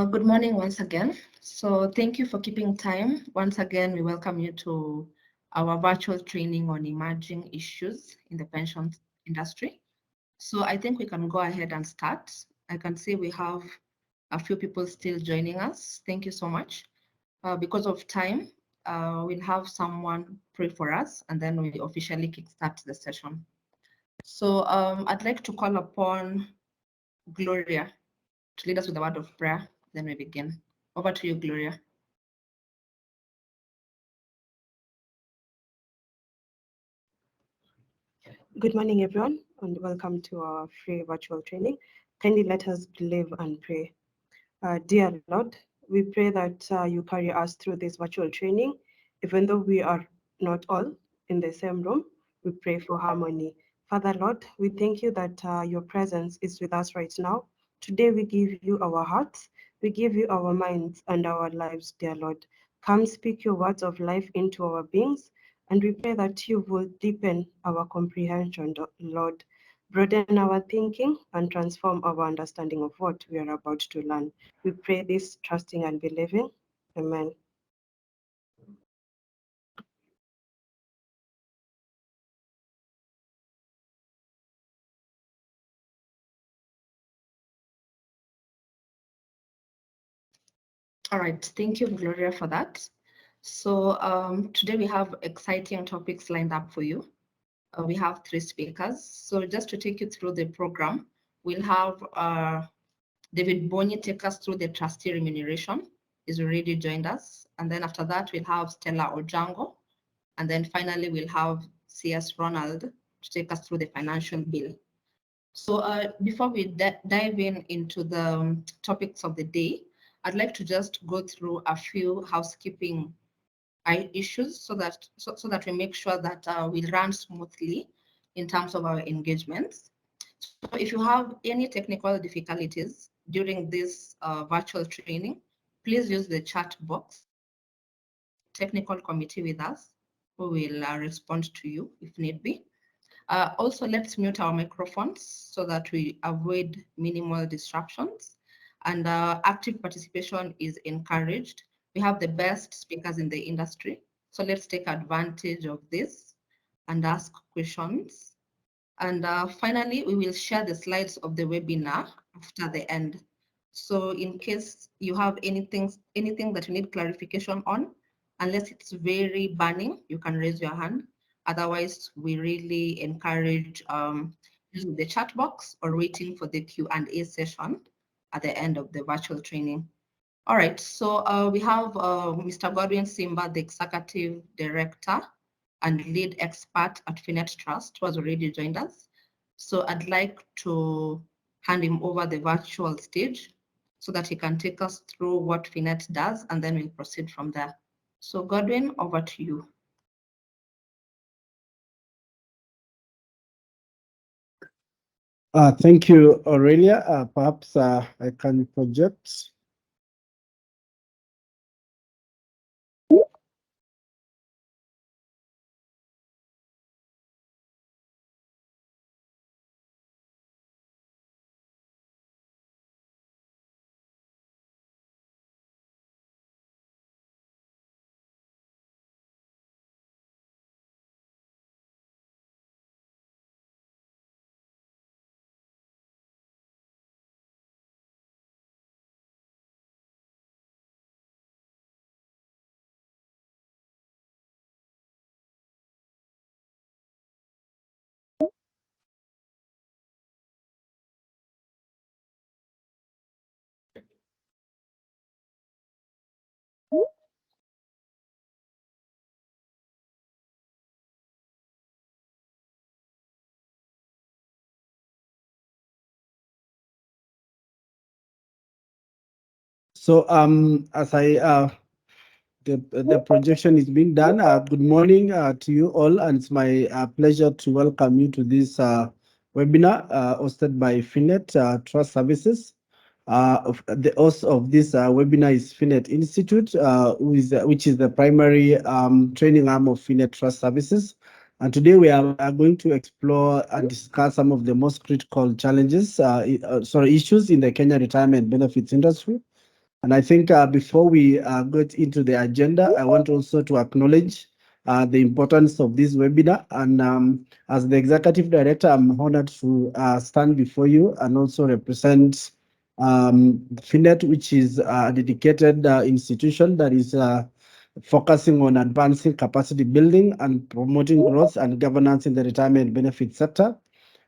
Good morning once again. So thank you for keeping time. Once again, we welcome you to our virtual training on emerging issues in the pension industry. So I think we can go ahead and start. I can see we have a few people still joining us. Thank you so much. Because of time, we'll have someone pray for us and then we officially kickstart the session. So I'd like to call upon Gloria to lead us with the word of prayer. Then we begin. Over to you, Gloria. Good morning, everyone, and welcome to our free virtual training. Kindly let us believe and pray. Dear Lord, we pray that you carry us through this virtual training. Even though we are not all in the same room, we pray for harmony. Father Lord, we thank you that your presence is with us right now. Today we give you our hearts, we give you our minds and our lives, dear Lord. Come speak your words of life into our beings, and we pray that you will deepen our comprehension, Lord. Broaden our thinking and transform our understanding of what we are about to learn. We pray this trusting and believing. Amen. All right, thank you, Gloria, for that. So today we have exciting topics lined up for you. We have 3 speakers. So just to take you through the program, we'll have David Boni take us through the trustee remuneration. He's already joined us. And then after that, we'll have Stella Ojango. And then finally, we'll have CS Ronald to take us through the financial bill. So before we dive into the topics of the day, I'd like to just go through a few housekeeping issues so that we make sure that we run smoothly in terms of our engagements. So if you have any technical difficulties during this virtual training, please use the chat box. Technical committee with us who will respond to you if need be. Also, let's mute our microphones so that we avoid minimal disruptions, and active participation is encouraged. We have the best speakers in the industry, so let's take advantage of this and ask questions. And finally, we will share the slides of the webinar after the end. So in case you have anything that you need clarification on, unless it's very burning, you can raise your hand. Otherwise, we really encourage using the chat box or waiting for the Q&A session at the end of the virtual training. All right, so we have Mr. Godwin Simba, the Executive Director and Lead Expert at Finnet Trust, who has already joined us. So I'd like to hand him over the virtual stage so that he can take us through what Finnet does, and then we'll proceed from there. So Godwin, over to you. Thank you, Aurelia. Perhaps I can project. So as the projection is being done. Good morning to you all, and it's my pleasure to welcome you to this webinar hosted by Finnet Trust Services. The host of this webinar is Finnet Institute, which is the primary training arm of Finnet Trust Services. And today we are going to explore and discuss some of the most critical challenges, issues in the Kenya retirement benefits industry. And I think before we get into the agenda, I want also to acknowledge the importance of this webinar. And as the Executive Director, I'm honored to stand before you and also represent Finnet, which is a dedicated institution that is focusing on advancing capacity building and promoting growth and governance in the retirement benefit sector.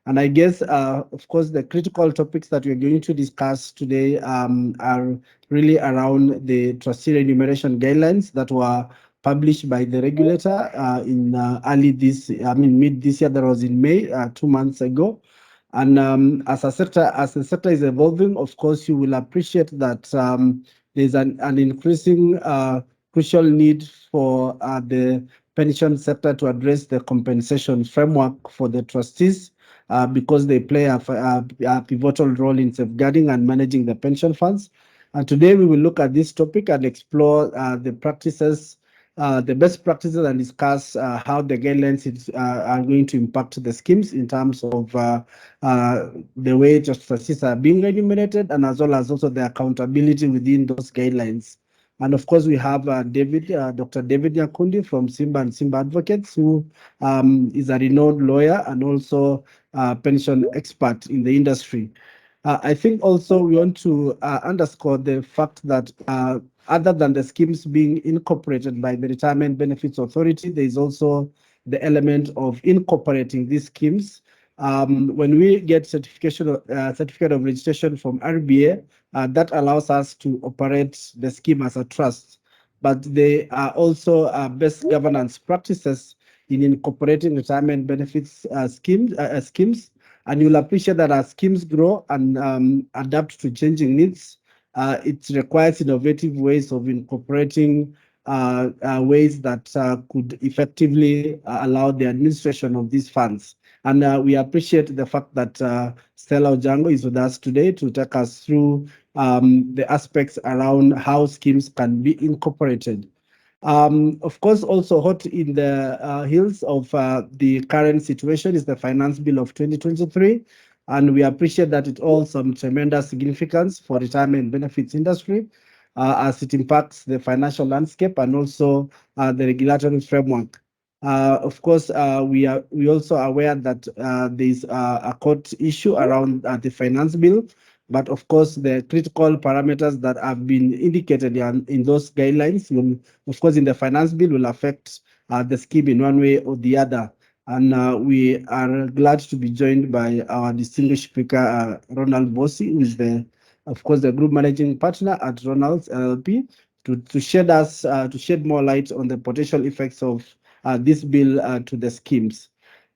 And I guess, of course, the critical topics that we're going to discuss today are really around the trustee remuneration guidelines that were published by the regulator in mid this year. That was in May, 2 months ago. And as the sector is evolving, of course, you will appreciate that there's an increasing crucial need for the pension sector to address the compensation framework for the trustees because they play a pivotal role in safeguarding and managing the pension funds. And today we will look at this topic and explore the practices, the best practices, and discuss how the guidelines are going to impact the schemes in terms of the way trustees are being remunerated, and as well as also the accountability within those guidelines. And of course, we have Dr. David Nyakundi from Simba and Simba Advocates, who is a renowned lawyer and also pension expert in the industry. I think also we want to underscore the fact that other than the schemes being incorporated by the Retirement Benefits Authority, there is also the element of incorporating these schemes. When we get certificate of registration from RBA, that allows us to operate the scheme as a trust. But there are also best governance practices in incorporating retirement benefits schemes. And you'll appreciate that as schemes grow and adapt to changing needs, it requires innovative ways of incorporating ways that could effectively allow the administration of these funds. And we appreciate the fact that Stella Ojango is with us today to take us through the aspects around how schemes can be incorporated. Of course, also hot in the heels of the current situation is the Finance Bill of 2023. And we appreciate that it holds some tremendous significance for retirement benefits industry as it impacts the financial landscape and also the regulatory framework. Of course, we also aware that there's a court issue around the finance bill, but of course, the critical parameters that have been indicated in those guidelines will, of course, in the finance bill will affect the scheme in one way or the other. And we are glad to be joined by our distinguished speaker, Ronald Bossi, who is of course, the group managing partner at Ronald's LLP, to shed more light on the potential effects of this bill to the schemes.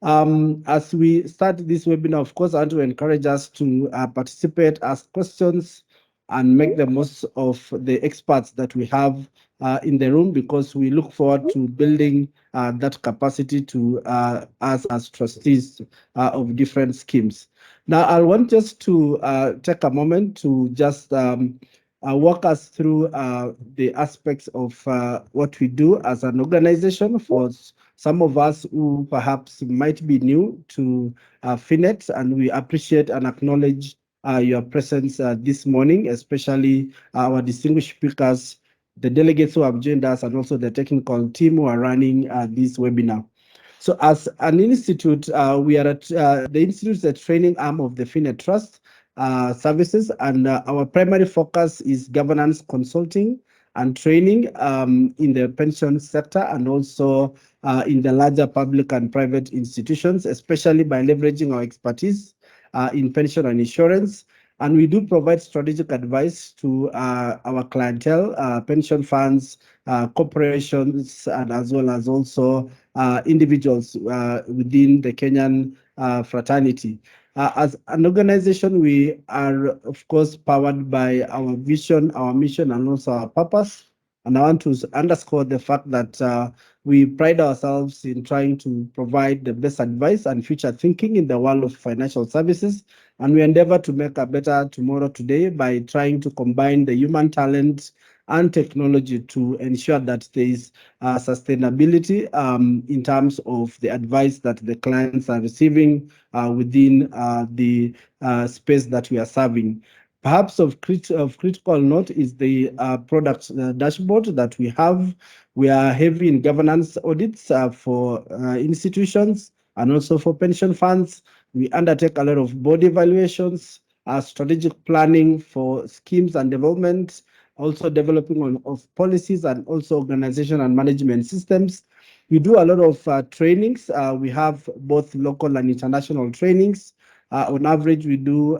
As we start this webinar, of course, I want to encourage us to participate, ask questions, and make the most of the experts that we have in the room, because we look forward to building that capacity to us as trustees of different schemes. Now, I want just to take a moment to just walk us through the aspects of what we do as an organization for some of us who perhaps might be new to Finnet, and we appreciate and acknowledge your presence this morning, especially our distinguished speakers, the delegates who have joined us, and also the technical team who are running this webinar. So as an institute, we are at the institute is a training arm of the Finnet Trust services, and our primary focus is governance consulting and training in the pension sector, and also in the larger public and private institutions, especially by leveraging our expertise in pension and insurance. And we do provide strategic advice to our clientele, pension funds, corporations, and as well as also individuals within the Kenyan fraternity. As an organization, we are, of course, powered by our vision, our mission, and also our purpose. And I want to underscore the fact that we pride ourselves in trying to provide the best advice and future thinking in the world of financial services. And we endeavor to make a better tomorrow today by trying to combine the human talent and technology to ensure that there is sustainability in terms of the advice that the clients are receiving within the space that we are serving. Perhaps of critical note is the product dashboard that we have. We are heavy in governance audits for institutions and also for pension funds. We undertake a lot of board evaluations, strategic planning for schemes and development, also developing of policies and also organization and management systems. We do a lot of trainings. We have both local and international trainings. On average, we do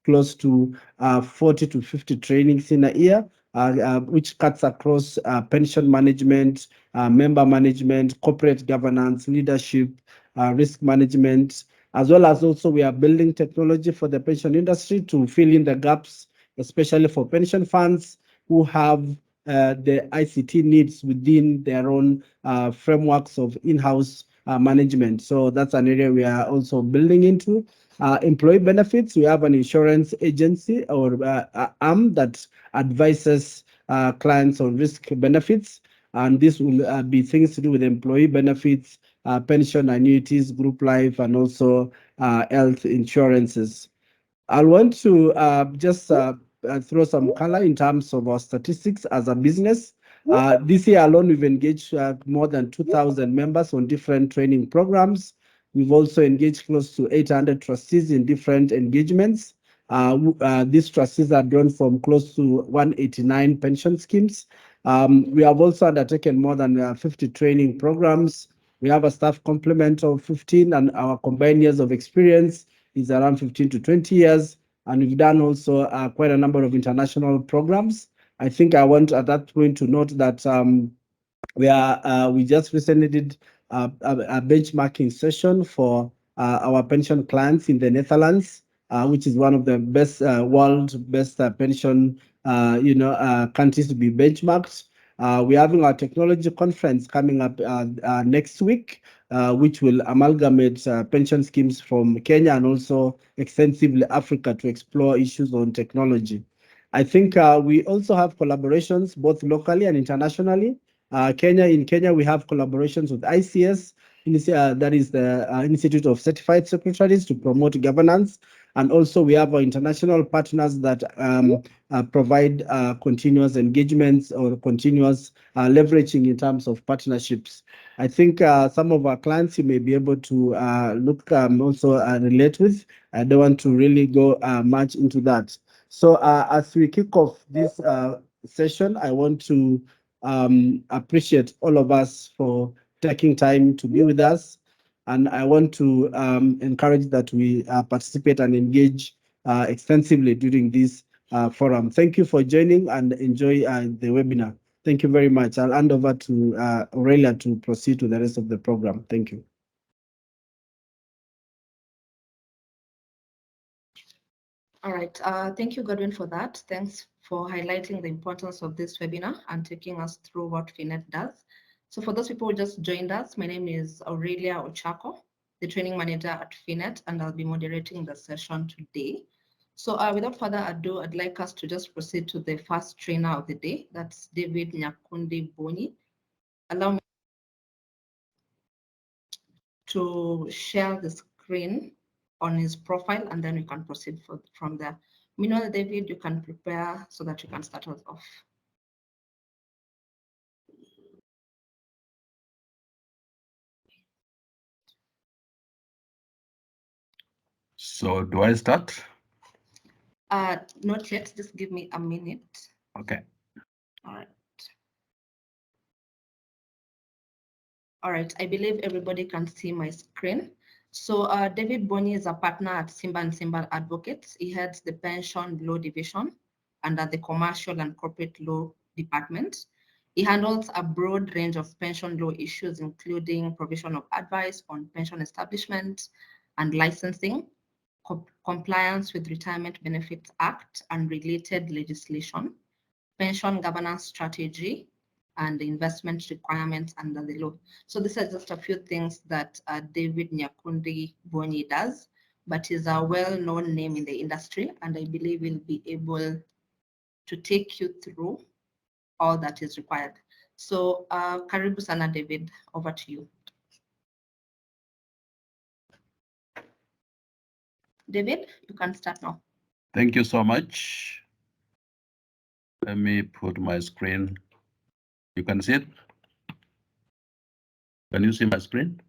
close to 40 to 50 trainings in a year, which cuts across pension management, member management, corporate governance, leadership, risk management, as well as also we are building technology for the pension industry to fill in the gaps, especially for pension funds who have the ICT needs within their own frameworks of in-house management. So that's an area we are also building into. Employee benefits, we have an insurance agency or arm that advises clients on risk benefits. And this will be things to do with employee benefits, pension annuities, group life, and also health insurances. I want to just throw some color in terms of our statistics as a business. This year alone, we've engaged more than 2,000 members on different training programs. We've also engaged close to 800 trustees in different engagements. These trustees are drawn from close to 189 pension schemes. We have also undertaken more than 50 training programs. We have a staff complement of 15, and our combined years of experience is around 15 to 20 years. And we've done also quite a number of international programs. I think I want at that point to note that we just recently did a benchmarking session for our pension clients in the Netherlands, which is one of the best world best pension countries to be benchmarked. We're having our technology conference coming up next week, which will amalgamate pension schemes from Kenya and also extensively Africa to explore issues on technology. I think we also have collaborations both locally and internationally. In Kenya, we have collaborations with ICS, that is the Institute of Certified Secretaries, to promote governance. And also we have our international partners that provide continuous engagements or continuous leveraging in terms of partnerships. I think some of our clients you may be able to look also relate with. I don't want to really go much into that. So as we kick off this session, I want to appreciate all of us for taking time to be with us. And I want to encourage that we participate and engage extensively during this forum. Thank you for joining and enjoy the webinar. Thank you very much. I'll hand over to Aurelia to proceed to the rest of the program. Thank you. All right. Thank you, Godwin, for that. Thanks for highlighting the importance of this webinar and taking us through what Finnet does. So for those people who just joined us, my name is Aurelia Ochako, the training manager at Finnet, and I'll be moderating the session today. So without further ado, I'd like us to just proceed to the first trainer of the day. That's David Nyakundi Boni. Allow me to share the screen on his profile, and then we can proceed from there. Meanwhile, David, you can prepare so that you can start us off. So do I start? Not yet, just give me a minute. Okay. All right. All right, I believe everybody can see my screen. So David Boni is a partner at Simba & Simba Advocates. He heads the pension law division under the commercial and corporate law department. He handles a broad range of pension law issues, including provision of advice on pension establishment and licensing, compliance with Retirement Benefits Act and related legislation, pension governance strategy, and the investment requirements under the law. So these are just a few things that David Nyakundi Boni does, but he's a well-known name in the industry, and I believe he'll be able to take you through all that is required. So karibu sana, David, over to you. David, you can start now. Thank you so much. Let me put my screen. You can see it? Can you see my screen?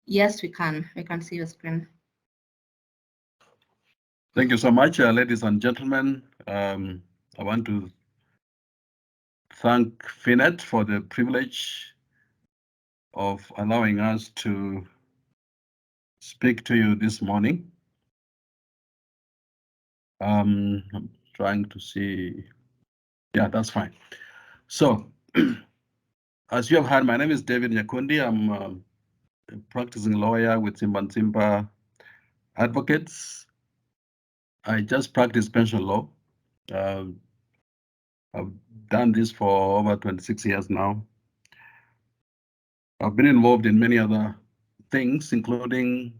Yes, we can. We can see your screen. Thank you so much, ladies and gentlemen. I want to thank Finnet for the privilege of allowing us to speak to you this morning. I'm trying to see. Yeah, that's fine. So, as you have heard, my name is David Nyakundi. I'm a practicing lawyer with Simba Advocates. I just practice pension law. I've done this for over 26 years now. I've been involved in many other things, including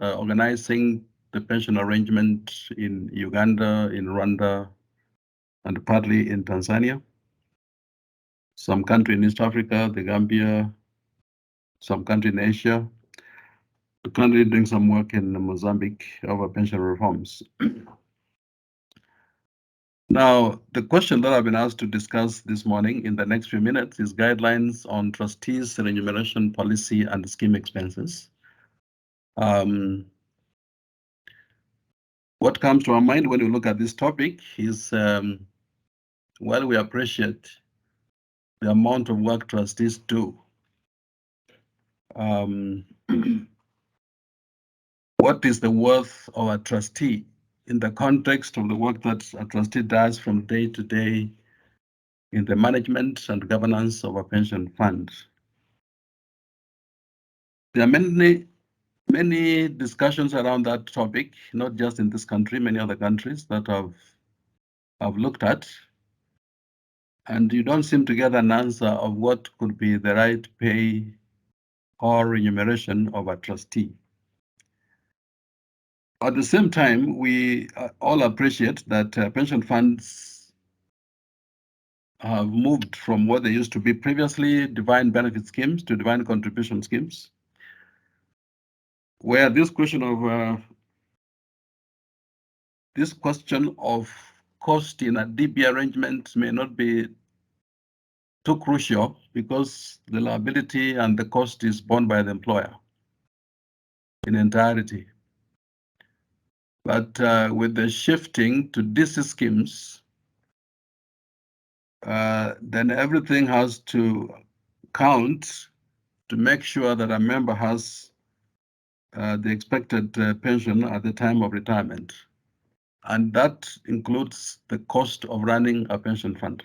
organizing the pension arrangement in Uganda, in Rwanda, and partly in Tanzania. Some country in East Africa, the Gambia, some country in Asia. Currently doing some work in Mozambique over pension reforms. Now, the question that I've been asked to discuss this morning in the next few minutes is guidelines on trustees' remuneration policy and scheme expenses. What comes to our mind when we look at this topic is, while we appreciate the amount of work trustees do, what is the worth of a trustee in the context of the work that a trustee does from day to day in the management and governance of a pension fund? There are many discussions around that topic, not just in this country, many other countries that I've looked at, and you don't seem to get an answer of what could be the right pay or remuneration of a trustee. At the same time, we all appreciate that pension funds have moved from what they used to be previously, defined benefit schemes, to defined contribution schemes, where this question of cost in a DB arrangement may not be too crucial because the liability and the cost is borne by the employer in entirety. But with the shifting to DC schemes, then everything has to count to make sure that a member has the expected pension at the time of retirement. And that includes the cost of running a pension fund.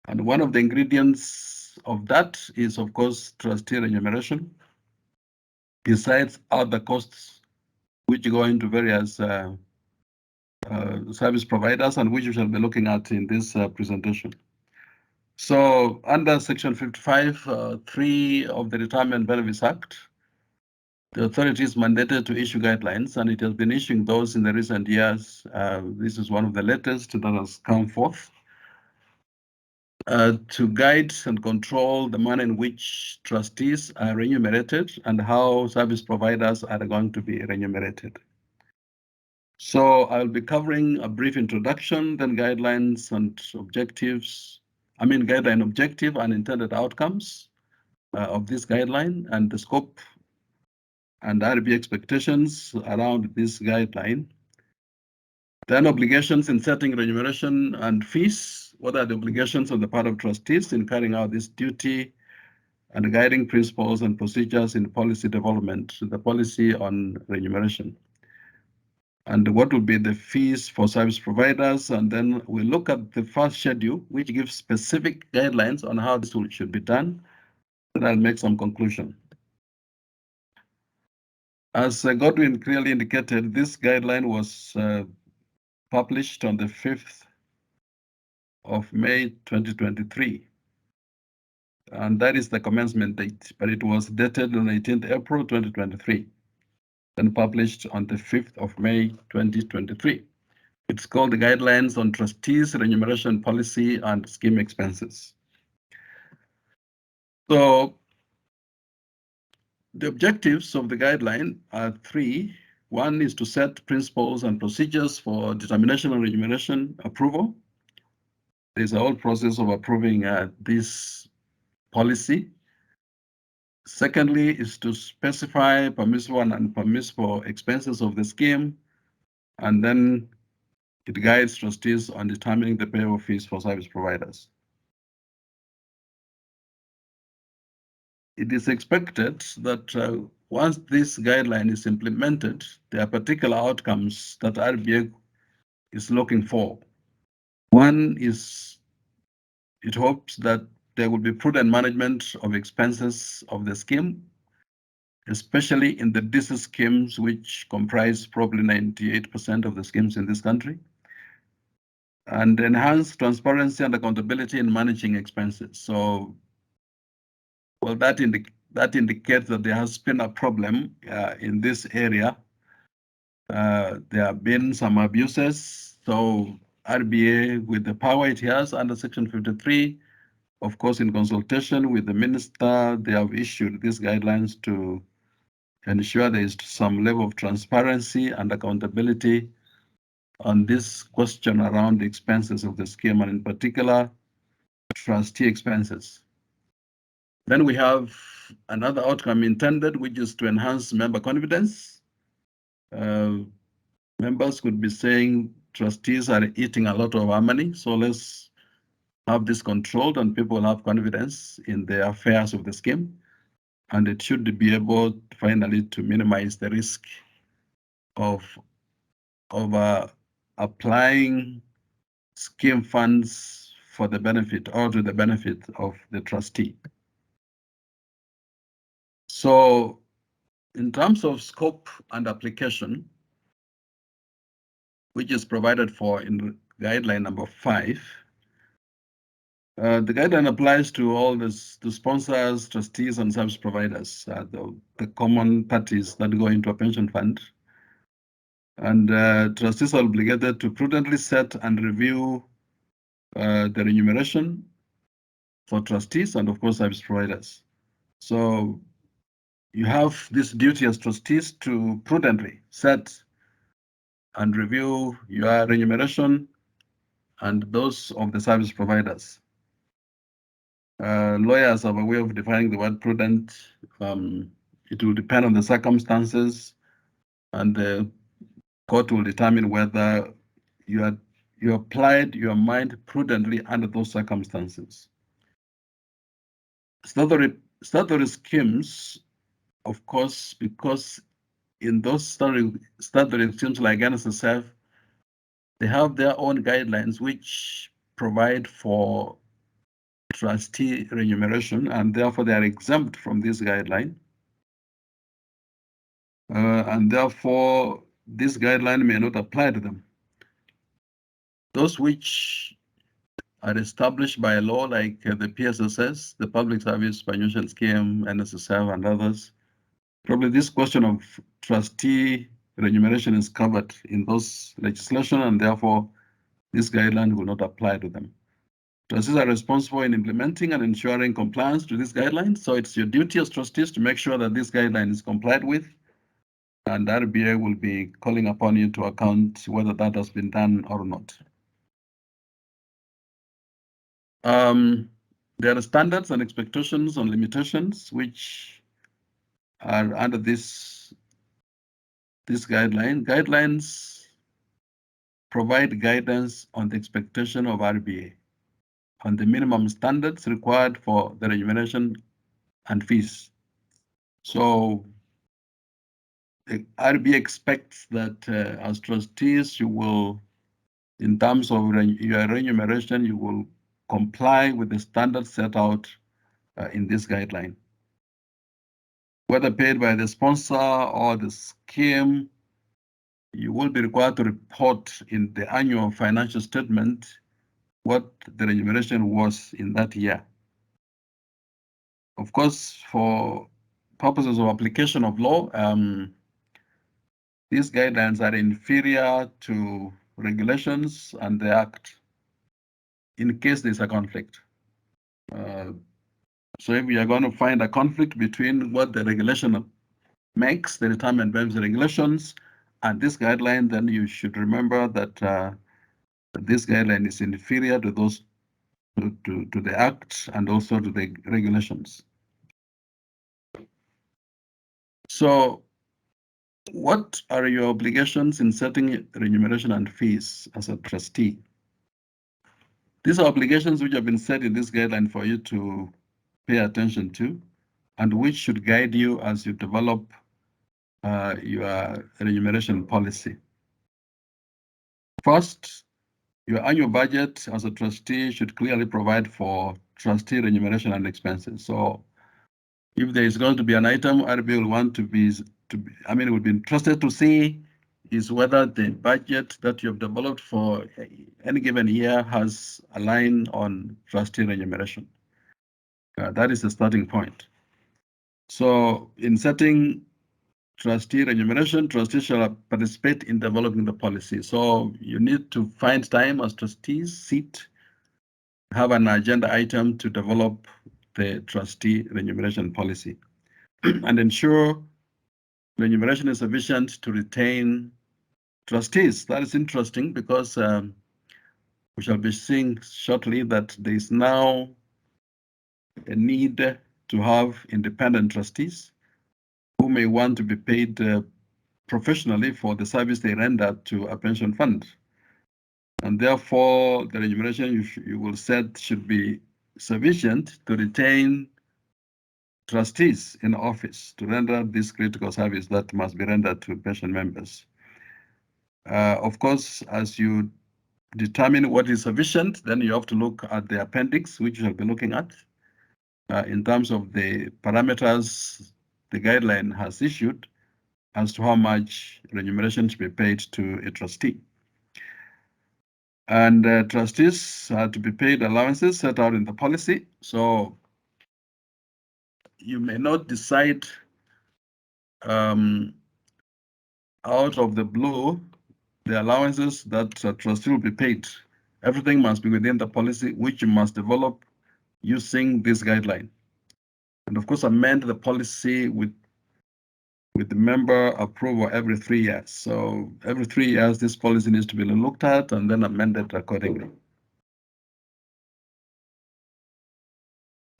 And one of the ingredients of that is, of course, trustee remuneration, besides other costs which go into various service providers and which we shall be looking at in this presentation. So under Section 55(3) of the Retirement Benefits Act, the authority is mandated to issue guidelines, and it has been issuing those in the recent years. This is one of the latest that has come forth to guide and control the manner in which trustees are remunerated and how service providers are going to be remunerated. So I'll be covering a brief introduction, then guidelines and objectives. Guideline objective and intended outcomes of this guideline and the scope and RBA expectations around this guideline. Then obligations in setting remuneration and fees. What are the obligations on the part of trustees in carrying out this duty, and guiding principles and procedures in policy development, the policy on remuneration, and what will be the fees for service providers. And then we look at the first schedule, which gives specific guidelines on how this should be done. Then I'll make some conclusion. As Godwin clearly indicated, this guideline was published on the 5th of May 2023. And that is the commencement date, but it was dated on 18th April 2023, then published on the 5th of May 2023. It's called the Guidelines on Trustees' Remuneration Policy and Scheme Expenses. So the objectives of the guideline are three. One is to set principles and procedures for determination and remuneration approval. There's a whole process of approving this policy. Secondly, is to specify permissible and unpermissible expenses of the scheme, and then it guides trustees on determining the payable fees for service providers. It is expected that once this guideline is implemented, there are particular outcomes that RBA is looking for. One is it hopes that there will be prudent management of expenses of the scheme, especially in the DC schemes, which comprise probably 98% of the schemes in this country, and enhance transparency and accountability in managing expenses. So, well, that indicates that there has been a problem in this area. There have been some abuses. So RBA, with the power it has under Section 53, of course, in consultation with the minister, they have issued these guidelines to ensure there is some level of transparency and accountability on this question around the expenses of the scheme, and in particular, trustee expenses. Then we have another outcome intended, which is to enhance member confidence. Members could be saying trustees are eating a lot of our money, so let's have this controlled and people have confidence in the affairs of the scheme. And it should be able finally to minimize the risk of applying scheme funds for the benefit or to the benefit of the trustee. So in terms of scope and application, which is provided for in guideline number 5, the guideline applies to all the sponsors, trustees, and service providers, the common parties that go into a pension fund. And trustees are obligated to prudently set and review the remuneration for trustees and, of course, service providers. So you have this duty as trustees to prudently set and review your remuneration and those of the service providers. Lawyers have a way of defining the word prudent. It will depend on the circumstances, and the court will determine whether you applied your mind prudently under those circumstances. Statutory schemes, of course, because in those statutory schemes like NSSF, they have their own guidelines which provide for trustee remuneration, and therefore they are exempt from this guideline. And therefore, this guideline may not apply to them. Those which are established by law, like the PSSS, the Public Service Financial Scheme, NSSF, and others, probably this question of trustee remuneration is covered in those legislation, and therefore this guideline will not apply to them. Trustees are responsible in implementing and ensuring compliance to these guidelines, so it's your duty as trustees to make sure that this guideline is complied with, and RBA will be calling upon you to account whether that has been done or not. There are standards and expectations and limitations which are under this guideline. Guidelines provide guidance on the expectation of RBA on the minimum standards required for the remuneration and fees. So the RBA expects that as trustees, you will, in terms of your remuneration, you will comply with the standards set out in this guideline. Whether paid by the sponsor or the scheme, you will be required to report in the annual financial statement what the remuneration was in that year. Of course, for purposes of application of law, these guidelines are inferior to regulations and the Act in case there's a conflict. So if we are going to find a conflict between what the regulation makes, the retirement benefits regulations, And this guideline, then you should remember that this guideline is inferior to those to the Act and also to the regulations. So what are your obligations in setting remuneration and fees as a trustee? These are obligations which have been set in this guideline for you to pay attention to, and which should guide you as you develop your remuneration policy. First, your annual budget as a trustee should clearly provide for trustee remuneration and expenses. So if there is going to be an item, RBA will want would be interested to see is whether the budget that you have developed for any given year has a line on trustee remuneration. That is the starting point. So in setting trustee remuneration, trustees shall participate in developing the policy. So you need to find time as trustees, have an agenda item to develop the trustee remuneration policy and ensure remuneration is sufficient to retain trustees. That is interesting because we shall be seeing shortly that there is now a need to have independent trustees who may want to be paid professionally for the service they render to a pension fund. And therefore, the remuneration you will set should be sufficient to retain trustees in office to render this critical service that must be rendered to pension members. Of course, as you determine what is sufficient, then you have to look at the appendix, which you'll be looking at in terms of the parameters the guideline has issued as to how much remuneration to be paid to a trustee. And trustees are to be paid allowances set out in the policy. So you may not decide out of the blue the allowances that a trustee will be paid. Everything must be within the policy, which you must develop using this guideline. And of course, amend the policy with the member approval every 3 years. So every 3 years, this policy needs to be looked at and then amended accordingly.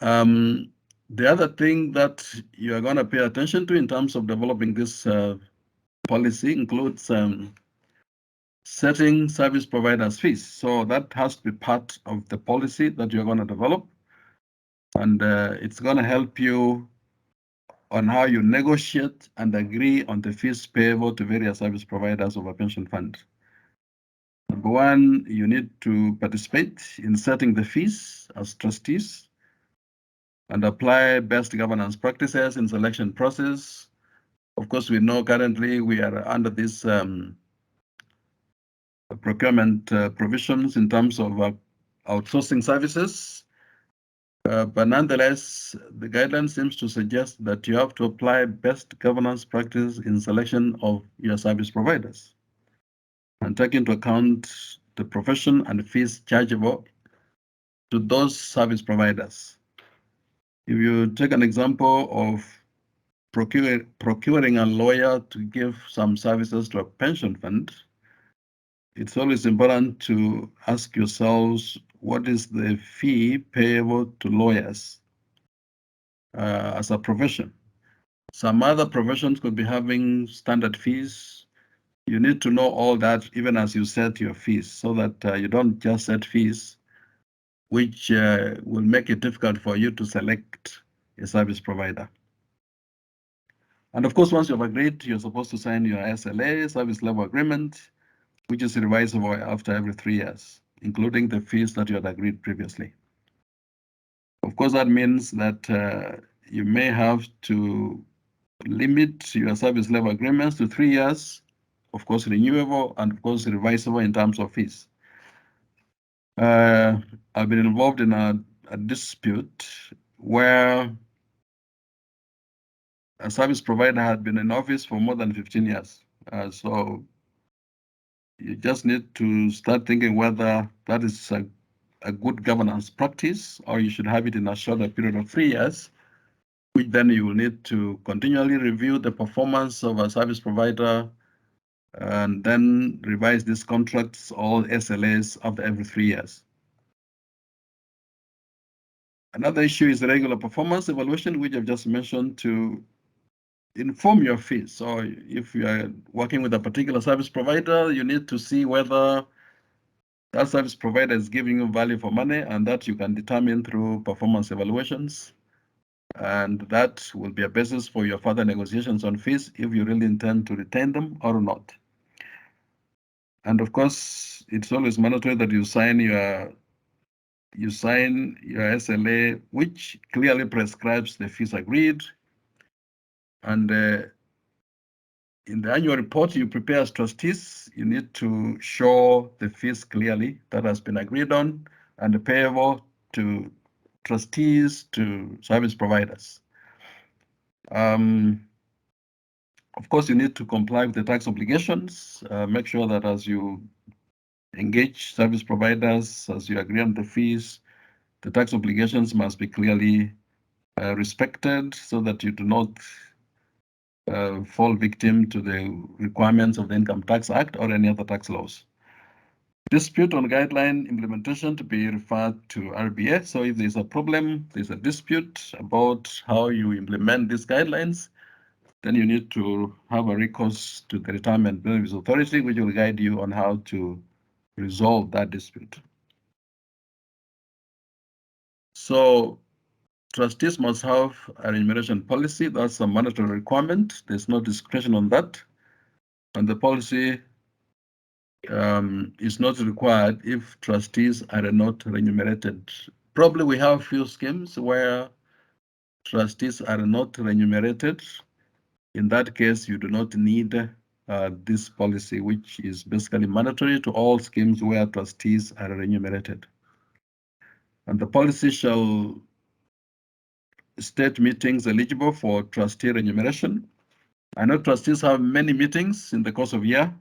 The other thing that you are going to pay attention to in terms of developing this policy includes setting service providers fees. So that has to be part of the policy that you're going to develop. And it's going to help you on how you negotiate and agree on the fees payable to various service providers of a pension fund. Number one, you need to participate in setting the fees as trustees and apply best governance practices in selection process. Of course, we know currently we are under this procurement provisions in terms of outsourcing services. But nonetheless, the guideline seems to suggest that you have to apply best governance practice in selection of your service providers and take into account the profession and fees chargeable to those service providers. If you take an example of procuring a lawyer to give some services to a pension fund, it's always important to ask yourselves, what is the fee payable to lawyers as a profession? Some other professions could be having standard fees. You need to know all that even as you set your fees so that you don't just set fees which will make it difficult for you to select a service provider. And of course, once you've agreed, you're supposed to sign your SLA, service level agreement, which is revisable after every 3 years, including the fees that you had agreed previously. Of course, that means that you may have to limit your service level agreements to 3 years, of course, renewable, and of course, revisable in terms of fees. I've been involved in a dispute where a service provider had been in office for more than 15 years. So you just need to start thinking whether that is a good governance practice or you should have it in a shorter period of 3 years, which then you will need to continually review the performance of a service provider and then revise these contracts, all SLAs, after every 3 years. Another issue is the regular performance evaluation, which I've just mentioned, to inform your fees. So if you are working with a particular service provider, you need to see whether that service provider is giving you value for money, and that you can determine through performance evaluations. And that will be a basis for your further negotiations on fees if you really intend to retain them or not. And of course, it's always mandatory that you sign your SLA, which clearly prescribes the fees agreed. And in the annual report you prepare as trustees, you need to show the fees clearly that has been agreed on and payable to trustees, to service providers. Of course, you need to comply with the tax obligations. Make sure that as you engage service providers, as you agree on the fees, the tax obligations must be clearly respected so that you do not fall victim to the requirements of the Income Tax Act or any other tax laws. Dispute on guideline implementation to be referred to RBA. So if there's a problem, there's a dispute about how you implement these guidelines, then you need to have a recourse to the Retirement Benefits Authority, which will guide you on how to resolve that dispute. So trustees must have a remuneration policy. That's a mandatory requirement. There's no discretion on that. And the policy is not required if trustees are not remunerated. Probably we have a few schemes where trustees are not remunerated. In that case, you do not need this policy, which is basically mandatory to all schemes where trustees are remunerated. And the policy shall state meetings eligible for trustee remuneration. I know trustees have many meetings in the course of a year,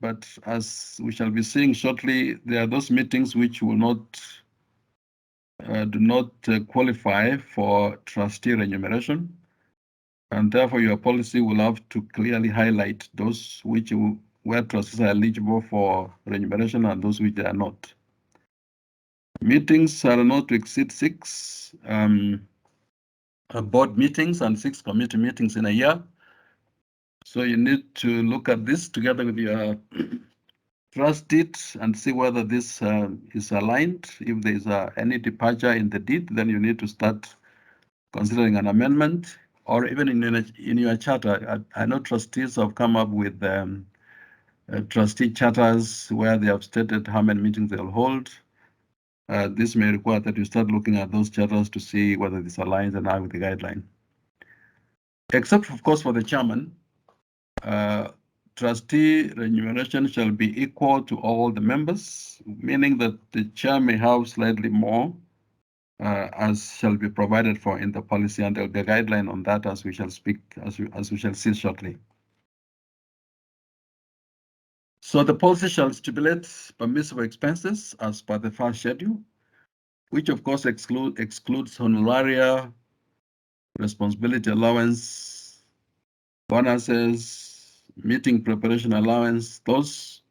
but as we shall be seeing shortly, there are those meetings which will not do not qualify for trustee remuneration, and therefore your policy will have to clearly highlight those where trustees are eligible for remuneration and those which they are not. Meetings are not to exceed 6 board meetings and 6 committee meetings in a year. So you need to look at this together with your trustee and see whether this is aligned. If there is any departure in the deed, then you need to start considering an amendment, or even in your charter. I know trustees have come up with trustee charters where they have stated how many meetings they'll hold. This may require that you start looking at those charters to see whether this aligns or not with the guideline. Except, of course, for the chairman, trustee remuneration shall be equal to all the members, meaning that the chair may have slightly more, as shall be provided for in the policy, and there will be a guideline on that as we shall speak, as we shall see shortly. So the policy shall stipulate permissible expenses as per the first schedule, which of course excludes honoraria, responsibility allowance, bonuses, meeting preparation allowance. Those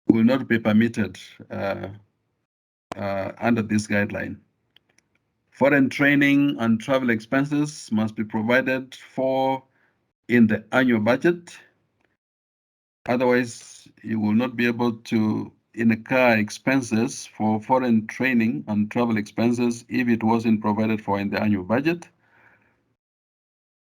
will not be permitted under this guideline. Foreign training and travel expenses must be provided for in the annual budget. Otherwise, you will not be able to incur expenses for foreign training and travel expenses if it wasn't provided for in the annual budget.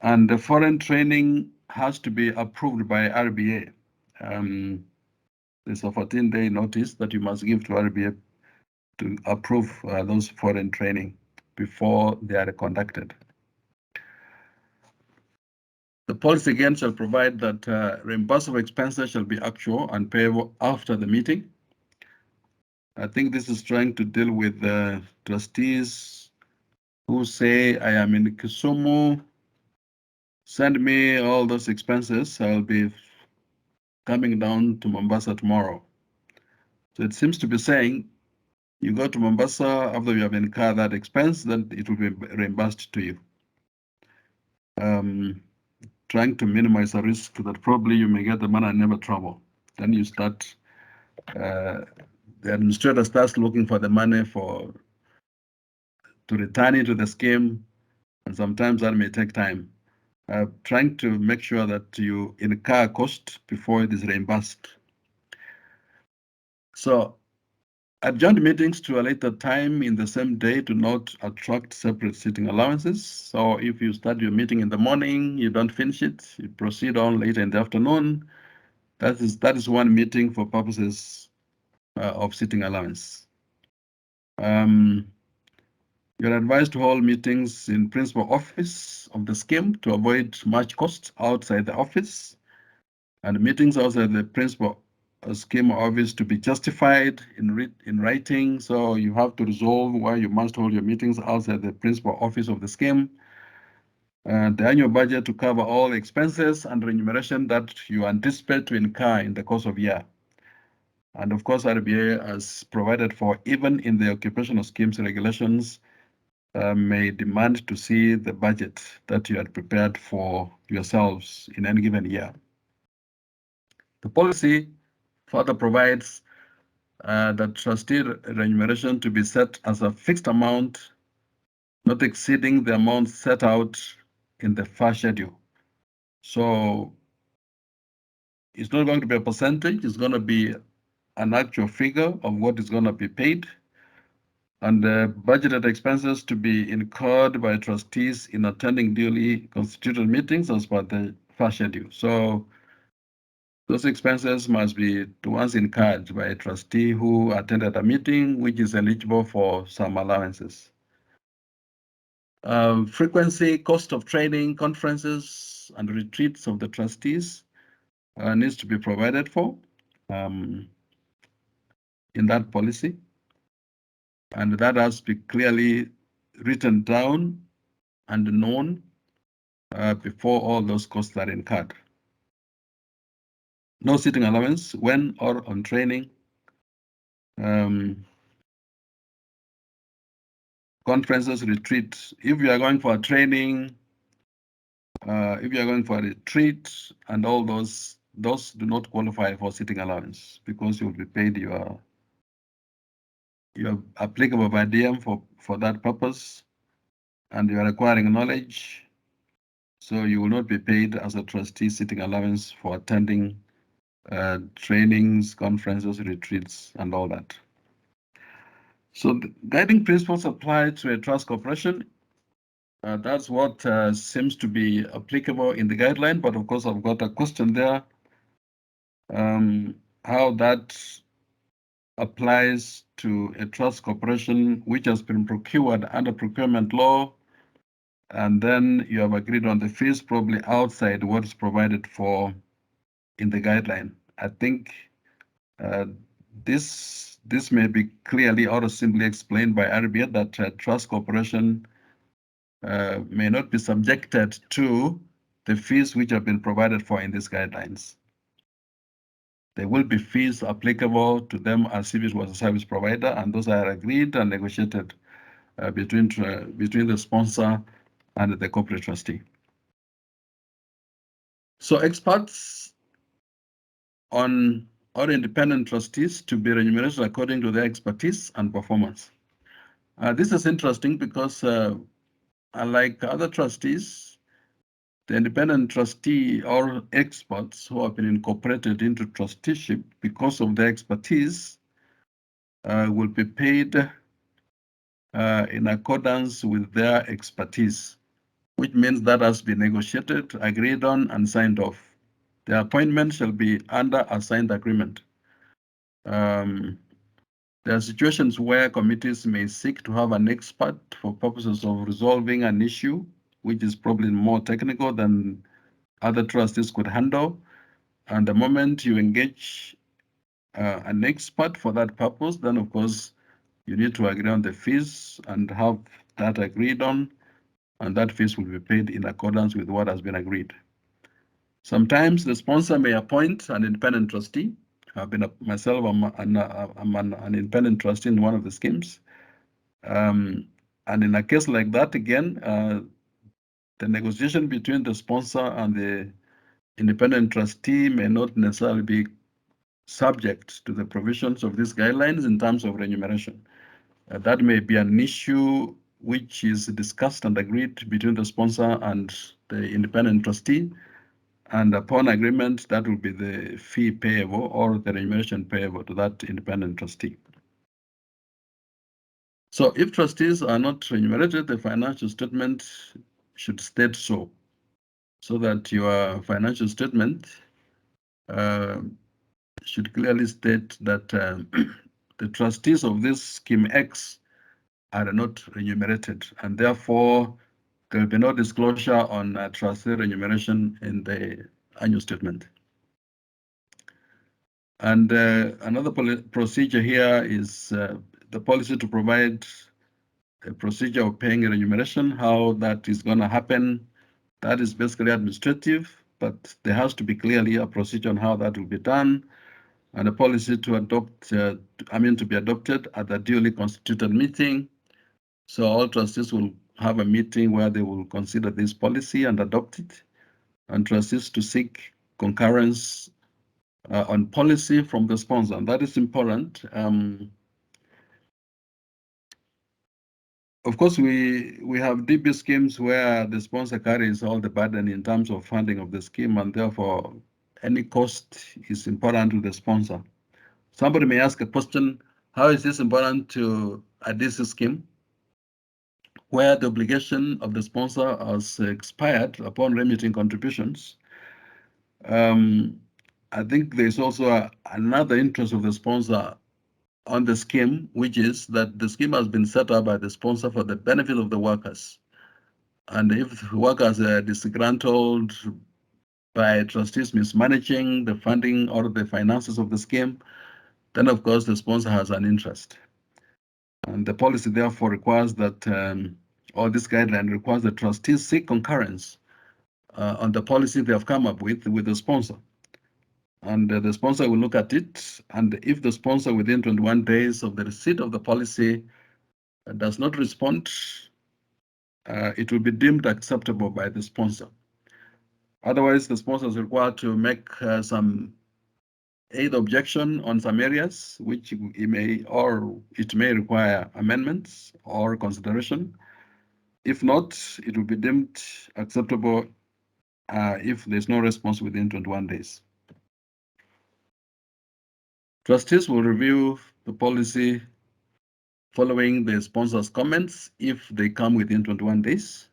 And the foreign training has to be approved by RBA. There's a 14-day notice that you must give to RBA to approve those foreign training before they are conducted. The policy again shall provide that reimbursable expenses shall be actual and payable after the meeting. I think this is trying to deal with trustees who say, I am in Kisumu, send me all those expenses, I'll be coming down to Mombasa tomorrow. So it seems to be saying, you go to Mombasa after you have incurred that expense, then it will be reimbursed to you. trying to minimize the risk that probably you may get the money and never travel. Then you start, the administrator starts looking for the money to return it to the scheme, and sometimes that may take time. Trying to make sure that you incur cost before it is reimbursed. So adjourn meetings to a later time in the same day do not attract separate sitting allowances. So if you start your meeting in the morning, you don't finish it, you proceed on later in the afternoon, that is one meeting for purposes of sitting allowance. You're advised to hold meetings in principal office of the scheme to avoid much cost outside the office, and meetings outside the principal scheme office to be justified in writing. So you have to resolve why you must hold your meetings outside the principal office of the scheme. The annual budget to cover all expenses and remuneration that you anticipate to incur in the course of year. And of course, RBA has provided for, even in the occupational schemes regulations, may demand to see the budget that you had prepared for yourselves in any given year. The policy further provides that trustee remuneration to be set as a fixed amount, not exceeding the amount set out in the first schedule. So it's not going to be a percentage, it's going to be an actual figure of what is going to be paid, and the budgeted expenses to be incurred by trustees in attending duly constituted meetings as per the first schedule. So those expenses must be the ones incurred by a trustee who attended a meeting which is eligible for some allowances. Frequency, cost of training, conferences, and retreats of the trustees needs to be provided for in that policy. And that has to be clearly written down and known before all those costs are incurred. No sitting allowance when or on training. Conferences, retreats. If you are going for a training, if you are going for a retreat, and all those do not qualify for sitting allowance because you will be paid your applicable per diem for that purpose, and you are acquiring knowledge. So you will not be paid as a trustee sitting allowance for attending trainings, conferences, retreats, and all that. So the guiding principles apply to a trust corporation. That's what seems to be applicable in the guideline, but of course I've got a question there. How that applies to a trust corporation which has been procured under procurement law, and then you have agreed on the fees probably outside what is provided for in the guideline. I think this may be clearly or simply explained by RBA that a trust corporation may not be subjected to the fees which have been provided for in these guidelines. There will be fees applicable to them as if it was a service provider, and those are agreed and negotiated between the sponsor and the corporate trustee. So experts on or independent trustees to be remunerated according to their expertise and performance. This is interesting because unlike other trustees, the independent trustee or experts who have been incorporated into trusteeship because of their expertise will be paid in accordance with their expertise, which means that has been negotiated, agreed on, and signed off. The appointment shall be under a signed agreement. There are situations where committees may seek to have an expert for purposes of resolving an issue, which is probably more technical than other trustees could handle. And the moment you engage an expert for that purpose, then of course you need to agree on the fees and have that agreed on, and that fees will be paid in accordance with what has been agreed. Sometimes the sponsor may appoint an independent trustee. I've been myself, I'm an independent trustee in one of the schemes. And in a case like that, again, the negotiation between the sponsor and the independent trustee may not necessarily be subject to the provisions of these guidelines in terms of remuneration. That may be an issue which is discussed and agreed between the sponsor and the independent trustee, and upon agreement, that will be the fee payable or the remuneration payable to that independent trustee. So if trustees are not remunerated, the financial statement should state so that your financial statement should clearly state that the trustees of this scheme X are not remunerated, and therefore there will be no disclosure on trustee remuneration in the annual statement. And another procedure here is the policy to provide a procedure of paying a remuneration. How that is going to happen, that is basically administrative, but there has to be clearly a procedure on how that will be done, and a policy to adopt, to be adopted at a duly constituted meeting. So all trustees will have a meeting where they will consider this policy and adopt it, and trustees to seek concurrence on policy from the sponsor, and that is important. Of course, we have DB schemes where the sponsor carries all the burden in terms of funding of the scheme, and therefore any cost is important to the sponsor. Somebody may ask a question, how is this important to a DC scheme where the obligation of the sponsor has expired upon remitting contributions? I think there's also another interest of the sponsor on the scheme, which is that the scheme has been set up by the sponsor for the benefit of the workers. And if workers are disgruntled by trustees mismanaging the funding or the finances of the scheme, then of course the sponsor has an interest. And the policy therefore requires that, or this guideline requires the trustees seek concurrence on the policy they have come up with the sponsor. And the sponsor will look at it, and if the sponsor within 21 days of the receipt of the policy does not respond, it will be deemed acceptable by the sponsor. Otherwise, the sponsor is required to make some either objection on some areas, which it may require amendments or consideration. If not, it will be deemed acceptable if there's no response within 21 days. Trustees will review the policy following the sponsor's comments if they come within 21 days.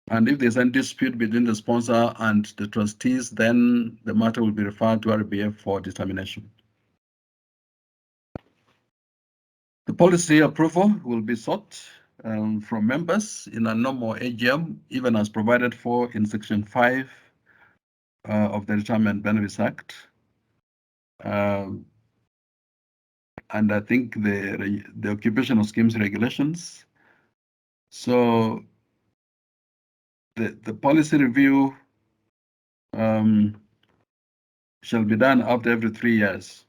And if there's any dispute between the sponsor and the trustees, then the matter will be referred to RBA for determination. The policy approval will be sought from members in a normal AGM, even as provided for in Section 5 of the Retirement Benefits Act. And I think the occupational schemes regulations. So the policy review shall be done after every 3 years.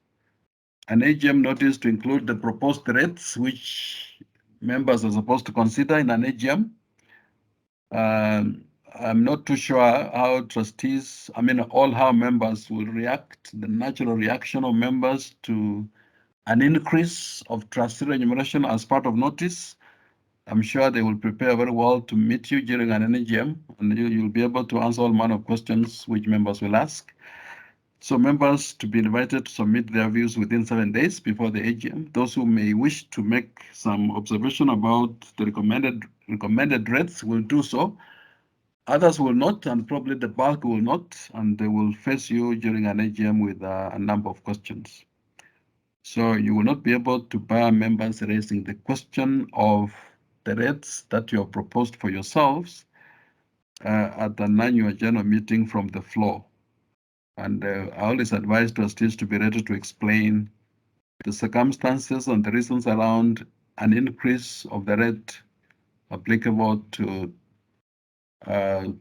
An AGM notice to include the proposed rates which members are supposed to consider in an AGM. I'm not too sure how trustees, how members will react, the natural reaction of members to an increase of trustee remuneration as part of notice. I'm sure they will prepare very well to meet you during an AGM, and you'll be able to answer all manner of questions which members will ask. So members to be invited to submit their views within 7 days before the AGM. Those who may wish to make some observation about the recommended rates will do so. Others will not, and probably the bulk will not, and they will face you during an AGM with a number of questions. So you will not be able to bar members raising the question of the rates that you have proposed for yourselves at an annual general meeting from the floor. And I always advise trustees to be ready to explain the circumstances and the reasons around an increase of the rate applicable to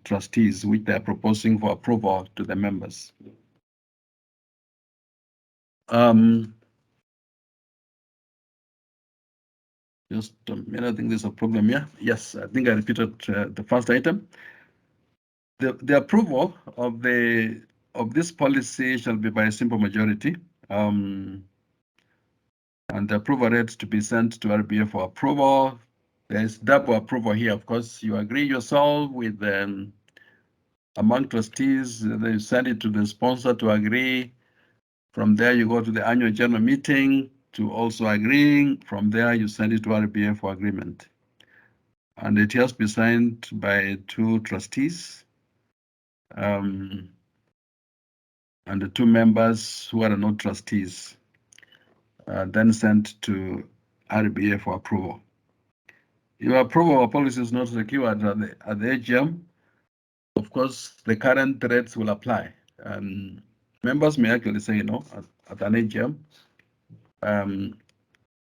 trustees, which they are proposing for approval to the members. Just a minute, I think there's a problem here. Yes, I think I repeated the first item. The approval of this policy shall be by a simple majority. And the approval rate to be sent to RBA for approval. There's double approval here. Of course, you agree yourself with among trustees, they send it to the sponsor to agree. From there, you go to the annual general meeting to also agreeing. From there, you send it to RBA for agreement. And it has to be signed by 2 trustees and the 2 members who are not trustees, then sent to RBA for approval. If approval of policy is not secured at the AGM, of course, the current rates will apply. Members may actually say no at an AGM.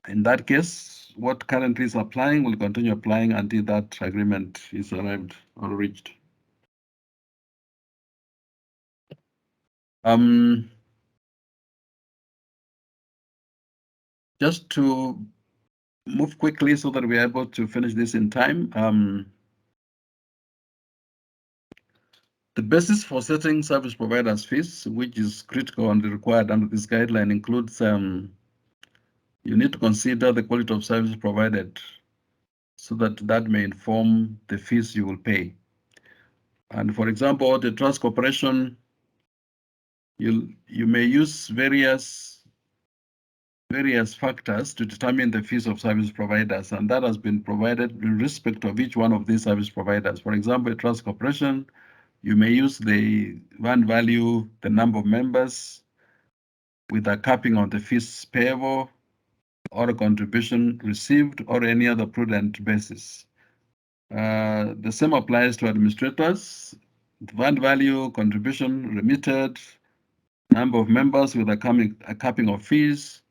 In that case, what currently is applying will continue applying until that agreement is arrived or reached. Just to move quickly so that we are able to finish this in time. The basis for setting service providers fees, which is critical and required under this guideline, includes you need to consider the quality of service provided so that may inform the fees you will pay. And for example, the trust corporation, you may use various factors to determine the fees of service providers, and that has been provided in respect of each one of these service providers. For example, a trust corporation, you may use the one value, the number of members, with a capping on the fees payable, or a contribution received, or any other prudent basis. The same applies to administrators. One value, contribution remitted, number of members with a capping of fees.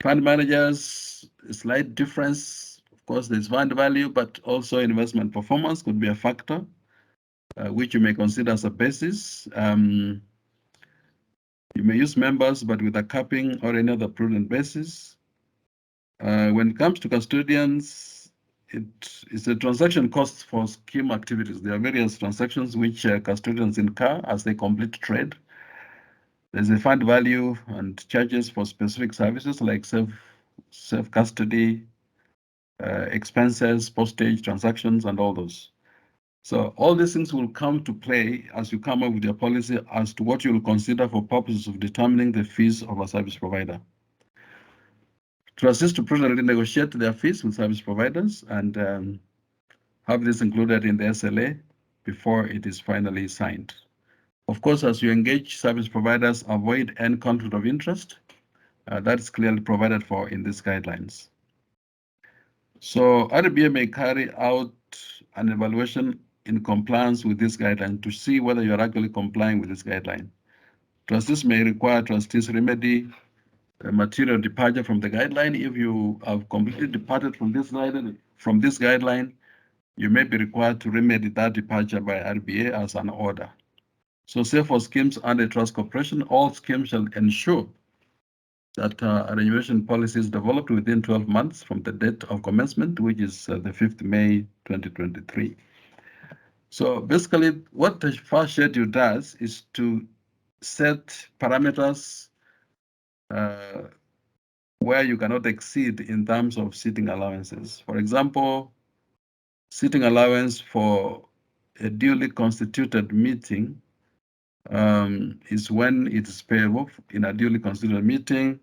Fund managers, a slight difference. Of course, there's fund value, but also investment performance could be a factor, which you may consider as a basis. You may use members, but with a capping or any other prudent basis. When it comes to custodians, it's a transaction cost for scheme activities. There are various transactions which custodians incur as they complete trade. There's a fund value and charges for specific services like self-custody, expenses, postage, transactions, and all those. So all these things will come to play as you come up with your policy as to what you will consider for purposes of determining the fees of a service provider. Trustees to prudently negotiate their fees with service providers and have this included in the SLA before it is finally signed. Of course, as you engage service providers, avoid any conflict of interest. That is clearly provided for in these guidelines. So RBA may carry out an evaluation in compliance with this guideline to see whether you are actually complying with this guideline. Trustees may require trustees remedy a material departure from the guideline. If you have completely departed from this guideline, you may be required to remedy that departure by RBA as an order. So say for schemes under trust corporation, all schemes shall ensure that a remuneration policy is developed within 12 months from the date of commencement, which is the 5th May 2023. So basically, what the first schedule does is to set parameters where you cannot exceed in terms of seating allowances. For example, seating allowance for a duly constituted meeting is when it is payable in a duly constituted meeting,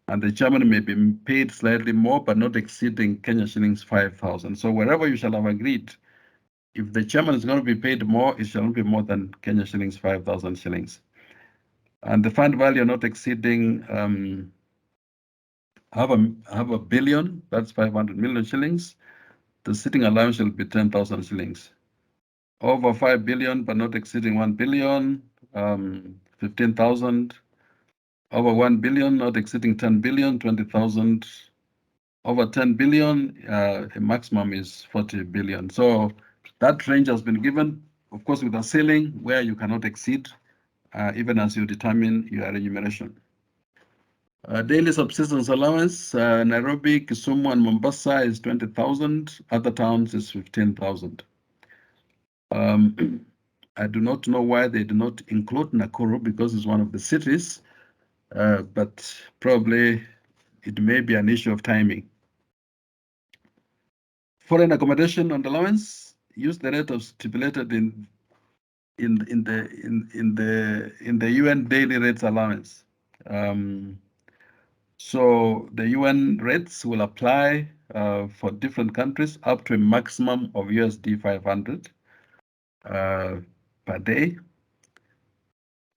and the chairman may be paid slightly more, but not exceeding Kenya shillings 5,000. So wherever you shall have agreed, if the chairman is going to be paid more, it shall not be more than Kenya shillings 5,000 shillings. And the fund value not exceeding half a billion, that's 500 million shillings. The sitting allowance shall be 10,000 shillings. Over 5 billion, but not exceeding 1 billion, 15,000. Over 1 billion, not exceeding 10 billion, 20,000. Over 10 billion, a maximum is 40 billion. So that range has been given, of course, with a ceiling where you cannot exceed, even as you determine your remuneration. Daily subsistence allowance, Nairobi, Kisumu, and Mombasa is 20,000. Other towns is 15,000. I do not know why they do not include Nakuru because it's one of the cities, but probably it may be an issue of timing. Foreign accommodation and allowance, use the rate of stipulated in the UN daily rates allowance. So the UN rates will apply for different countries up to a maximum of USD 500 per day.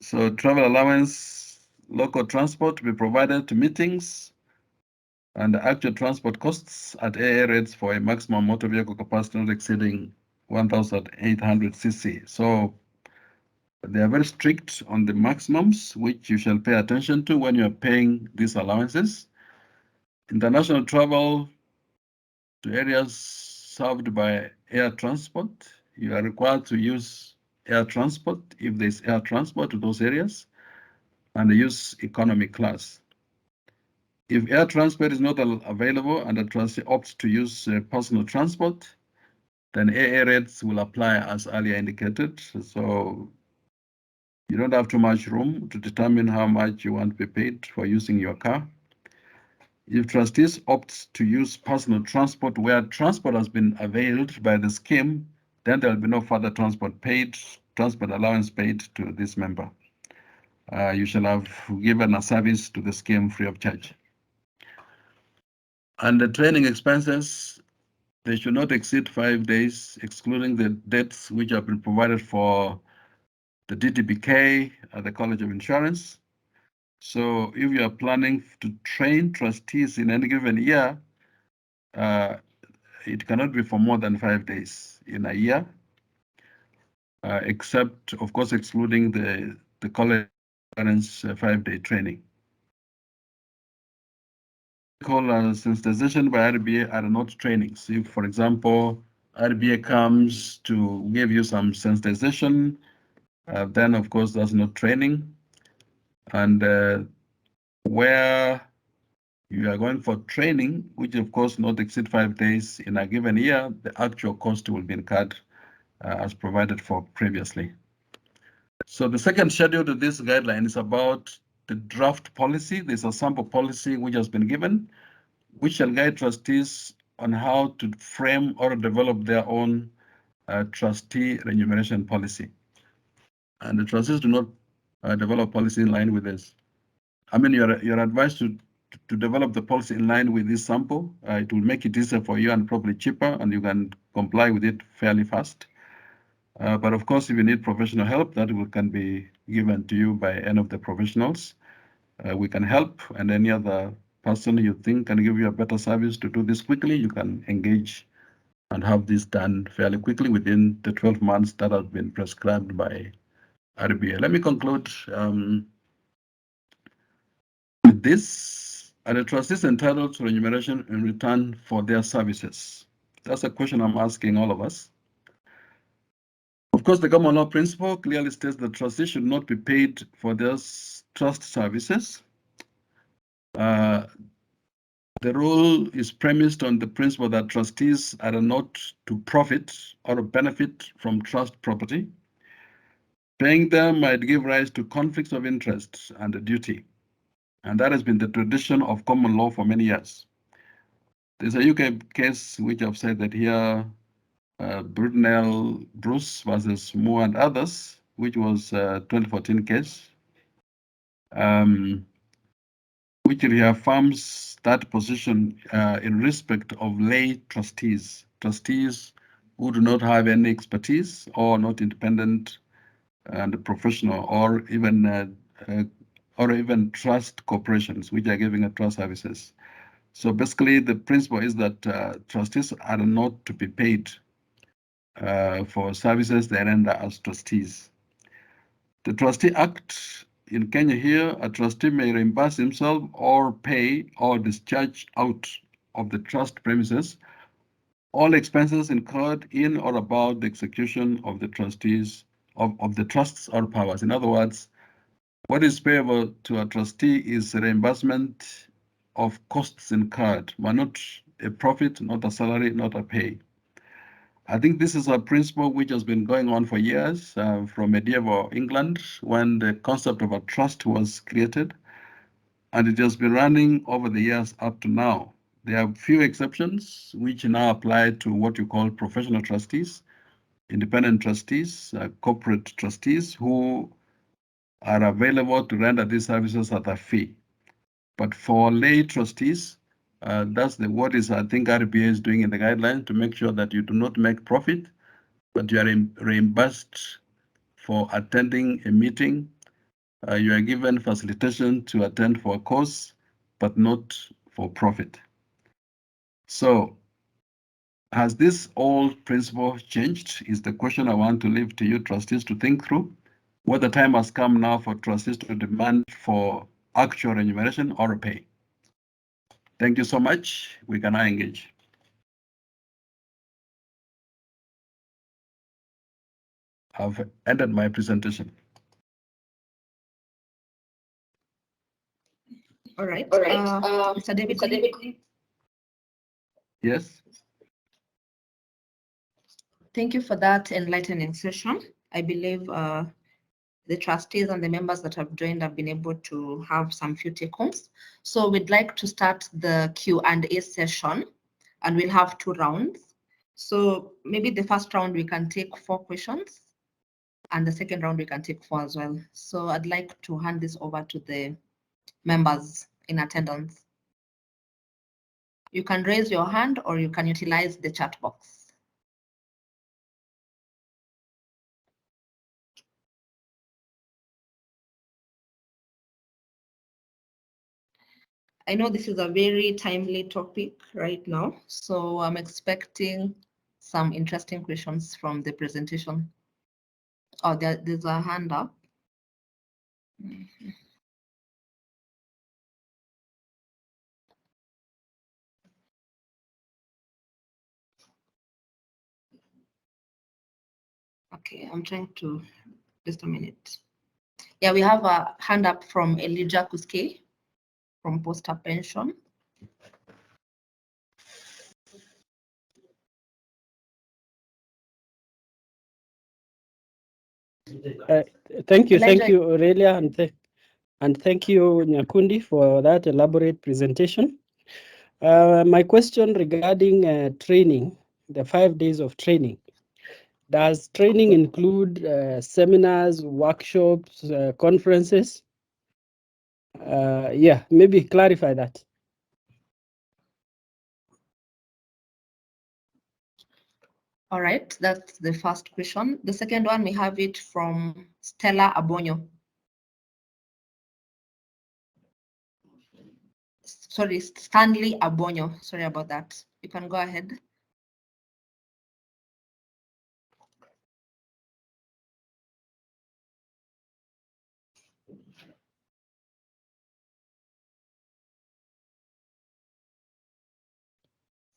So travel allowance, local transport to be provided to meetings, and the actual transport costs at AA rates for a maximum motor vehicle capacity not exceeding 1,800 cc. So they are very strict on the maximums, which you shall pay attention to when you are paying these allowances. International travel to areas served by air transport, you are required to use air transport if there's air transport to those areas, and use economy class. If air transport is not available and the trustee opts to use personal transport, then AA rates will apply as earlier indicated. So you don't have too much room to determine how much you want to be paid for using your car. If trustees opt to use personal transport where transport has been availed by the scheme, then there will be no further transport allowance paid to this member. You shall have given a service to the scheme free of charge. And the training expenses, they should not exceed 5 days, excluding the dates which have been provided for the DTBK at the College of Insurance. So if you are planning to train trustees in any given year, it cannot be for more than 5 days in a year, except, of course, excluding the college 5-day training. Sensitization by RBA are not trainings. If, for example, RBA comes to give you some sensitization, then of course that's not training. And where you are going for training, which of course not exceed 5 days in a given year, the actual cost will be incurred as provided for previously. So the second schedule to this guideline is about the draft policy. There's a sample policy which has been given, which shall guide trustees on how to frame or develop their own trustee remuneration policy. And the trustees do not develop policy in line with this. I mean, you're advised to develop the policy in line with this sample. It will make it easier for you and probably cheaper, and you can comply with it fairly fast. But of course, if you need professional help, that can be given to you by any of the professionals. We can help, and any other person you think can give you a better service to do this quickly, you can engage and have this done fairly quickly within the 12 months that have been prescribed by RBA. Let me conclude with this. Are the trustees entitled to remuneration in return for their services? That's a question I'm asking all of us. Of course, the common law principle clearly states that trustees should not be paid for their trust services. The rule is premised on the principle that trustees are not to profit or benefit from trust property. Paying them might give rise to conflicts of interest and duty, and that has been the tradition of common law for many years. There's a UK case which I've said that here, Brunel Bruce versus Moore and others, which was a 2014 case, which reaffirms that position in respect of lay trustees, trustees who do not have any expertise or not independent and professional, or even trust corporations which are giving a trust services. So basically, the principle is that trustees are not to be paid for services they render as trustees. The Trustee Act in Kenya here, a trustee may reimburse himself or pay or discharge out of the trust premises all expenses incurred in or about the execution of the trustees of the trusts or powers. In other words, What is payable to a trustee is reimbursement of costs incurred, but not a profit, not a salary, not a pay. I think this is a principle which has been going on for years from medieval England when the concept of a trust was created, and it has been running over the years up to now. There are few exceptions which now apply to what you call professional trustees, independent trustees, corporate trustees who are available to render these services at a fee. But for lay trustees, that's what is I think RBA is doing in the guidelines to make sure that you do not make profit, but you are reimbursed for attending a meeting. You are given facilitation to attend for a course, but not for profit. So has this old principle changed? Is the question I want to leave to you trustees to think through. Whether time has come now for trustees to demand for actual remuneration or pay. Thank you so much. We can now engage. I've ended my presentation. All right. Mr. David. Yes. Thank you for that enlightening session. I believe the trustees and the members that have joined have been able to have some few take-homes. So we'd like to start the Q&A session, and we'll have 2 rounds. So maybe the first round we can take 4 questions, and the second round we can take 4 as well. So I'd like to hand this over to the members in attendance. You can raise your hand or you can utilize the chat box. I know this is a very timely topic right now, so I'm expecting some interesting questions from the presentation. Oh, there's a hand up. Okay, I'm trying to, just a minute. Yeah, we have a hand up from Elijah Kuske from Poster Pension. Thank you, Elijah. Aurelia, and thank you, Nyakundi, for that elaborate presentation. My question regarding training, the 5 days of training. Does training include seminars, workshops, conferences? Yeah, maybe clarify that. All right, that's the first question. The second one, we have it from Stella Abonyo. Sorry, Stanley Abonyo. Sorry about that. You can go ahead.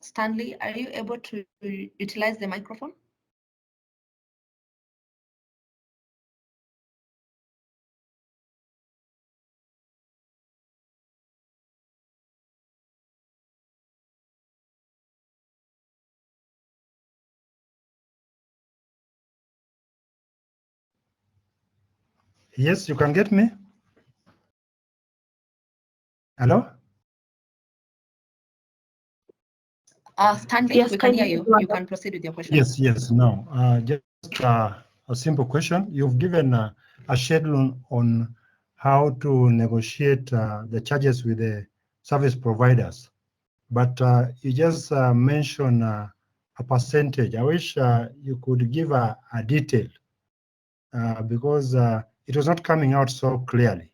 Stanley, are you able to utilize the microphone? Yes, you can get me? Hello? Stanley, Yes, we can hear kindly you. go You ahead. can proceed with your question. Yes, no. Just a simple question. You've given a schedule on how to negotiate the charges with the service providers, but you just mentioned a percentage. I wish you could give a detail because it was not coming out so clearly.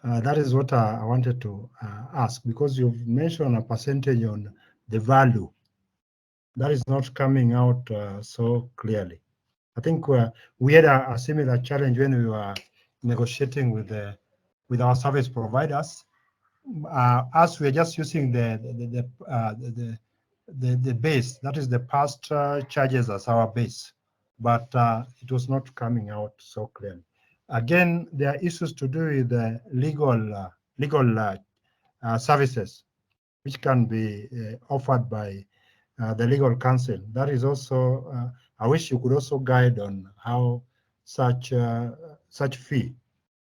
That is what I wanted to ask, because you've mentioned a percentage on the value. That is not coming out so clearly. I think we had a similar challenge when we were negotiating with our service providers. As we are just using the base, that is the past charges as our base, but it was not coming out so clearly. Again, there are issues to do with the legal services, which can be offered by the legal counsel. That is also, I wish you could also guide on how such fee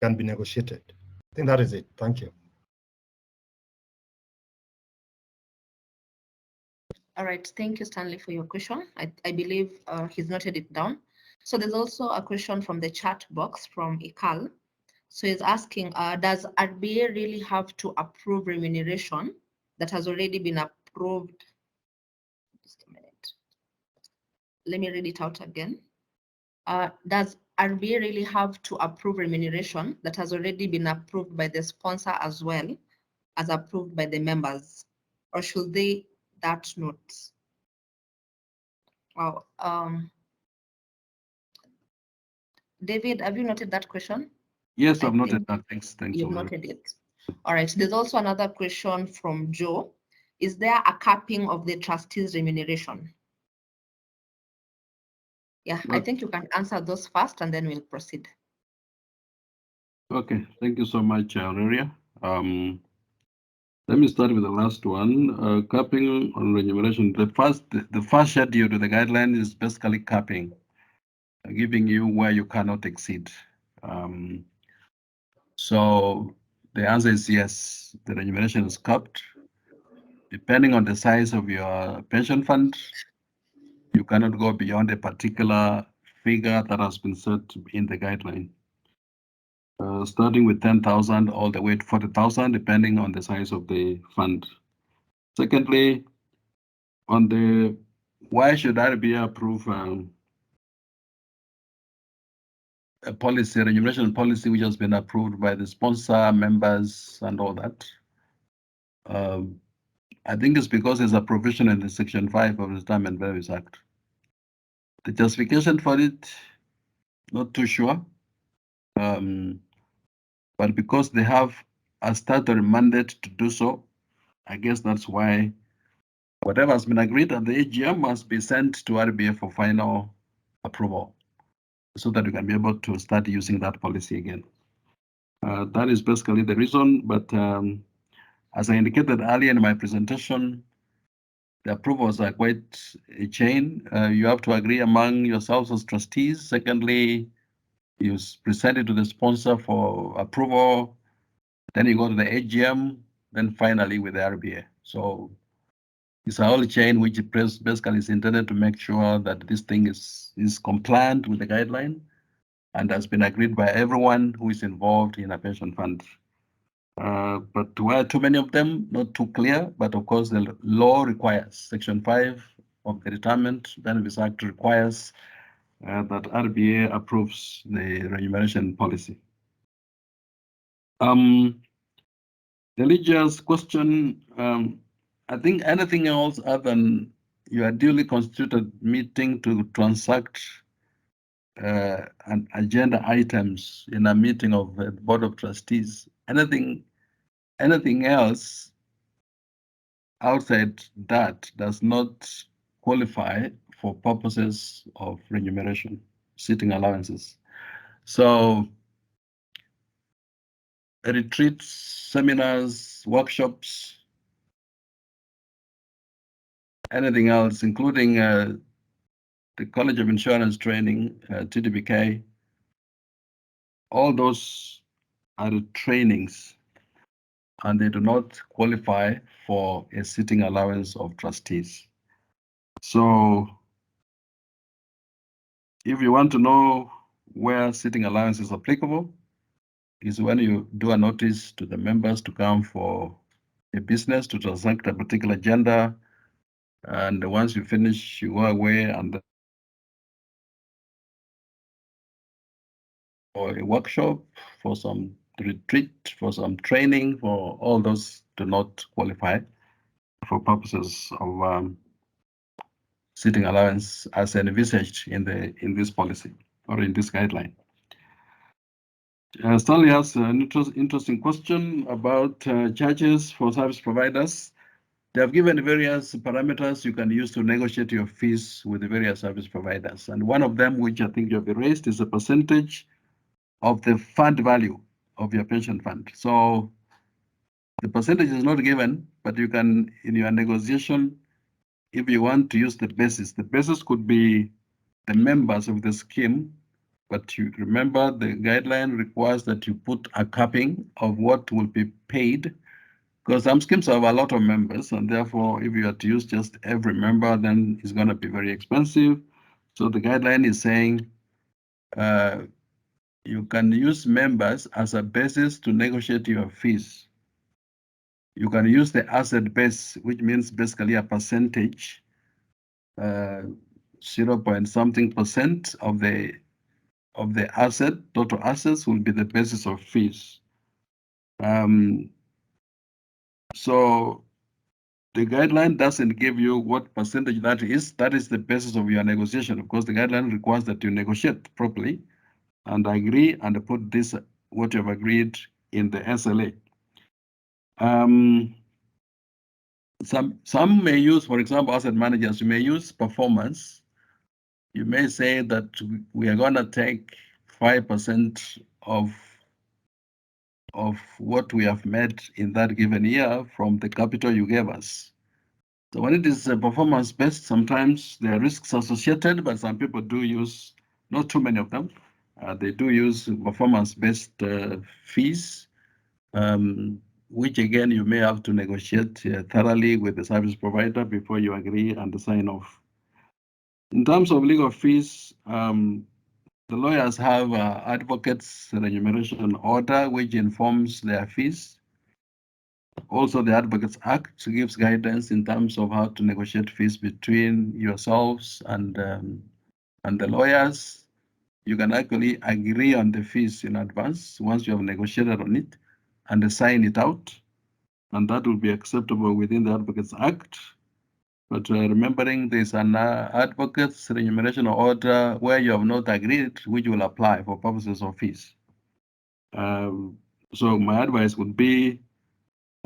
can be negotiated. I think that is it. Thank you. All right, thank you, Stanley, for your question. I believe he's noted it down. So there's also a question from the chat box from Ikal. So he's asking, does RBA really have to approve remuneration that has already been approved? Just a minute. Let me read it out again. Does RBA really have to approve remuneration that has already been approved by the sponsor as well as approved by the members? Or should they that note? Wow. David, have you noted that question? Yes, I've noted that. Thanks. You've noted it. All right. There's also another question from Joe. Is there a capping of the trustees' remuneration? Yeah, I think you can answer those first and then we'll proceed. Okay, thank you so much, Aurelia. Let me start with the last one. Capping on remuneration. The first schedule to the guideline is basically capping, giving you where you cannot exceed. So the answer is yes, the remuneration is capped. Depending on the size of your pension fund, you cannot go beyond a particular figure that has been set in the guideline. Starting with 10,000 all the way to 40,000, depending on the size of the fund. Secondly, on the why should RBA approve a policy, a remuneration policy which has been approved by the sponsor, members, and all that? I think it's because there's a provision in the Section 5 of the Retirement Benefits Act. The justification for it, not too sure. But because they have a statutory mandate to do so, I guess that's why whatever has been agreed at the AGM must be sent to RBA for final approval so that we can be able to start using that policy again. That is basically the reason, but as I indicated earlier in my presentation, the approvals are quite a chain. You have to agree among yourselves as trustees. Secondly, you present it to the sponsor for approval. Then you go to the AGM, then finally with the RBA. So it's a whole chain which basically is intended to make sure that this thing is compliant with the guideline and has been agreed by everyone who is involved in a pension fund. But were too many of them, not too clear, but of course the law requires, Section 5 of the Retirement Benefits Act requires that RBA approves the remuneration policy. The religious question, I think anything else other than your duly constituted meeting to transact an agenda items in a meeting of the Board of Trustees, anything else outside that does not qualify for purposes of remuneration, sitting allowances. So retreats, seminars, workshops, anything else, including the College of Insurance Training, TDBK, all those are the trainings and they do not qualify for a sitting allowance of trustees. So if you want to know where sitting allowance is applicable, is when you do a notice to the members to come for a business to transact a particular agenda. And once you finish, you go away and for a workshop, for some retreat, for some training, for all those do not qualify for purposes of sitting allowance as envisaged in this policy or in this guideline. Stanley has an interesting question about charges for service providers. They have given various parameters you can use to negotiate your fees with the various service providers. And one of them, which I think you have raised, is a percentage of the fund value of your pension fund. So the percentage is not given, but you can, in your negotiation, if you want to use the basis could be the members of the scheme, but you remember the guideline requires that you put a capping of what will be paid, because some schemes have a lot of members, and therefore, if you have to use just every member, then it's going to be very expensive. So the guideline is saying you can use members as a basis to negotiate your fees. You can use the asset base, which means basically a percentage, 0 point something percent of the asset, total assets will be the basis of fees. So the guideline doesn't give you what percentage that is. That is the basis of your negotiation. Of course, the guideline requires that you negotiate properly and agree and put this, what you have agreed, in the SLA. Some may use, for example, asset managers, you may use performance. You may say that we are going to take 5% of what we have made in that given year from the capital you gave us. So when it is performance-based, sometimes there are risks associated, but some people do use, not too many of them, they do use performance-based fees, which again, you may have to negotiate thoroughly with the service provider before you agree and sign off. In terms of legal fees, the lawyers have advocates remuneration order, which informs their fees. Also, the Advocates Act gives guidance in terms of how to negotiate fees between yourselves and the lawyers. You can actually agree on the fees in advance once you have negotiated on it and sign it out, and that will be acceptable within the Advocates Act. But remembering there's an advocate's remuneration order where you have not agreed, which will apply for purposes of fees. So my advice would be,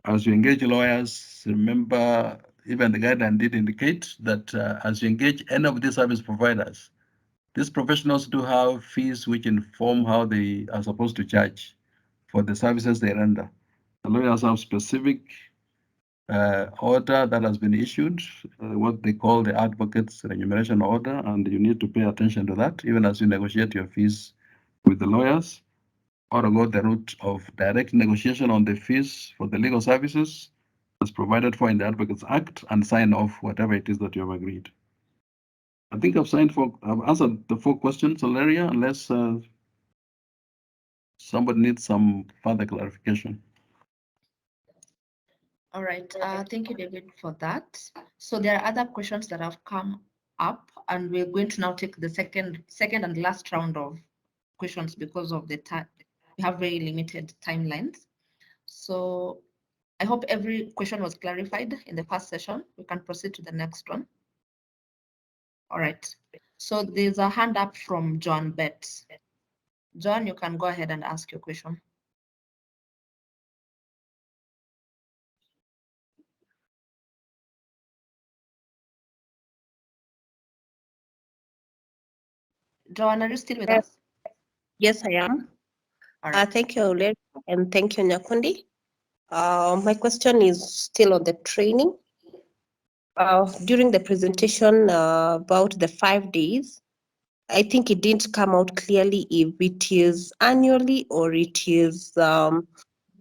as you engage lawyers, remember, even the guideline did indicate that as you engage any of these service providers, these professionals do have fees which inform how they are supposed to charge for the services they render. The lawyers have specific order that has been issued, what they call the advocate's remuneration order, and you need to pay attention to that even as you negotiate your fees with the lawyers, or go the route of direct negotiation on the fees for the legal services as provided for in the Advocates Act and sign off whatever it is that you have agreed. I think I've answered the 4 questions, Valeria, unless somebody needs some further clarification. All right, thank you, David, for that. So there are other questions that have come up, and we're going to now take the second and last round of questions because of the time. We have very limited timelines. So I hope every question was clarified in the first session. We can proceed to the next one. All right, so there's a hand up from John Betts. John, you can go ahead and ask your question. John, are you still with us? Yes, I am. All right. Thank you, Oleg, and thank you, Nyakundi. My question is still on the training. During the presentation about the 5 days, I think it didn't come out clearly if it is annually or it is the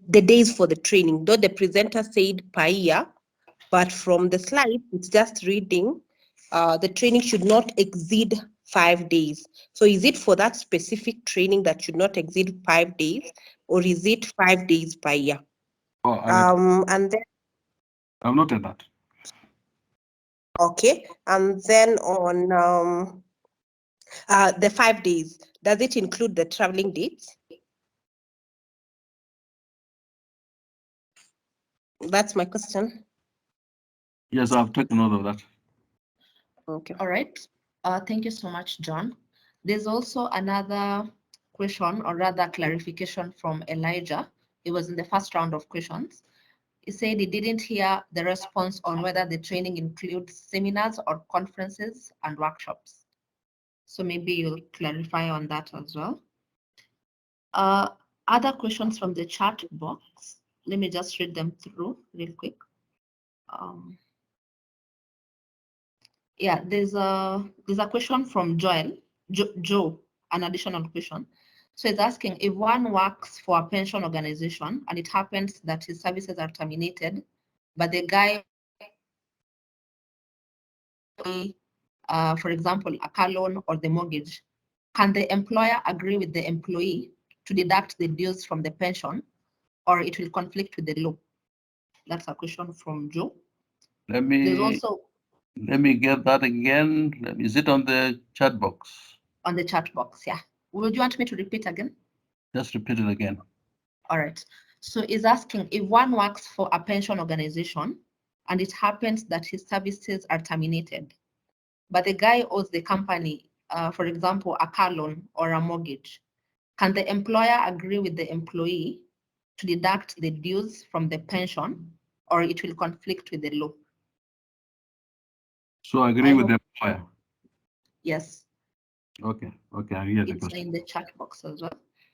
days for the training. Though the presenter said per year, but from the slide, it's just reading the training should not exceed 5 days. So is it for that specific training that should not exceed 5 days, or is it 5 days per year? Oh, And then I've noted that. okay, and then on the 5 days, does it include the traveling dates? That's my question. Yes, I've taken note of that. Okay. All right. Thank you so much, John. There's also another question, or rather clarification, from Elijah. It was in the first round of questions. He said he didn't hear the response on whether the training includes seminars or conferences and workshops. So maybe you'll clarify on that as well. Other questions from the chat box. Let me just read them through real quick. Yeah, there's a question from Joe, an additional question. So it's asking, if one works for a pension organization and it happens that his services are terminated, but the guy, for example, a car loan or the mortgage, can the employer agree with the employee to deduct the dues from the pension, or it will conflict with the law? That's a question from Joe. Let There's me also get that again. Is it on the chat box? on the chat box, yeah. Would you want me to repeat again? Just repeat it again. All right. So it's asking, if one works for a pension organization and it happens that his services are terminated, but the guy owes the company, for example, a car loan or a mortgage, can the employer agree with the employee to deduct the dues from the pension, or it will conflict with the law? So agree with the employer. Yes. Okay, I hear the It's question. in the chat box as well.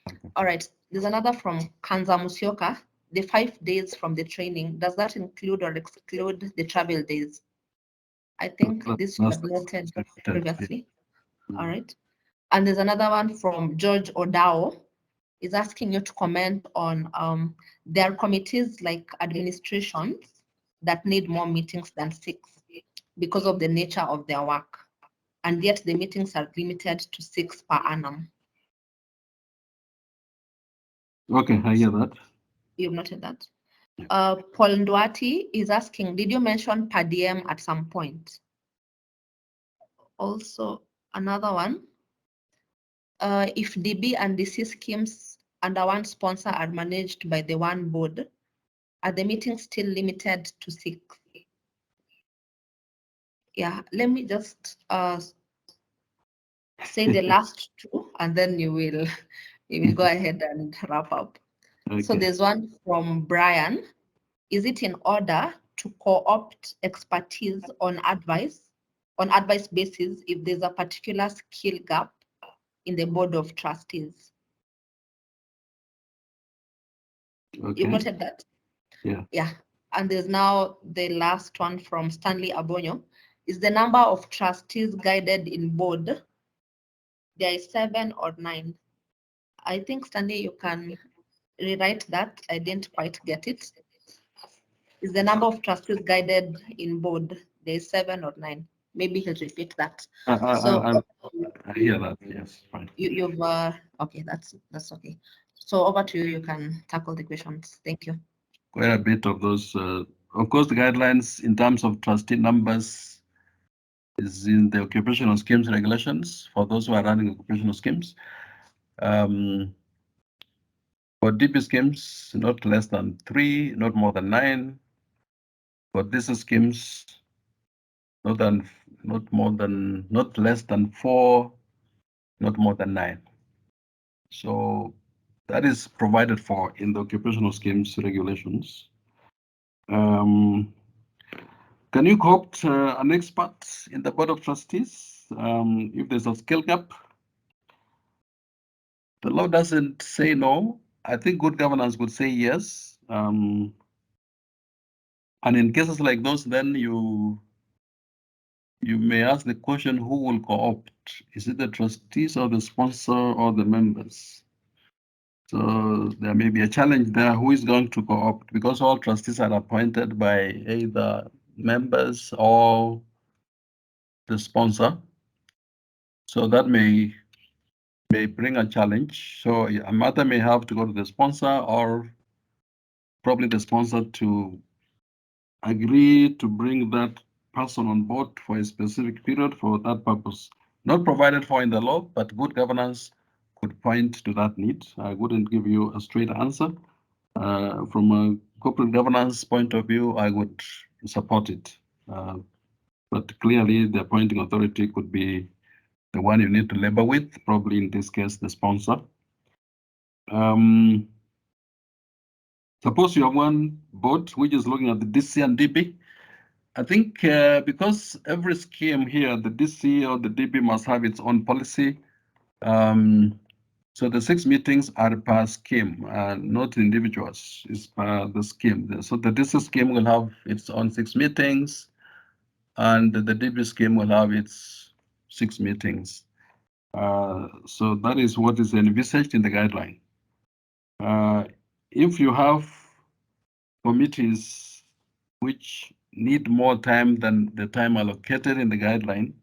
Okay. All right, there's another from Kanza Musioka. The 5 days from the training, does that include or exclude the travel days? I think this was noted previously. All right. And there's another one from George Odao. Is asking you to comment on there are committees like administrations that need more meetings than 6 because of the nature of their work. And yet the meetings are limited to 6 per annum. Okay, I hear that. You've noted that. Paul Nduati is asking, did you mention per diem at some point? Also, another one, if DB and DC schemes under one sponsor are managed by the one board, are the meetings still limited to 6? Yeah, let me just say the last 2, and then you will go ahead and wrap up. Okay. So there's one from Brian. Is it in order to co-opt expertise on advice basis if there's a particular skill gap in the board of trustees? Okay. You noted that? Yeah. Yeah. And there's now the last one from Stanley Abonyo. Is the number of trustees guided in board? There is 7 or 9. I think, Stanley, you can rewrite that. I didn't quite get it. Is the number of trustees guided in board? There is 7 or 9. Maybe he'll repeat that. I hear that. Yes, fine. You've okay. That's okay. So over to you. You can tackle the questions. Thank you. Quite a bit of those. Of course, the guidelines in terms of trustee numbers is in the occupational schemes regulations for those who are running occupational schemes. For DP schemes, not less than 3, not more than 9. For DC schemes, not less than 4, not more than 9. So that is provided for in the occupational schemes regulations. Can you co-opt an expert in the board of trustees if there's a skill gap? The law doesn't say no. I think good governance would say yes. And in cases like those, then you may ask the question, who will co-opt? Is it the trustees or the sponsor or the members? So there may be a challenge there. Who is going to co-opt? Because all trustees are appointed by either members or the sponsor. So that may bring a challenge. So a matter may have to go to the sponsor, or probably the sponsor to agree to bring that person on board for a specific period for that purpose. Not provided for in the law, but good governance could point to that need. I wouldn't give you a straight answer. From a corporate governance point of view, I would support it. But clearly, the appointing authority could be the one you need to labor with, probably in this case, the sponsor. Suppose you have one board which is looking at the DC and DB. I think because every scheme here, the DC or the DB must have its own policy. So the 6 meetings are per scheme, not individuals. It's per the scheme. So the district scheme will have its own 6 meetings, and the DB scheme will have its 6 meetings. So that is what is envisaged in the guideline. If you have committees which need more time than the time allocated in the guideline,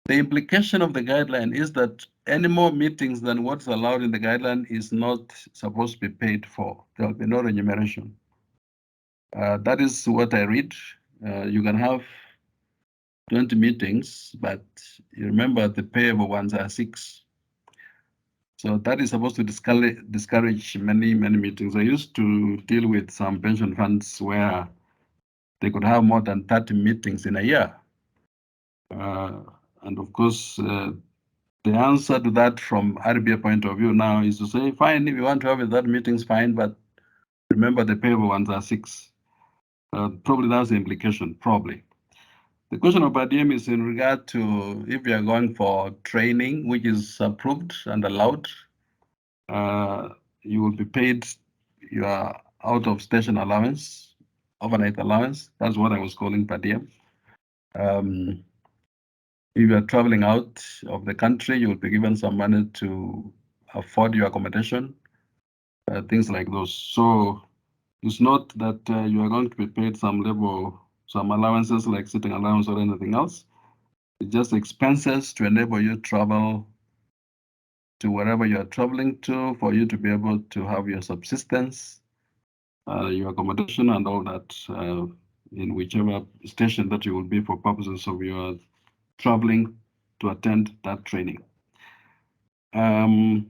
the implication of the guideline is that any more meetings than what's allowed in the guideline is not supposed to be paid for. There will be no remuneration. That is what I read. You can have 20 meetings, but you remember the payable ones are 6. So that is supposed to discourage many meetings. I used to deal with some pension funds where they could have more than 30 meetings in a year. And of course, the answer to that from RBA point of view now is to say, fine, if you want to have that meetings, fine, but remember the payable ones are 6. Probably that's the implication, probably. The question of ADM is in regard to if you are going for training, which is approved and allowed, you will be paid your out-of-station allowance, overnight allowance. That's what I was calling per diem. If you are traveling out of the country, you will be given some money to afford your accommodation, things like those. So it's not that you are going to be paid some allowances like sitting allowance or anything else. It's just expenses to enable you to travel to wherever you are traveling to, for you to be able to have your subsistence, your accommodation and all that in whichever station that you will be for purposes of your traveling to attend that training. There's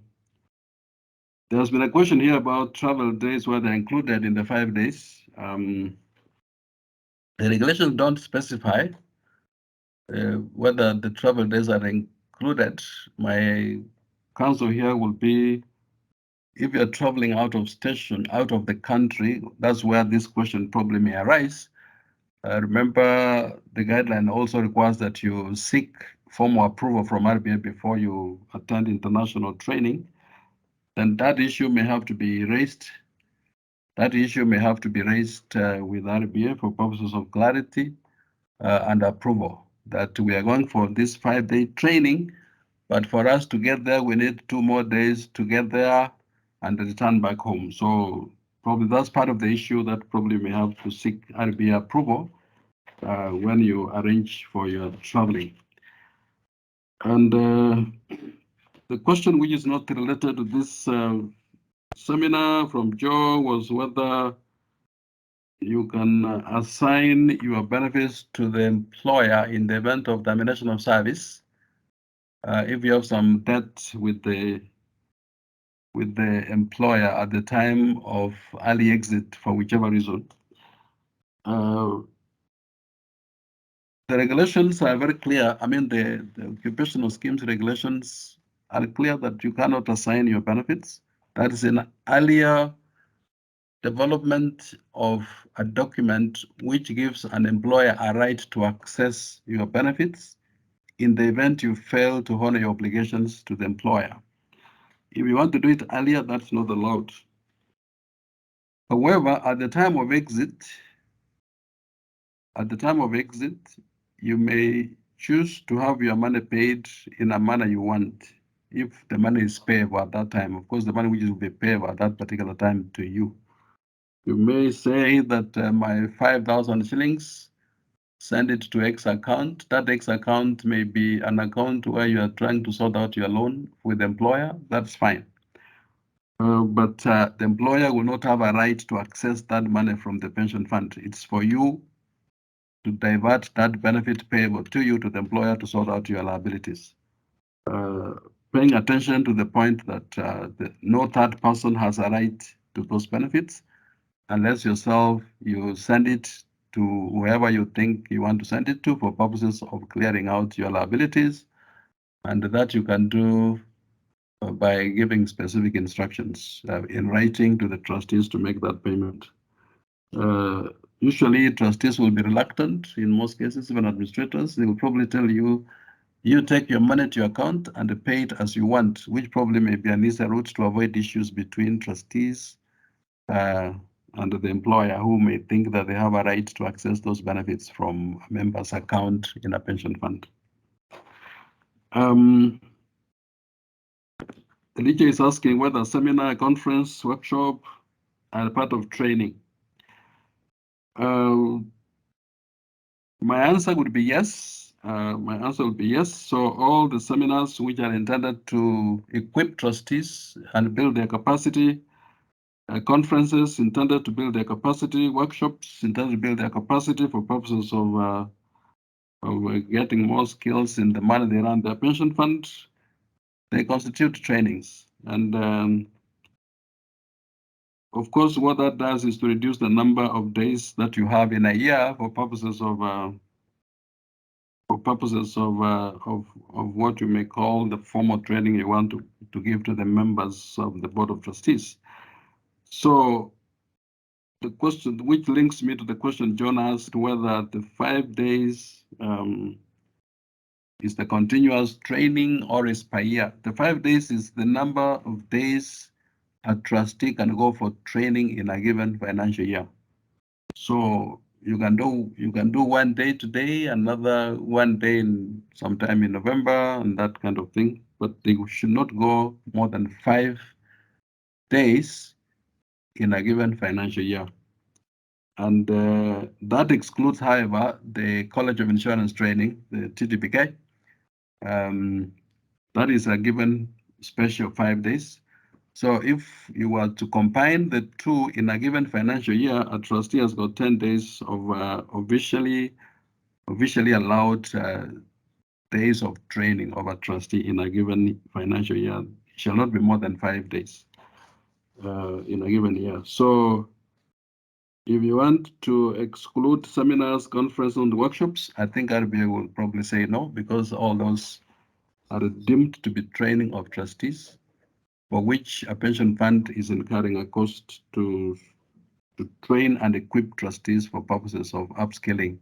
been a question here about travel days, where they're included in the 5 days. The regulations don't specify whether the travel days are included. My counsel here will be, if you're traveling out of station, out of the country, that's where this question probably may arise. Remember, the guideline also requires that you seek formal approval from RBA before you attend international training. Then that issue may have to be raised. That issue may have to be raised with RBA for purposes of clarity and approval, that we are going for this 5-day training, but for us to get there, we need 2 more days to get there and return back home. So probably that's part of the issue that probably may have to seek RBA approval when you arrange for your traveling. And the question which is not related to this seminar from Joe was whether you can assign your benefits to the employer in the event of termination of service if you have some debt with the employer at the time of early exit for whichever reason. The regulations are very clear. I mean, the occupational schemes regulations are clear that you cannot assign your benefits. That is an earlier development of a document which gives an employer a right to access your benefits in the event you fail to honor your obligations to the employer. If you want to do it earlier, that's not allowed. However, at the time of exit, you may choose to have your money paid in a manner you want. If the money is payable at that time, of course, the money which will be payable at that particular time to you. You may say that my 5,000 shillings, send it to X account. That X account may be an account where you are trying to sort out your loan with the employer. That's fine. But the employer will not have a right to access that money from the pension fund. It's for you to divert that benefit payable to you to the employer to sort out your liabilities. Paying attention to the point that no third person has a right to those benefits unless yourself you send it to whoever you think you want to send it to for purposes of clearing out your liabilities, and that you can do by giving specific instructions in writing to the trustees to make that payment. Usually trustees will be reluctant in most cases, even administrators. They will probably tell you You take your money to your account and pay it as you want, which probably may be an easier route to avoid issues between trustees and the employer, who may think that they have a right to access those benefits from a member's account in a pension fund. Elijah is asking whether seminar, conference, workshop are part of training. My answer would be yes. So all the seminars which are intended to equip trustees and build their capacity, conferences intended to build their capacity, workshops intended to build their capacity for purposes of getting more skills in the money they run their pension fund, they constitute trainings. And of course, what that does is to reduce the number of days that you have in a year for purposes of what you may call the formal training you want to give to the members of the Board of Trustees. So the question, which links me to the question John asked, whether the 5 days is the continuous training or is per year. The 5 days is the number of days a trustee can go for training in a given financial year. So you can do 1 day today, another 1 day sometime in November, and that kind of thing. But they should not go more than 5 days in a given financial year. And that excludes, however, the College of Insurance Training, the TDPK. That is a given special 5 days. So if you were to combine the two in a given financial year, a trustee has got 10 days of officially allowed days of training of a trustee in a given financial year. It shall not be more than 5 days in a given year. So if you want to exclude seminars, conferences, and workshops, I think RBA will probably say no, because all those are deemed to be training of trustees, for which a pension fund is incurring a cost to train and equip trustees for purposes of upskilling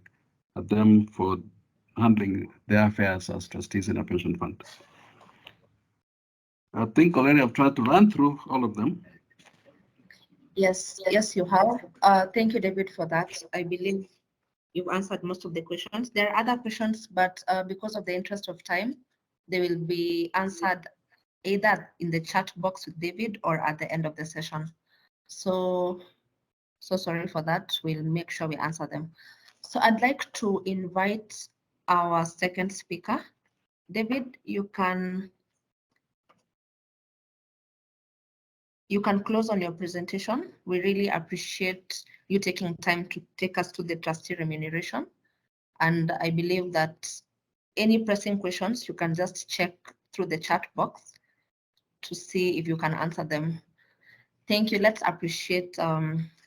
them for handling their affairs as trustees in a pension fund. I think already I've tried to run through all of them. Yes, you have. Thank you, David, for that. I believe you've answered most of the questions. There are other questions, but because of the interest of time, they will be answered either in the chat box with David or at the end of the session. So sorry for that. We'll make sure we answer them. So I'd like to invite our second speaker. David, you can close on your presentation. We really appreciate you taking time to take us to the trustee remuneration. And I believe that any pressing questions, you can just check through the chat box to see if you can answer them. Thank you. Let's appreciate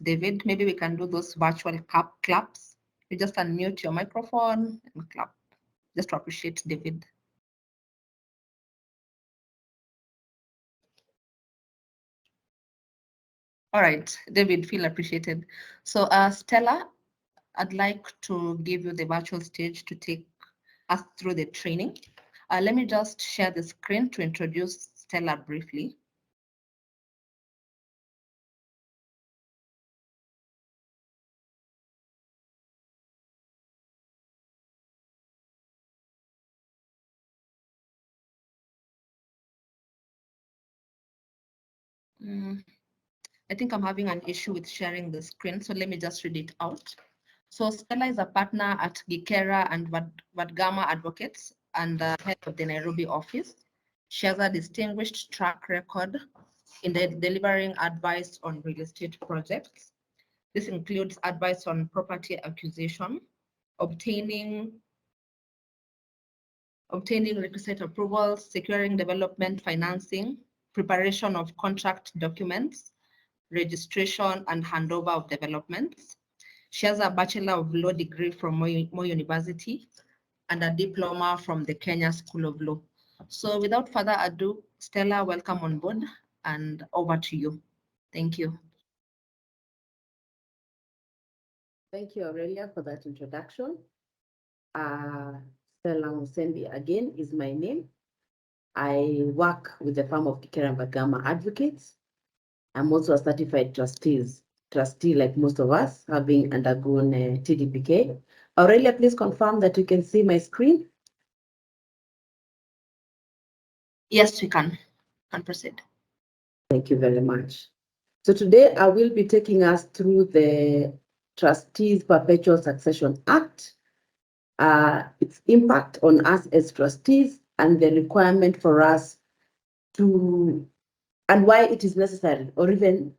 David. Maybe we can do those virtual claps. You just unmute your microphone and clap, just to appreciate David. All right, David, feel appreciated. So Stella, I'd like to give you the virtual stage to take us through the training. Let me just share the screen to introduce Stella briefly. I think I'm having an issue with sharing the screen, so let me just read it out. So Stella is a partner at Gikera and Vadgama Advocates and head of the Nairobi office. She has a distinguished track record in delivering advice on real estate projects. This includes advice on property acquisition, obtaining requisite approvals, securing development financing, preparation of contract documents, registration and handover of developments. She has a Bachelor of Law degree from Moi University and a diploma from the Kenya School of Law. So without further ado, Stella, welcome on board and over to you. Thank you. Thank you, Aurelia, for that introduction. Stella Musembi again is my name. I work with the firm of Kikera Bagama Advocates. I'm also a certified trustee like most of us, having undergone TDPK. Aurelia, please confirm that you can see my screen. Yes, we can proceed. Thank you very much. So today I will be taking us through the Trustees Perpetual Succession Act, its impact on us as trustees, and the requirement for us to, and why it is necessary, or even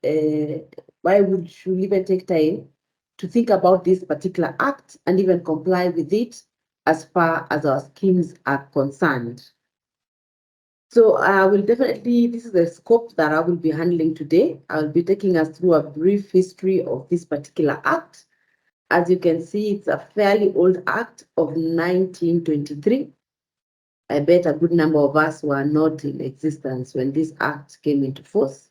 why we should even take time to think about this particular act and even comply with it as far as our schemes are concerned. So I will definitely, this is the scope that I will be handling today. I'll be taking us through a brief history of this particular act. As you can see, it's a fairly old act of 1923. I bet a good number of us were not in existence when this act came into force.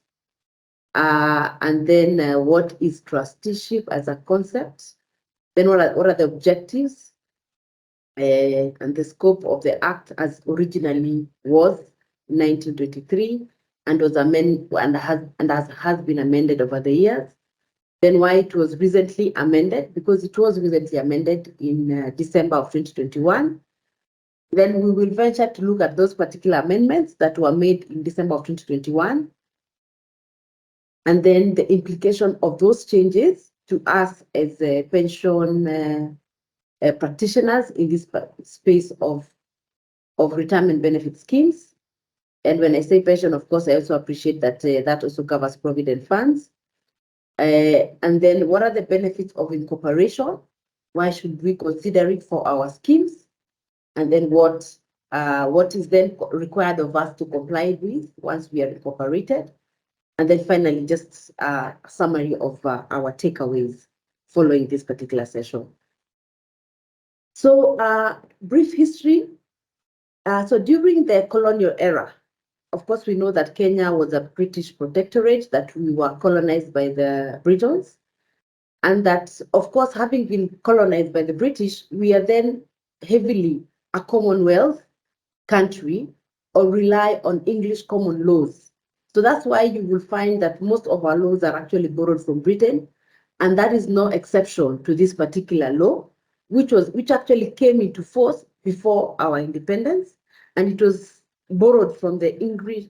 And then what is trusteeship as a concept? Then what are the objectives and the scope of the act as originally was 1923 and was amended and has been amended over the years. Then why it was recently amended, because it was recently amended in December of 2021. Then we will venture to look at those particular amendments that were made in December of 2021. And then the implication of those changes to us as pension practitioners in this space of retirement benefit schemes. And when I say pension, of course, I also appreciate that that also covers provident funds. And then what are the benefits of incorporation? Why should we consider it for our schemes? And then what is then required of us to comply with once we are incorporated? And then finally, just a summary of our takeaways following this particular session. So brief history. So during the colonial era, of course, we know that Kenya was a British protectorate, that we were colonized by the Britons. And that, of course, having been colonized by the British, we are then heavily a Commonwealth country or rely on English common laws. So that's why you will find that most of our laws are actually borrowed from Britain. And that is no exception to this particular law, which actually came into force before our independence. And it was borrowed from the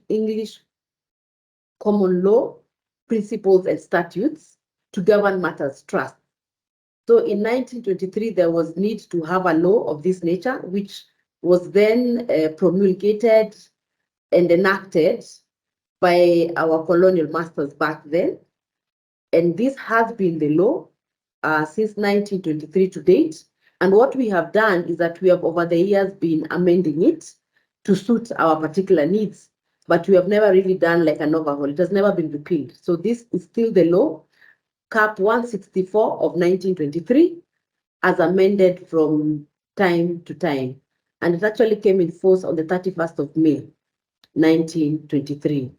English common law principles and statutes to govern matters trust. So in 1923, there was need to have a law of this nature, which was then promulgated and enacted by our colonial masters back then. And this has been the law since 1923 to date. And what we have done is that we have over the years been amending it to suit our particular needs, but we have never really done like an overhaul. It has never been repealed. So this is still the law, Cap 164 of 1923, as amended from time to time. And it actually came in force on the 31st of May, 1923.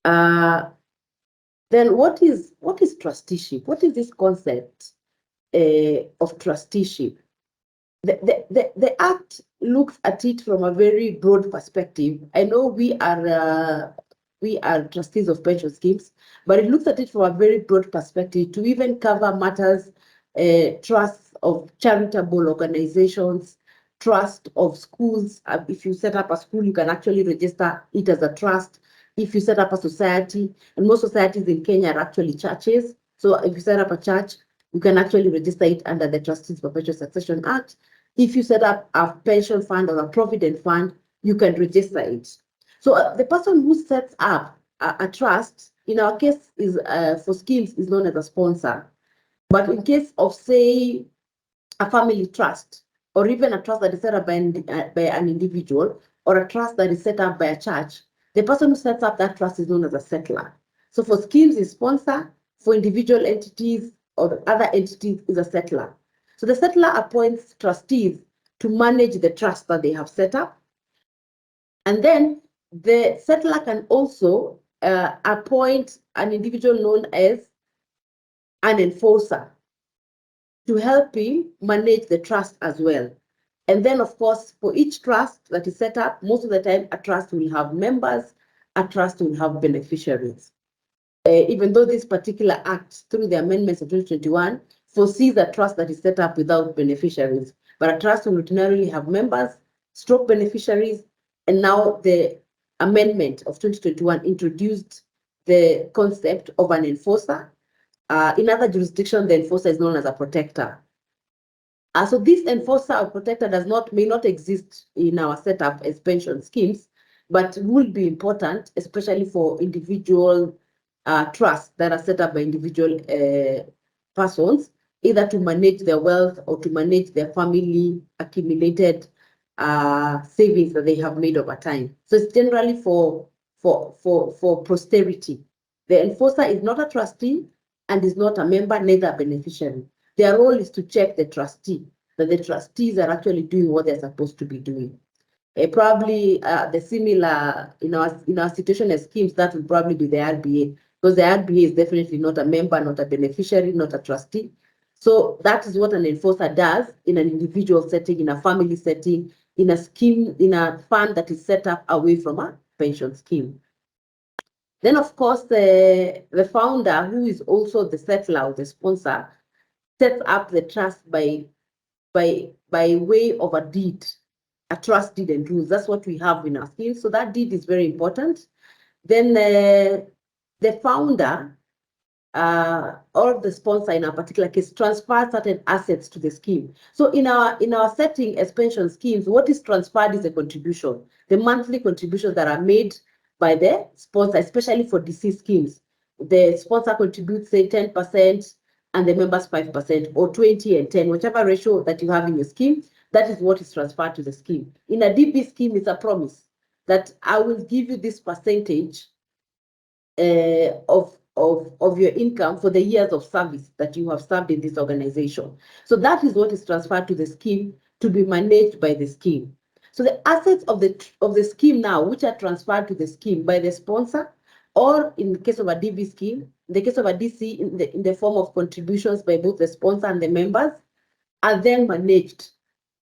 Then what is trusteeship? What is this concept of trusteeship? The Act looks at it from a very broad perspective. I know we are trustees of pension schemes, but it looks at it from a very broad perspective to even cover matters, trusts of charitable organizations, trust of schools. If you set up a school, you can actually register it as a trust. If you set up a society, and most societies in Kenya are actually churches. So if you set up a church, you can actually register it under the Trustees Perpetual Succession Act. If you set up a pension fund or a provident fund, you can register it. So the person who sets up a trust, in our case, is for schemes, is known as a sponsor. But in case of, say, a family trust, or even a trust that is set up by an individual, or a trust that is set up by a church, the person who sets up that trust is known as a settler. So for schemes is sponsor, for individual entities or other entities is a settler. So the settler appoints trustees to manage the trust that they have set up. And then the settler can also appoint an individual known as an enforcer. to help him manage the trust as well. And then, of course, for each trust that is set up, most of the time, a trust will have members, a trust will have beneficiaries. Even though this particular act, through the amendments of 2021, foresees a trust that is set up without beneficiaries, but a trust will ordinarily have members, stroke beneficiaries, and now the amendment of 2021 introduced the concept of an enforcer. In other jurisdictions, the enforcer is known as a protector. So this enforcer or protector may not exist in our setup as pension schemes, but will be important, especially for individual trusts that are set up by individual persons, either to manage their wealth or to manage their family accumulated savings that they have made over time. So it's generally for posterity. The enforcer is not a trustee and is not a member, neither a beneficiary. Their role is to check the trustee, that the trustees are actually doing what they're supposed to be doing. Probably the similar in our situation as schemes, that would probably be the RBA, because the RBA is definitely not a member, not a beneficiary, not a trustee. So that is what an enforcer does in an individual setting, in a family setting, in a scheme, in a fund that is set up away from a pension scheme. Then, of course, the founder, who is also the settler or the sponsor, sets up the trust by way of a deed, a trust deed and rules. That's what we have in our scheme. So that deed is very important. Then the founder or the sponsor in a particular case transfers certain assets to the scheme. So in our setting as pension schemes, what is transferred is a contribution, the monthly contributions that are made by the sponsor, especially for DC schemes. The sponsor contributes, say, 10%, and the members 5%, or 20 and 10, whichever ratio that you have in your scheme, that is what is transferred to the scheme. In a DB scheme, it's a promise that I will give you this percentage of your income for the years of service that you have served in this organization. So that is what is transferred to the scheme to be managed by the scheme. So the assets of the scheme now, which are transferred to the scheme by the sponsor, or in the case of a DB scheme, in the case of a DC, in the form of contributions by both the sponsor and the members, are then managed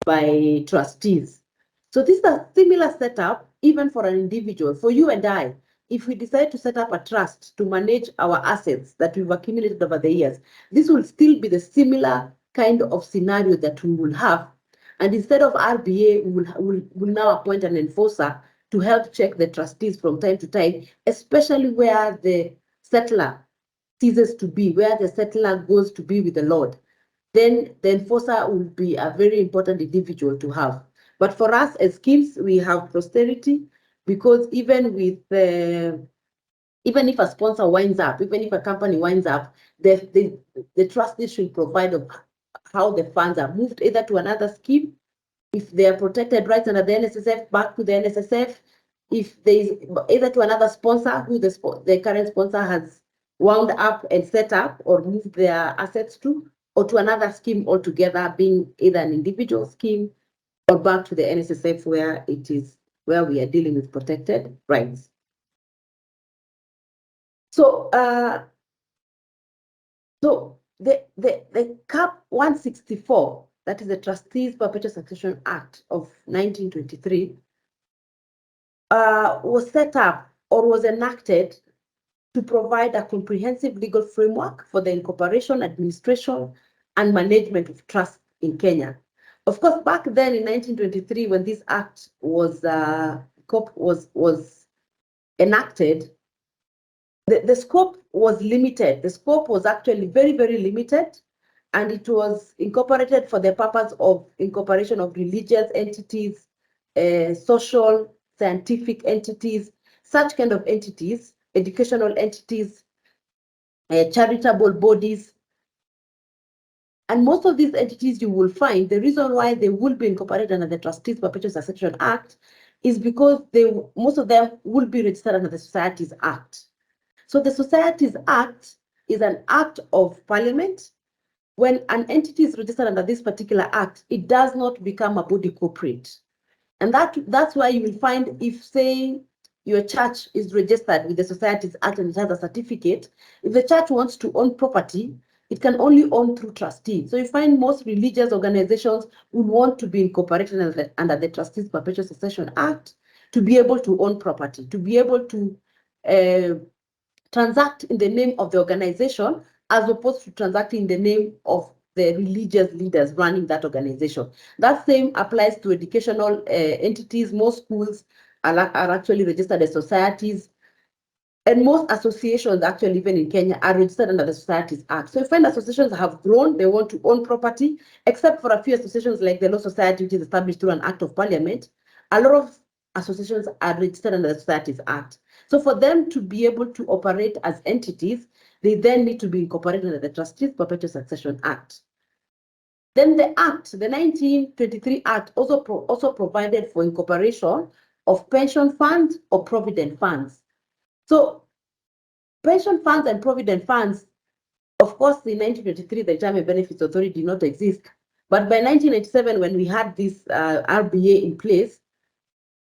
by trustees. So this is a similar setup even for an individual, for you and I. If we decide to set up a trust to manage our assets that we've accumulated over the years, this will still be the similar kind of scenario that we will have. And instead of RBA, we will now appoint an enforcer to help check the trustees from time to time, especially where the settler ceases to be, where the settler goes to be with the Lord. Then the enforcer will be a very important individual to have. But for us as schemes, we have posterity, because even if a sponsor winds up, even if a company winds up, the trustees should provide of how the funds are moved either to another scheme, if they are protected rights under the NSSF, back to the NSSF, if there is either to another sponsor who the current sponsor has wound up and set up or moved their assets to, or to another scheme altogether, being either an individual scheme or back to the NSSF where we are dealing with protected rights. So, the CAP 164, that is the Trustees Perpetual Succession Act of 1923, was set up or was enacted to provide a comprehensive legal framework for the incorporation, administration, and management of trusts in Kenya. Of course, back then in 1923, when this act was enacted, the scope was limited. The scope was actually very, very limited, and it was incorporated for the purpose of incorporation of religious entities, social, scientific entities, such kind of entities, educational entities, charitable bodies. And most of these entities you will find, the reason why they will be incorporated under the Trustees Perpetual Succession Act is because most of them will be registered under the Societies Act. So the Societies Act is an act of parliament. When an entity is registered under this particular act, it does not become a body corporate. And that's why you will find, if, say, your church is registered with the Societies Act and it has a certificate, if the church wants to own property, it can only own through trustee. So you find most religious organizations would want to be incorporated under the Trustees Perpetual Succession Act to be able to own property, to be able to transact in the name of the organization as opposed to transacting in the name of the religious leaders running that organization. That same applies to educational entities. Most schools are actually registered as societies. And most associations, actually, even in Kenya, are registered under the Societies Act. So you find associations have grown, they want to own property, except for a few associations like the Law Society, which is established through an act of parliament. A lot of associations are registered under the Societies Act. So for them to be able to operate as entities, they then need to be incorporated under the Trustees Perpetual Succession Act. Then the Act, the 1923 Act, also provided for incorporation of pension funds or provident funds. So pension funds and provident funds, of course, in 1923, the Retirement Benefits Authority did not exist. But by 1987, when we had this RBA in place,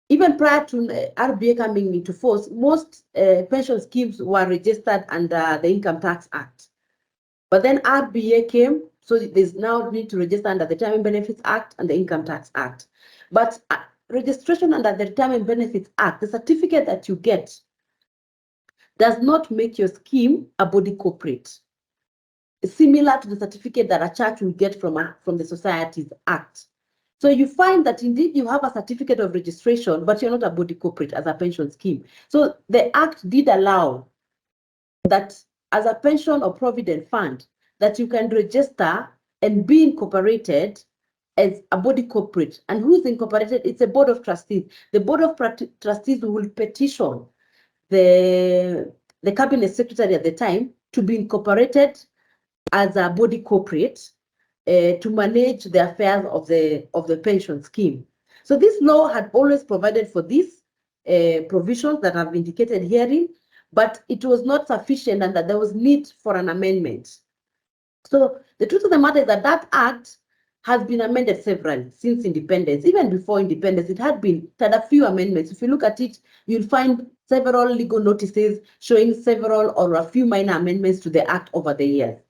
even prior to RBA coming into force, most pension schemes were registered under the Income Tax Act. But then RBA came, so there's now need to register under the Retirement Benefits Act and the Income Tax Act. But registration under the Retirement Benefits Act, the certificate that you get does not make your scheme a body corporate, similar to the certificate that a church will get from the Societies Act. So you find that indeed you have a certificate of registration, but you're not a body corporate as a pension scheme. So the Act did allow that as a pension or provident fund, that you can register and be incorporated as a body corporate. And who is incorporated? It's a board of trustees. The board of trustees will petition the cabinet secretary at the time to be incorporated as a body corporate to manage the affairs of the pension scheme. So this law had always provided for these provisions that I've indicated herein, but it was not sufficient and that there was need for an amendment. So the truth of the matter is that that act has been amended several since independence. Even before independence, it had a few amendments. If you look at it, you'll find several legal notices showing several or a few minor amendments to the act over the years.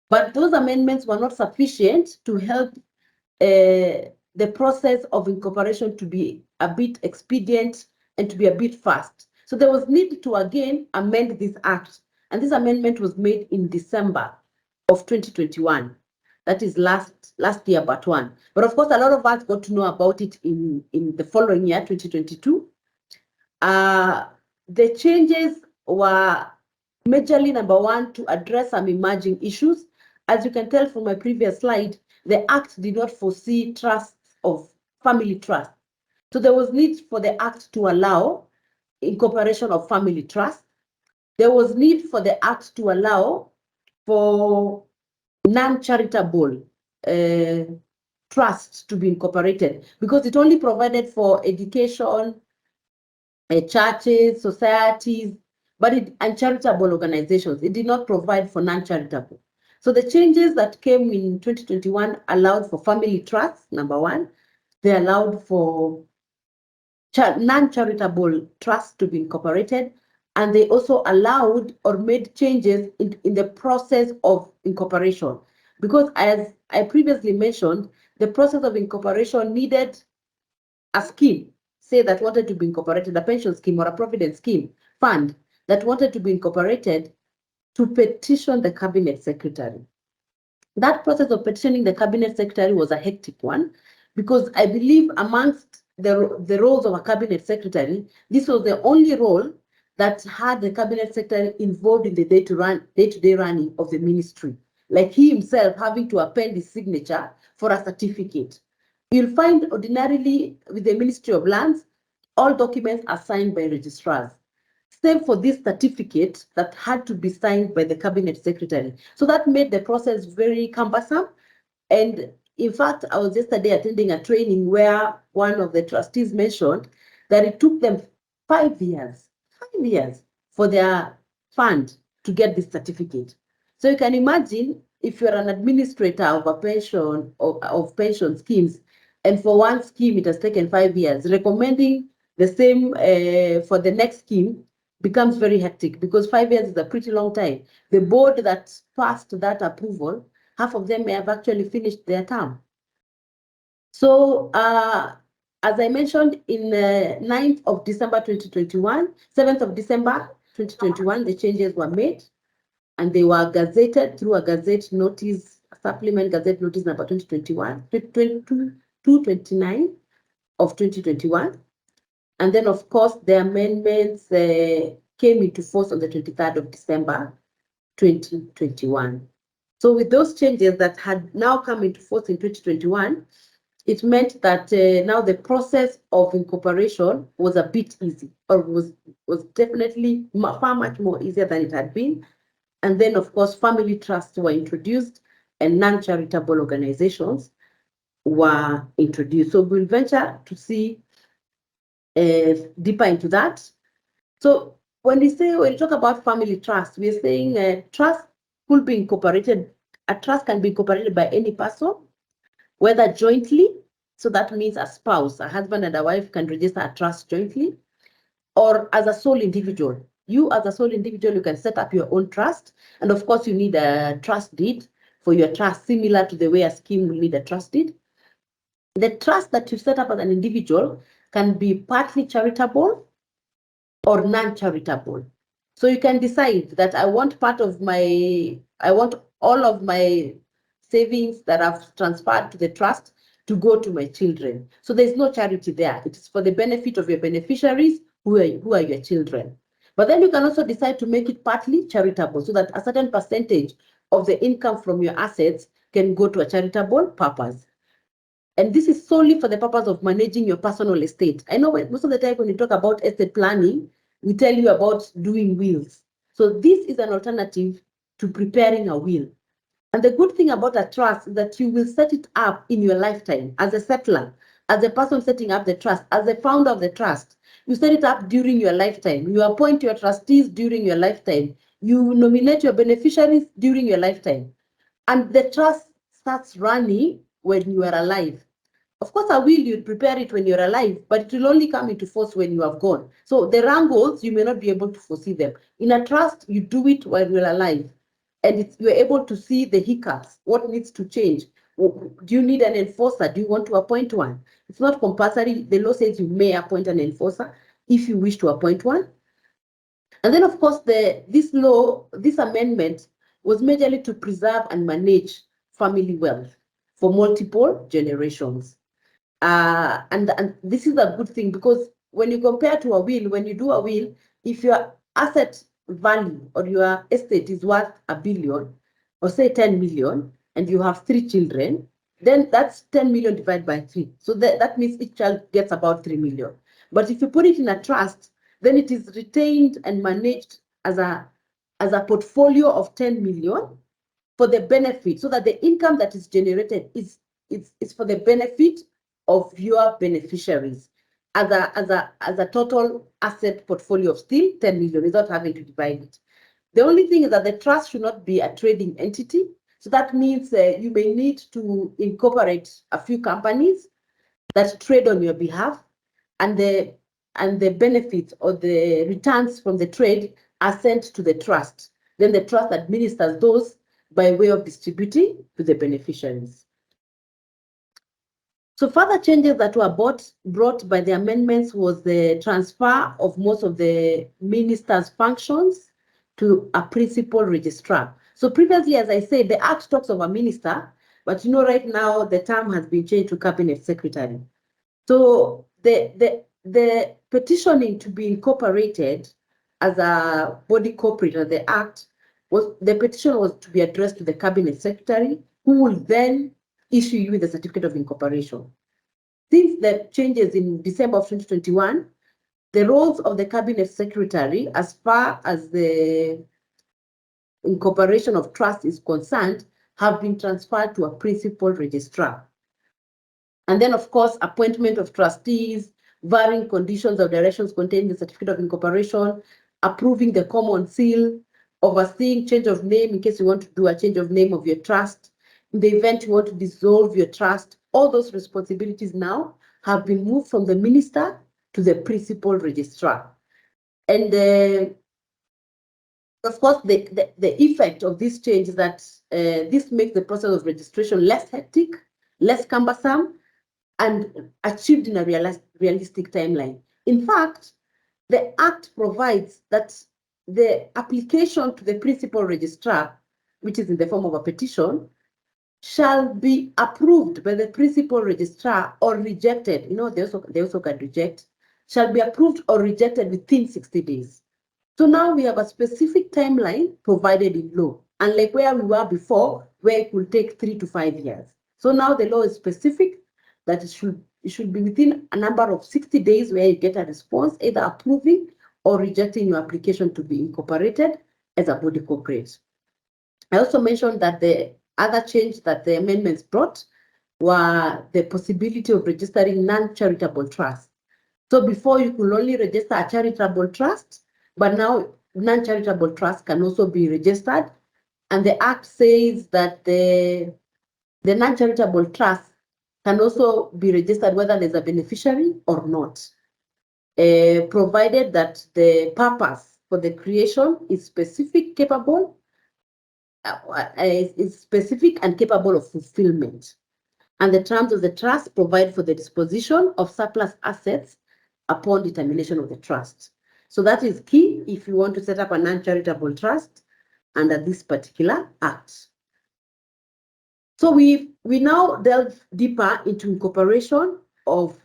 But those amendments were not sufficient to help the process of incorporation to be a bit expedient and to be a bit fast. So there was need to again amend this act. And this amendment was made in December of 2021. That is last year, but one. But of course, a lot of us got to know about it in the following year, 2022. The changes were majorly, number one, to address some emerging issues. As you can tell from my previous slide, the Act did not foresee trusts of family trusts. So there was need for the Act to allow incorporation of family trusts. There was need for the Act to allow for non-charitable trusts to be incorporated, because it only provided for education, churches, societies, and charitable organizations. It did not provide for non-charitable. So the changes that came in 2021 allowed for family trusts, number one. They allowed for non-charitable trusts to be incorporated, and they also allowed or made changes in the process of incorporation. Because as I previously mentioned, the process of incorporation needed a scheme, say that wanted to be incorporated, a pension scheme or a provident scheme fund that wanted to be incorporated, to petition the cabinet secretary. That process of petitioning the cabinet secretary was a hectic one, because I believe amongst the roles of a cabinet secretary, this was the only role that had the cabinet secretary involved in the day-to-day running of the ministry, like he himself having to append his signature for a certificate. You'll find ordinarily with the Ministry of Lands, all documents are signed by registrars, save for this certificate that had to be signed by the cabinet secretary. So that made the process very cumbersome. And in fact, I was yesterday attending a training where one of the trustees mentioned that it took them 5 years for their fund to get this certificate. So you can imagine if you're an administrator of a pension of pension schemes, and for one scheme it has taken 5 years, recommending the same for the next scheme becomes very hectic because 5 years is a pretty long time. The board that passed that approval, half of them may have actually finished their term. So as I mentioned, in 9th of December 2021, 7th of December 2021, the changes were made and they were gazetted through a gazette notice, supplement gazette notice number 229 of 2021. And then, of course, the amendments came into force on the 23rd of December 2021. So with those changes that had now come into force in 2021, it meant that now the process of incorporation was a bit easy, or was definitely far much more easier than it had been. And then, of course, family trusts were introduced and non-charitable organizations were introduced. So we'll venture to see deeper into that. So when we talk about family trust, we're saying trust could be incorporated. A trust can be incorporated by any person, whether jointly, so that means a spouse, a husband and a wife can register a trust jointly, or as a sole individual. You as a sole individual, you can set up your own trust. And of course, you need a trust deed for your trust, similar to the way a scheme will need a trust deed. The trust that you set up as an individual can be partly charitable or non-charitable. So you can decide that I want all of my savings that I've transferred to the trust to go to my children. So there's no charity there. It is for the benefit of your beneficiaries who are your children. But then you can also decide to make it partly charitable so that a certain percentage of the income from your assets can go to a charitable purpose. And this is solely for the purpose of managing your personal estate. I know most of the time when we talk about estate planning, we tell you about doing wills. So this is an alternative to preparing a will. And the good thing about a trust is that you will set it up in your lifetime as a settler, as a person setting up the trust, as the founder of the trust. You set it up during your lifetime. You appoint your trustees during your lifetime. You nominate your beneficiaries during your lifetime. And the trust starts running when you are alive. Of course, a will, you'd prepare it when you're alive, but it will only come into force when you have gone. So the wrangles, you may not be able to foresee them. In a trust, you do it while you're alive. And you're able to see the hiccups, what needs to change. Do you need an enforcer? Do you want to appoint one? It's not compulsory. The law says you may appoint an enforcer if you wish to appoint one. And then, of course, this amendment was majorly to preserve and manage family wealth for multiple generations. And this is a good thing because when you compare to a will, when you do a will, if your asset value or your estate is worth $1 billion or say 10 million and you have 3 children, then that's 10 million divided by 3. So that means each child gets about 3 million. But if you put it in a trust, then it is retained and managed as a portfolio of 10 million for the benefit, so that the income that is generated is for the benefit of your beneficiaries as a total asset portfolio of still 10 million without having to divide it. The only thing is that the trust should not be a trading entity. So that means you may need to incorporate a few companies that trade on your behalf, and the benefits or the returns from the trade are sent to the trust. Then the trust administers those by way of distributing to the beneficiaries. So further changes that were brought by the amendments was the transfer of most of the minister's functions to a principal registrar. So previously, as I said, the Act talks of a minister, but right now the term has been changed to cabinet secretary. So the petitioning to be incorporated as a body corporate under the Act the petition was to be addressed to the cabinet secretary, who will then issue you with a certificate of incorporation. Since the changes in December of 2021, the roles of the cabinet secretary, as far as the incorporation of trust is concerned, have been transferred to a principal registrar. And then, of course, appointment of trustees, varying conditions or directions contained in the certificate of incorporation, approving the common seal, overseeing change of name in case you want to do a change of name of your trust. In the event you want to dissolve your trust, all those responsibilities now have been moved from the minister to the principal registrar. And of course, the effect of this change is that this makes the process of registration less hectic, less cumbersome, and achieved in a realistic timeline. In fact, the Act provides that the application to the principal registrar, which is in the form of a petition, shall be approved by the principal registrar or rejected. You know, they also can reject, shall be approved or rejected within 60 days. So now we have a specific timeline provided in law, unlike where we were before, where it will take 3 to 5 years. So now the law is specific that it should be within a number of 60 days where you get a response, either approving or rejecting your application to be incorporated as a body corporate. I also mentioned that the other change that the amendments brought were the possibility of registering non-charitable trusts. So before you could only register a charitable trust, but now non-charitable trusts can also be registered. And the Act says that the non-charitable trust can also be registered whether there's a beneficiary or not, provided that the purpose for the creation is specific, capable, is specific and capable of fulfillment. And the terms of the trust provide for the disposition of surplus assets upon determination of the trust. So that is key if you want to set up a non-charitable trust under this particular Act. So we now delve deeper into incorporation of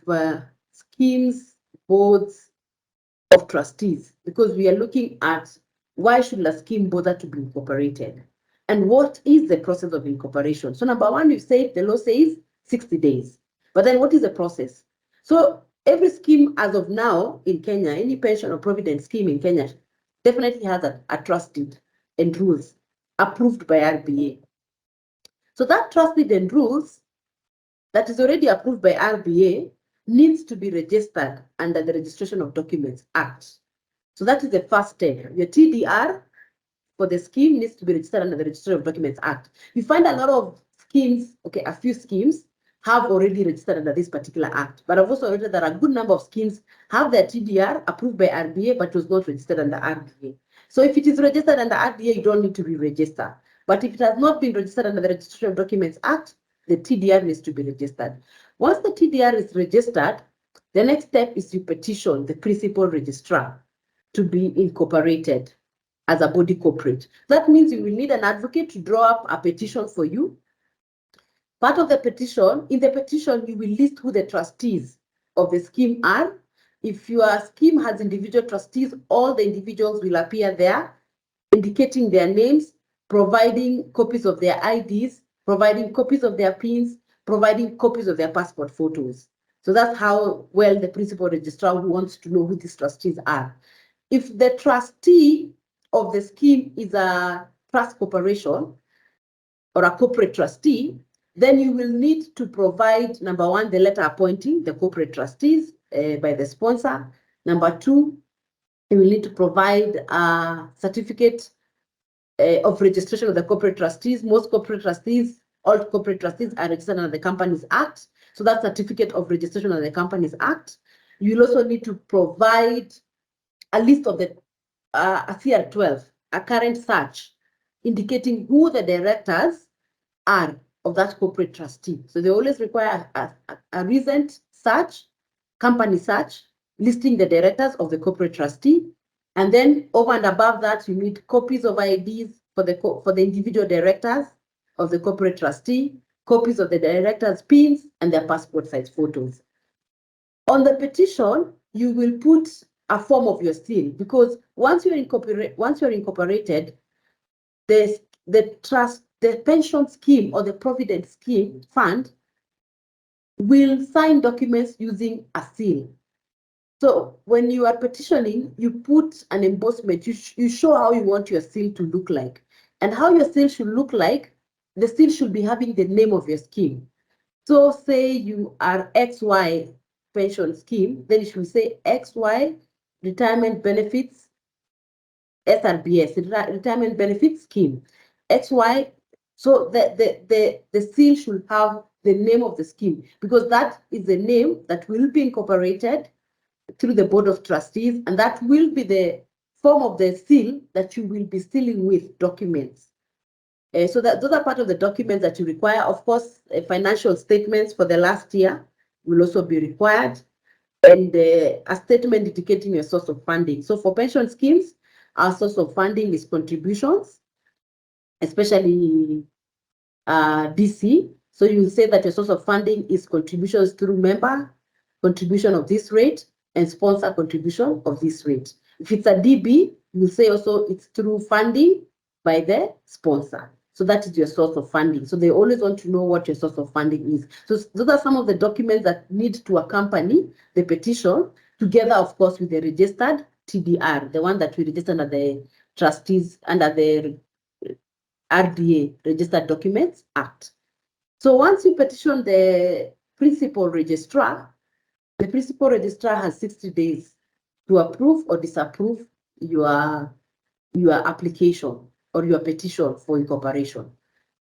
schemes, boards of trustees, because we are looking at why should a scheme bother to be incorporated and what is the process of incorporation. So number one, the law says 60 days, but then what is the process? So every scheme as of now in Kenya, any pension or provident scheme in Kenya definitely has a trusted and rules approved by RBA. So that trusted and rules that is already approved by RBA needs to be registered under the Registration of Documents Act. So that is the first step. Your TDR for the scheme needs to be registered under the Registration of Documents Act. You find a lot of schemes, okay, a few schemes have already registered under this particular Act, but I've also noted that a good number of schemes have their TDR approved by RBA, but was not registered under RBA. So if it is registered under RBA, you don't need to re-register. But if it has not been registered under the Registration of Documents Act, the TDR needs to be registered. Once the TDR is registered, the next step is to petition the principal registrar to be incorporated as a body corporate. That means you will need an advocate to draw up a petition for you. Part of the petition, in the petition, you will list who the trustees of the scheme are. If your scheme has individual trustees, all the individuals will appear there, indicating their names, providing copies of their IDs, providing copies of their PINs, providing copies of their passport photos. So that's how well the principal registrar wants to know who these trustees are. If the trustee of the scheme is a trust corporation or a corporate trustee, then you will need to provide, number one, the letter appointing the corporate trustees by the sponsor. Number two, you will need to provide a certificate of registration of the corporate trustees. Most corporate trustees, all corporate trustees are registered under the Companies Act. So that certificate of registration under the Companies Act. You will also need to provide a list of the a CR12, a current search, indicating who the directors are of that corporate trustee. So they always require a recent search, company search, listing the directors of the corporate trustee. And then over and above that, you need copies of IDs for the individual directors of the corporate trustee, copies of the directors' PINs, and their passport size photos. On the petition, you will put a form of your seal, because once you're incorporated, the pension scheme or the provident scheme fund will sign documents using a seal. So when you are petitioning, you put an embossment. You show how you want your seal to look like, and how your seal should look like. The seal should be having the name of your scheme. So say you are XY pension scheme, then it should say XY retirement benefits SRBS, retirement benefits scheme. XY, so the seal should have the name of the scheme, because that is the name that will be incorporated through the Board of Trustees, and that will be the form of the seal that you will be sealing with documents. So that those are part of the documents that you require. Of course, financial statements for the last year will also be required, and a statement indicating your source of funding. So for pension schemes, our source of funding is contributions, especially DC. So you will say that your source of funding is contributions through member contribution of this rate and sponsor contribution of this rate. If it's a DB, you will say also it's through funding by the sponsor. So that is your source of funding. So they always want to know what your source of funding is. So those are some of the documents that need to accompany the petition, together, of course, with the registered TDR, the one that we registered under the trustees under the RDA, Registered Documents Act. So once you petition the principal registrar, the principal registrar has 60 days to approve or disapprove your application or your petition for incorporation.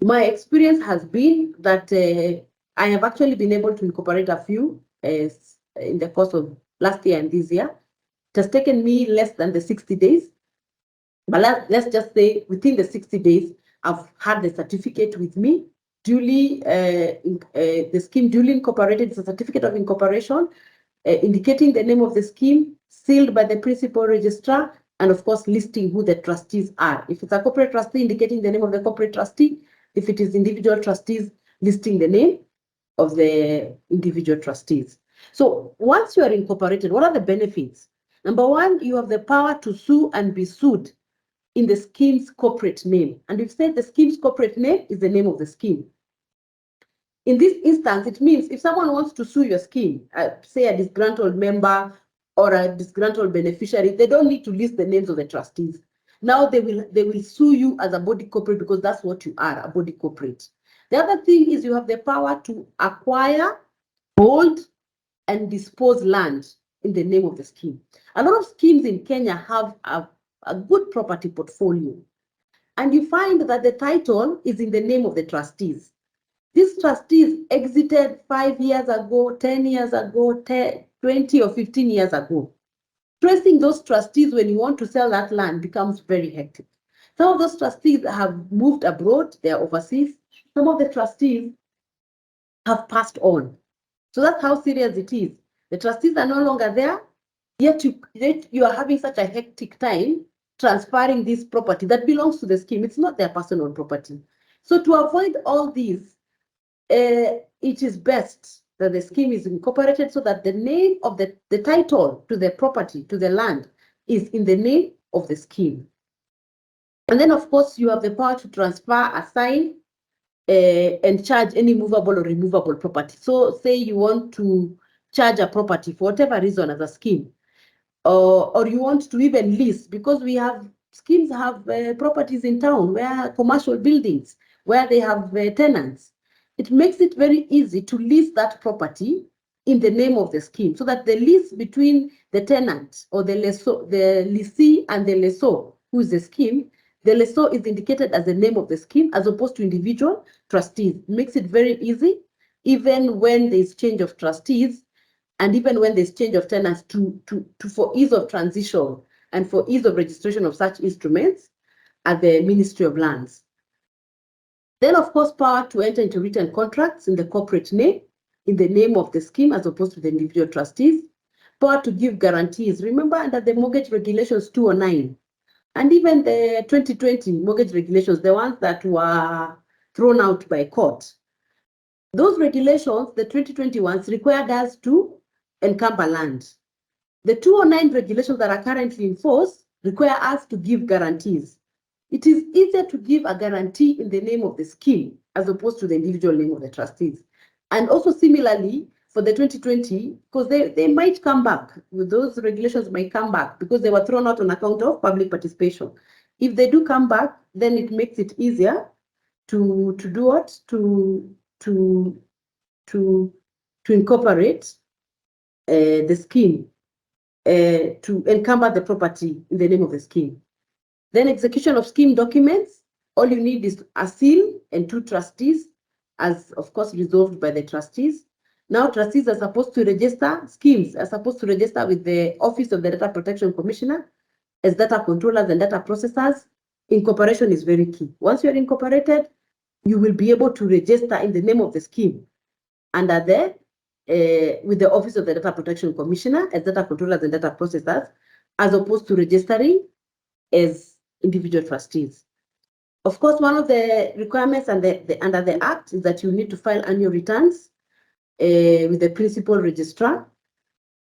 My experience has been that I have actually been able to incorporate a few in the course of last year and this year. It has taken me less than the 60 days, but let's just say within the 60 days, I've had the certificate with me, duly, the scheme duly incorporated. It's a certificate of incorporation, indicating the name of the scheme, sealed by the principal registrar, and of course, listing who the trustees are. If it's a corporate trustee, indicating the name of the corporate trustee. If it is individual trustees, listing the name of the individual trustees. So once you are incorporated, what are the benefits? Number one, you have the power to sue and be sued in the scheme's corporate name. And we've said the scheme's corporate name is the name of the scheme. In this instance, it means if someone wants to sue your scheme, say a disgruntled member or a disgruntled beneficiary, they don't need to list the names of the trustees. Now they will sue you as a body corporate, because that's what you are, a body corporate. The other thing is you have the power to acquire, hold, and dispose land in the name of the scheme. A lot of schemes in Kenya have a good property portfolio, and you find that the title is in the name of the trustees. These trustees exited 5 years ago, 10 years ago, 20 or 15 years ago. Tracing those trustees when you want to sell that land becomes very hectic. Some of those trustees have moved abroad, they are overseas. Some of the trustees have passed on. So that's how serious it is. The trustees are no longer there, yet you are having such a hectic time transferring this property that belongs to the scheme. It's not their personal property. So to avoid all these, it is best that the scheme is incorporated so that the name of the title to the property, to the land, is in the name of the scheme. And then, of course, you have the power to transfer, assign, and charge any movable or removable property. So say you want to charge a property for whatever reason as a scheme, or you want to even lease, because we have schemes have properties in town where commercial buildings, where they have tenants. It makes it very easy to lease that property in the name of the scheme, so that the lease between the tenant or the lessee and the lessor, who is the scheme, the lessor is indicated as the name of the scheme as opposed to individual trustees. It makes it very easy, even when there's change of trustees and even when there's change of tenants, for ease of transition and for ease of registration of such instruments at the Ministry of Lands. Then, of course, power to enter into written contracts in the corporate name, in the name of the scheme as opposed to the individual trustees. Power to give guarantees. Remember, under the Mortgage Regulations 209, and even the 2020 mortgage regulations, the ones that were thrown out by court, those regulations, the 2020 ones, required us to encumber land. The 209 regulations that are currently in force require us to give guarantees. It is easier to give a guarantee in the name of the scheme as opposed to the individual name of the trustees. And also similarly, for the 2020, because they might come back, those regulations might come back because they were thrown out on account of public participation. If they do come back, then it makes it easier to do what? To incorporate the scheme, to encumber the property in the name of the scheme. Then execution of scheme documents, all you need is a seal and 2 trustees, as of course resolved by the trustees. Now trustees are supposed to register, schemes are supposed to register with the Office of the Data Protection Commissioner as data controllers and data processors. Incorporation is very key. Once you're incorporated, you will be able to register in the name of the scheme under the with the Office of the Data Protection Commissioner as data controllers and data processors, as opposed to registering as individual trustees. Of course, one of the requirements under the Act is that you need to file annual returns with the principal registrar.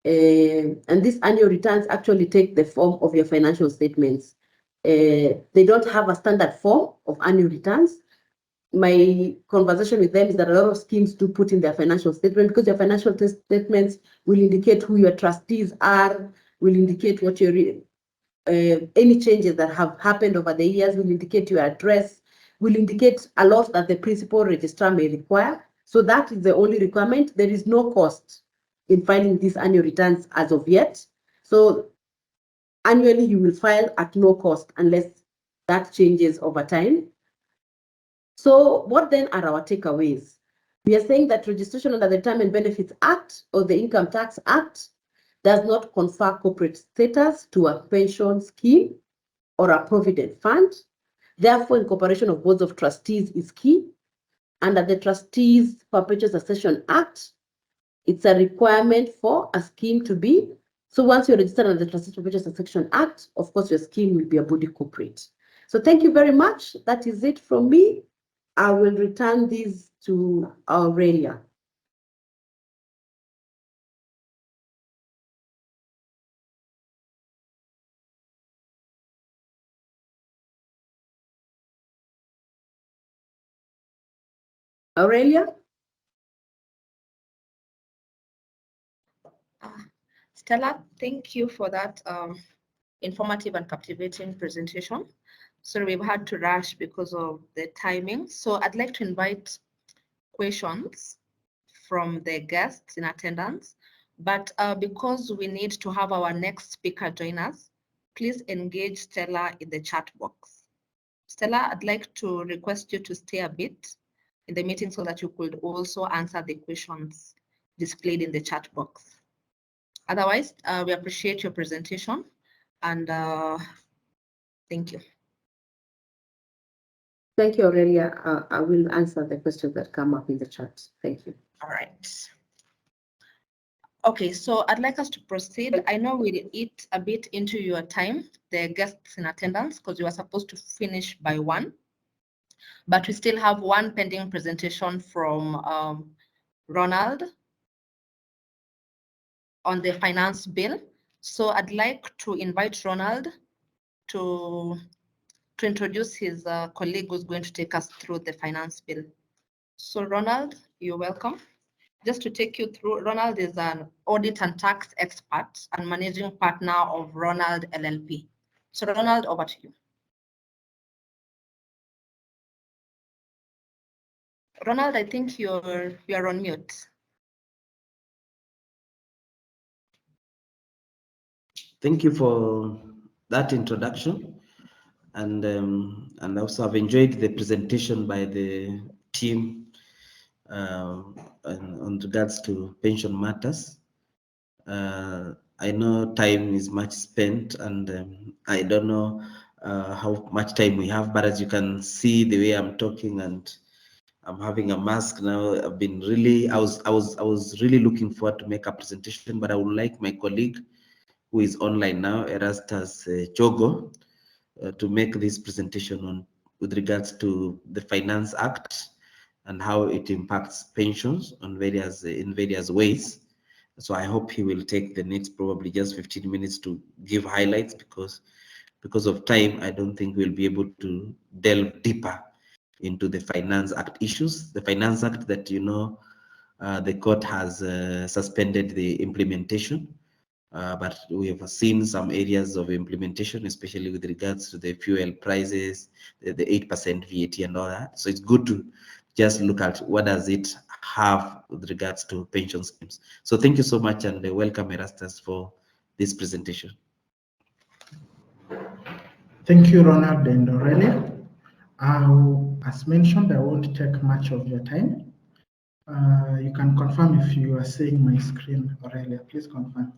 And these annual returns actually take the form of your financial statements. They don't have a standard form of annual returns. My conversation with them is that a lot of schemes do put in their financial statement, because your financial statements will indicate who your trustees are, will indicate what your any changes that have happened over the years, will indicate your address, will indicate a lot that the principal registrar may require. So that is the only requirement. There is no cost in filing these annual returns as of yet. So annually you will file at no cost unless that changes over time. So what then are our takeaways? We are saying that registration under the Retirement Benefits Act or the Income Tax Act does not confer corporate status to a pension scheme or a provident fund. Therefore, incorporation of boards of trustees is key. Under the Trustees Perpetual Succession Act, it's a requirement for a scheme to be. So once you're registered under the Trustees Perpetual Succession Act, of course, your scheme will be a body corporate. So thank you very much. That is it from me. I will return these to Aurelia. Aurelia? Stella, thank you for that informative and captivating presentation. So we've had to rush because of the timing. So I'd like to invite questions from the guests in attendance, but because we need to have our next speaker join us, please engage Stella in the chat box. Stella, I'd like to request you to stay a bit in the meeting so that you could also answer the questions displayed in the chat box. Otherwise, we appreciate your presentation and thank you. Thank you, Aurelia. I will answer the questions that come up in the chat. Thank you. All right. Okay, so I'd like us to proceed. I know we'll eat a bit into your time, the guests in attendance, because you are supposed to finish by 1. But we still have one pending presentation from Ronald on the finance bill. So I'd like to invite Ronald to introduce his colleague who's going to take us through the finance bill. So Ronald, you're welcome. Just to take you through, Ronald is an audit and tax expert and managing partner of Ronald LLP. So Ronald, over to you. Ronald, I think you're on mute. Thank you for that introduction, and also I've enjoyed the presentation by the team on regards to pension matters. I know time is much spent, and I don't know how much time we have, but as you can see the way I'm talking and I'm having a mask now, I've been really, I was really looking forward to make a presentation, but I would like my colleague who is online now, Erastus Chogo, to make this presentation on with regards to the Finance Act and how it impacts pensions on in various ways. So I hope he will take the next probably just 15 minutes to give highlights, because of time, I don't think we'll be able to delve deeper into the Finance Act issues. The Finance Act that, you know, the court has suspended the implementation. But we have seen some areas of implementation, especially with regards to the fuel prices, the 8% VAT and all that. So it's good to just look at what does it have with regards to pension schemes. So thank you so much, and welcome Erastus for this presentation. Thank you, Ronald and Aurelia. As mentioned, I won't take much of your time. You can confirm if you are seeing my screen, Aurelia. Please confirm.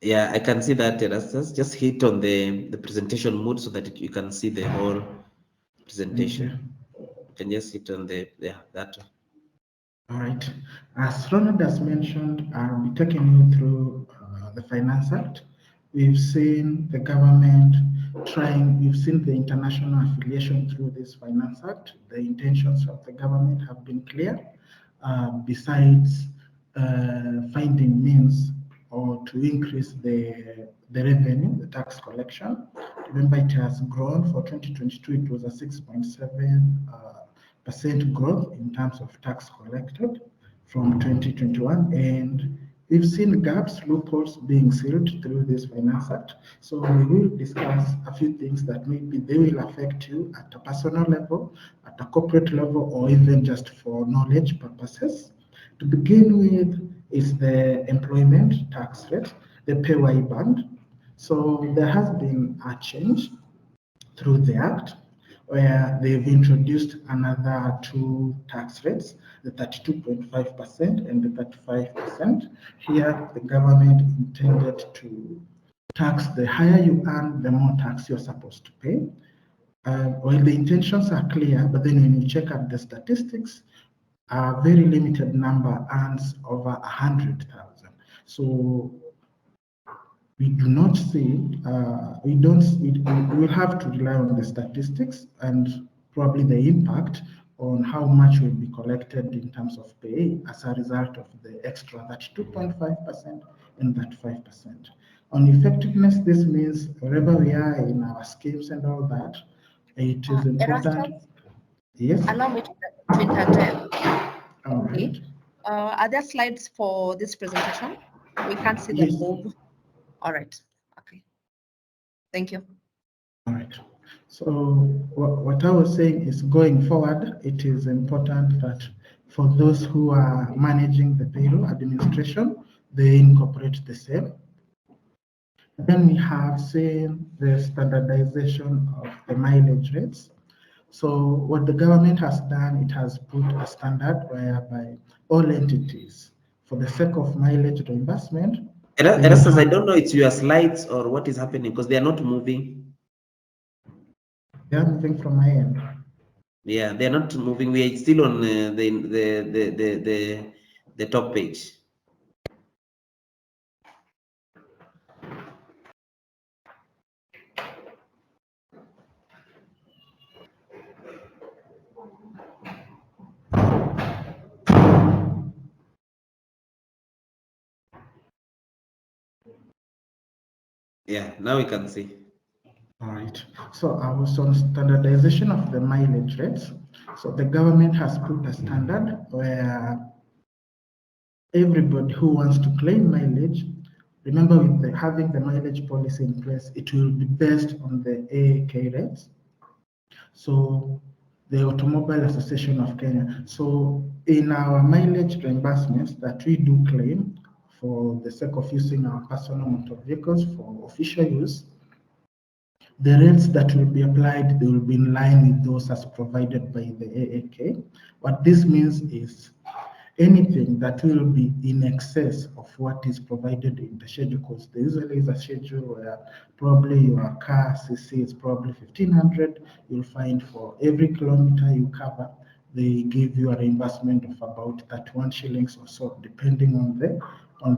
Yeah, I can see that, Erastus. Just hit on the presentation mode so that you can see the whole presentation. You can just hit on that one. All right. As Ronald has mentioned, I'll be taking you through the Finance Act. We've seen the government we've seen the international affiliation through this Finance Act. The intentions of the government have been clear. Besides finding means or to increase the revenue, the tax collection. Remember, it has grown for 2022. It was a 6.7% growth in terms of tax collected from 2021, and we've seen gaps, loopholes being sealed through this Finance Act. So we will discuss a few things that maybe they will affect you at a personal level, at a corporate level, or even just for knowledge purposes. To begin with is the employment tax rate, the PAYE band. So there has been a change through the Act where they've introduced another two tax rates, the 32.5% and the 35%. Here, the government intended to tax the higher you earn, the more tax you're supposed to pay. Well, the intentions are clear, but then when you check out the statistics, a very limited number earns over 100,000. So we do not see, we will have to rely on the statistics and probably the impact on how much will be collected in terms of pay as a result of the extra 32.5% and that 5%. On effectiveness, this means wherever we are in our schemes and all that, it is important. Yes. Allow me to interject. All right. Are there slides for this presentation? We can't see them move. All right. Okay. Thank you. All right. So what I was saying is going forward, it is important that for those who are managing the payroll administration, they incorporate the same. Then we have seen the standardization of the mileage rates. So what the government has done, it has put a standard whereby all entities, for the sake of mileage reimbursement. Erastus, I don't know it's your slides or what is happening because they are not moving. They are moving from my end. Yeah, they are not moving. We are still on the top page. Yeah, now we can see. All right. So I was on standardization of the mileage rates. So the government has put a standard where everybody who wants to claim mileage, remember with having the mileage policy in place, it will be based on the AAK rates. So the Automobile Association of Kenya. So in our mileage reimbursements that we do claim for the sake of using our personal motor vehicles for official use, the rates that will be applied, they will be in line with those as provided by the AAK. What this means is anything that will be in excess of what is provided in the schedule, because there usually is a schedule where probably your car CC is probably 1,500. You'll find for every kilometer you cover, they give you a reimbursement of about 31 shillings or so, depending on the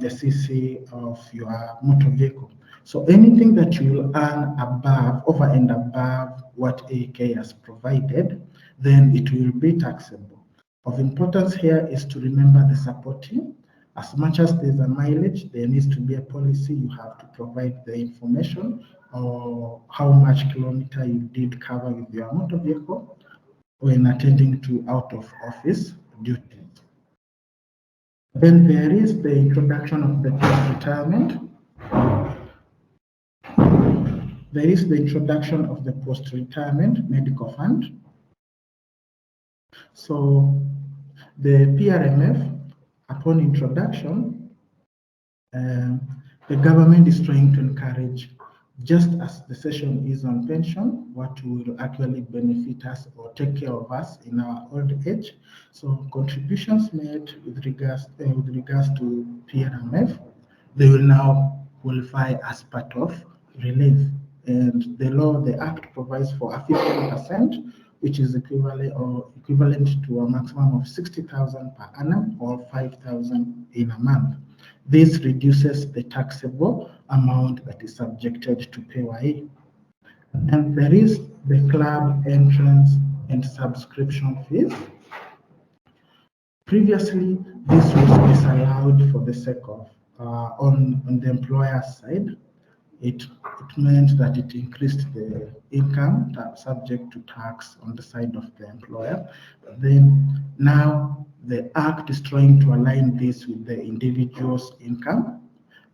CC of your motor vehicle. So anything that you will earn above, over and above what AAK has provided, then it will be taxable. Of importance here is to remember the supporting. As much as there's a mileage, there needs to be a policy. You have to provide the information or how much kilometer you did cover with your motor vehicle when attending to out of office duties. Then there is the introduction of the post-retirement. There is the introduction of the post-retirement medical fund. So the PRMF, upon introduction, the government is trying to encourage just as the session is on pension, what will actually benefit us or take care of us in our old age. So contributions made with regards to PNMF, they will now qualify as part of relief. And the act provides for a 15%, which is equivalent to a maximum of 60,000 per annum or 5,000 in a month. This reduces the taxable amount that is subjected to PAYE. And there is the club entrance and subscription fees. Previously, this was disallowed for the sake of, on the employer's side, it meant that it increased the income subject to tax on the side of the employer. Then now the Act is trying to align this with the individual's income.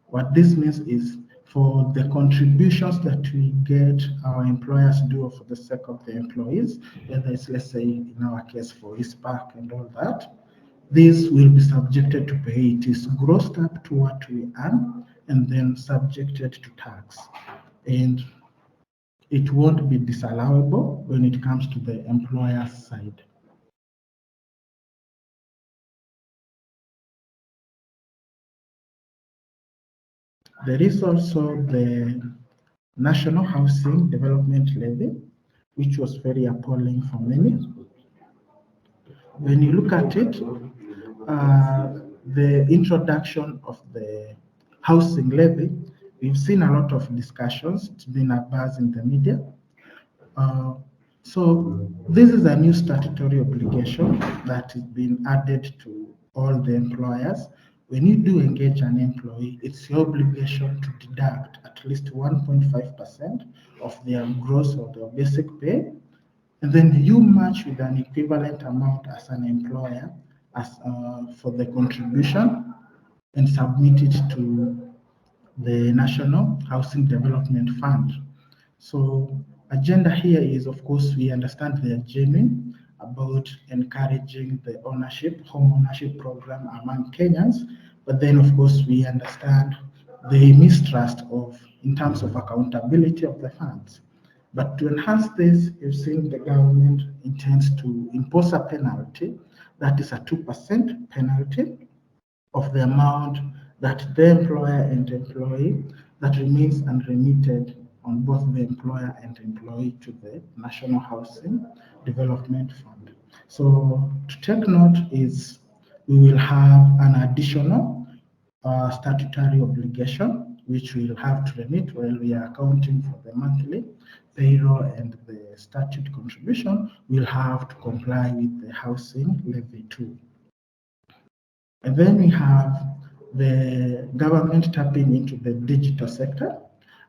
What this means is for the contributions that we get, our employers do for the sake of the employees, whether it's, let's say, in our case for ISPAC and all that, this will be subjected to pay. It is grossed up to what we earn and then subjected to tax. And it won't be disallowable when it comes to the employer's side. There is also the National Housing Development Levy, which was very appalling for many. When you look at it, the introduction of the housing levy, we've seen a lot of discussions. It's been a buzz in the media. So this is a new statutory obligation that has been added to all the employers. When you do engage an employee, it's your obligation to deduct at least 1.5% of their gross or their basic pay, and then you match with an equivalent amount as an employer as for the contribution and submit it to the National Housing Development Fund. So agenda here is, of course, we understand they are genuine about encouraging the home ownership program among Kenyans, but then, of course, we understand the mistrust in terms of accountability of the funds. But to enhance this, you've seen the government intends to impose a penalty that is a 2% penalty of the amount that the employer and employee that remains unremitted on both the employer and employee to the National Housing Development Fund. So to take note is we will have an additional statutory obligation which we'll have to remit while we are accounting for the monthly payroll and the statute contribution. We'll have to comply with the housing levy too. And then we have the government tapping into the digital sector.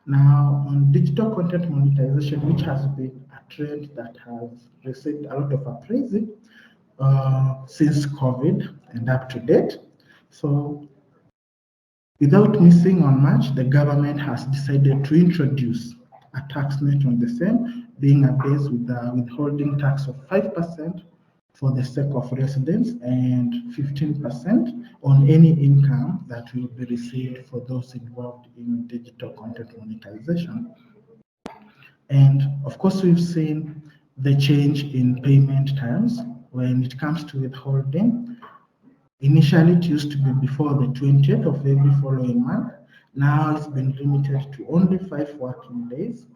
Now, on digital content monetization, which has been a trend that has received a lot of appraisal since COVID and up to date. So, without missing on much, the government has decided to introduce a tax rate on the same, being a base with a withholding tax of 5% for the sake of residents and 15% on any income that will be received for those involved in digital content monetization. And of course, we've seen the change in payment terms when it comes to withholding. Initially, it used to be before the 20th of every following month. Now it's been limited to only 5 working days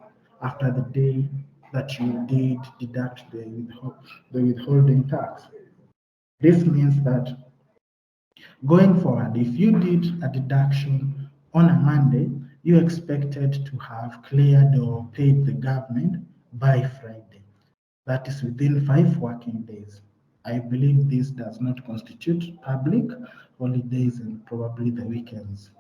after the day that you did deduct the withholding tax. This means that going forward, if you did a deduction on a Monday, you expected to have cleared or paid the government by Friday. That is within 5 working days. I believe this does not constitute public holidays and probably the weekends.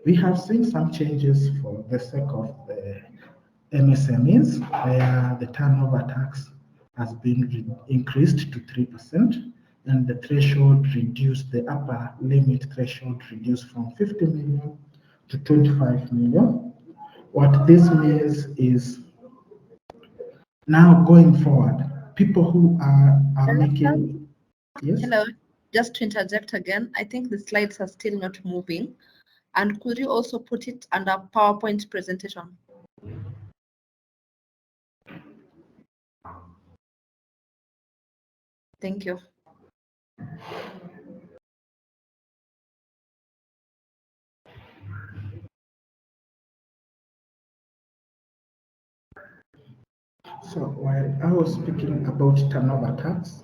We have seen some changes for the sake of the MSMEs, where the turnover tax has been increased to 3%, and the threshold reduced, the upper limit threshold reduced from 50 million to 25 million. What this means is now going forward, people who are making, yes? Hello, just to interject again, I think the slides are still not moving. And could you also put it under PowerPoint presentation? Thank you. So while I was speaking about turnover tax,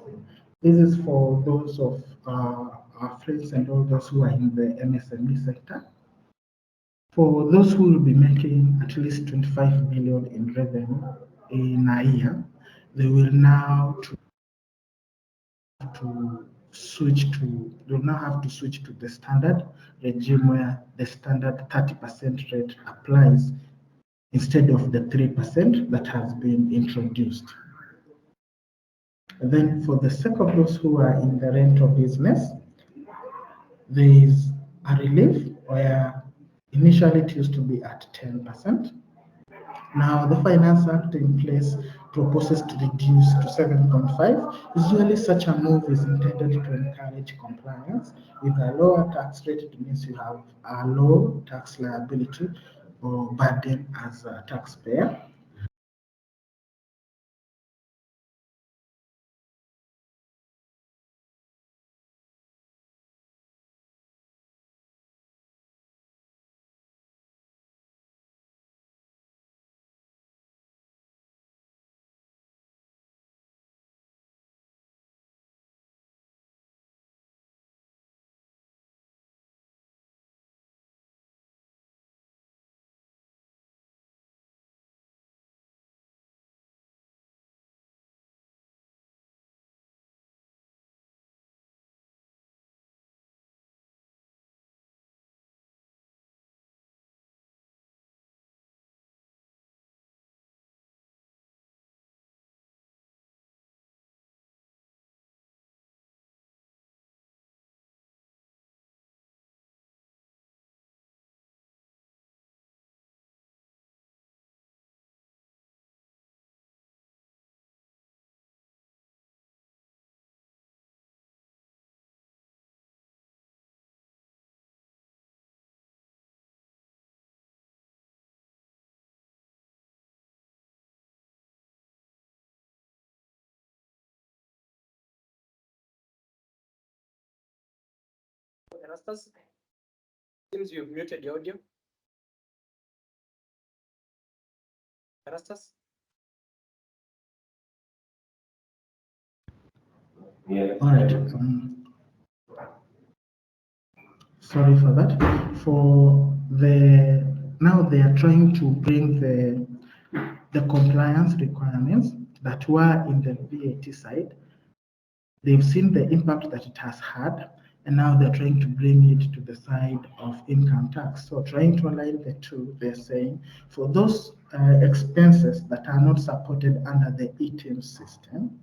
this is for those of our friends and all those who are in the MSME sector. For those who will be making at least 25 million in revenue in a year, they will now have to switch to the standard regime where the standard 30% rate applies instead of the 3% that has been introduced. And then for the sake of those who are in the rental business, there is a relief where initially it used to be at 10%. Now the Finance Act in place proposes to reduce to 7.5. Usually such a move is intended to encourage compliance. With a lower tax rate, it means you have a low tax liability or burden as a taxpayer. Erastus, seems you've muted your audio. Erastus? All right. Sorry for that. Now they are trying to bring the compliance requirements that were in the VAT side. They've seen the impact that it has had, and now they're trying to bring it to the side of income tax. So trying to align the two, they're saying for those expenses that are not supported under the ETIM system,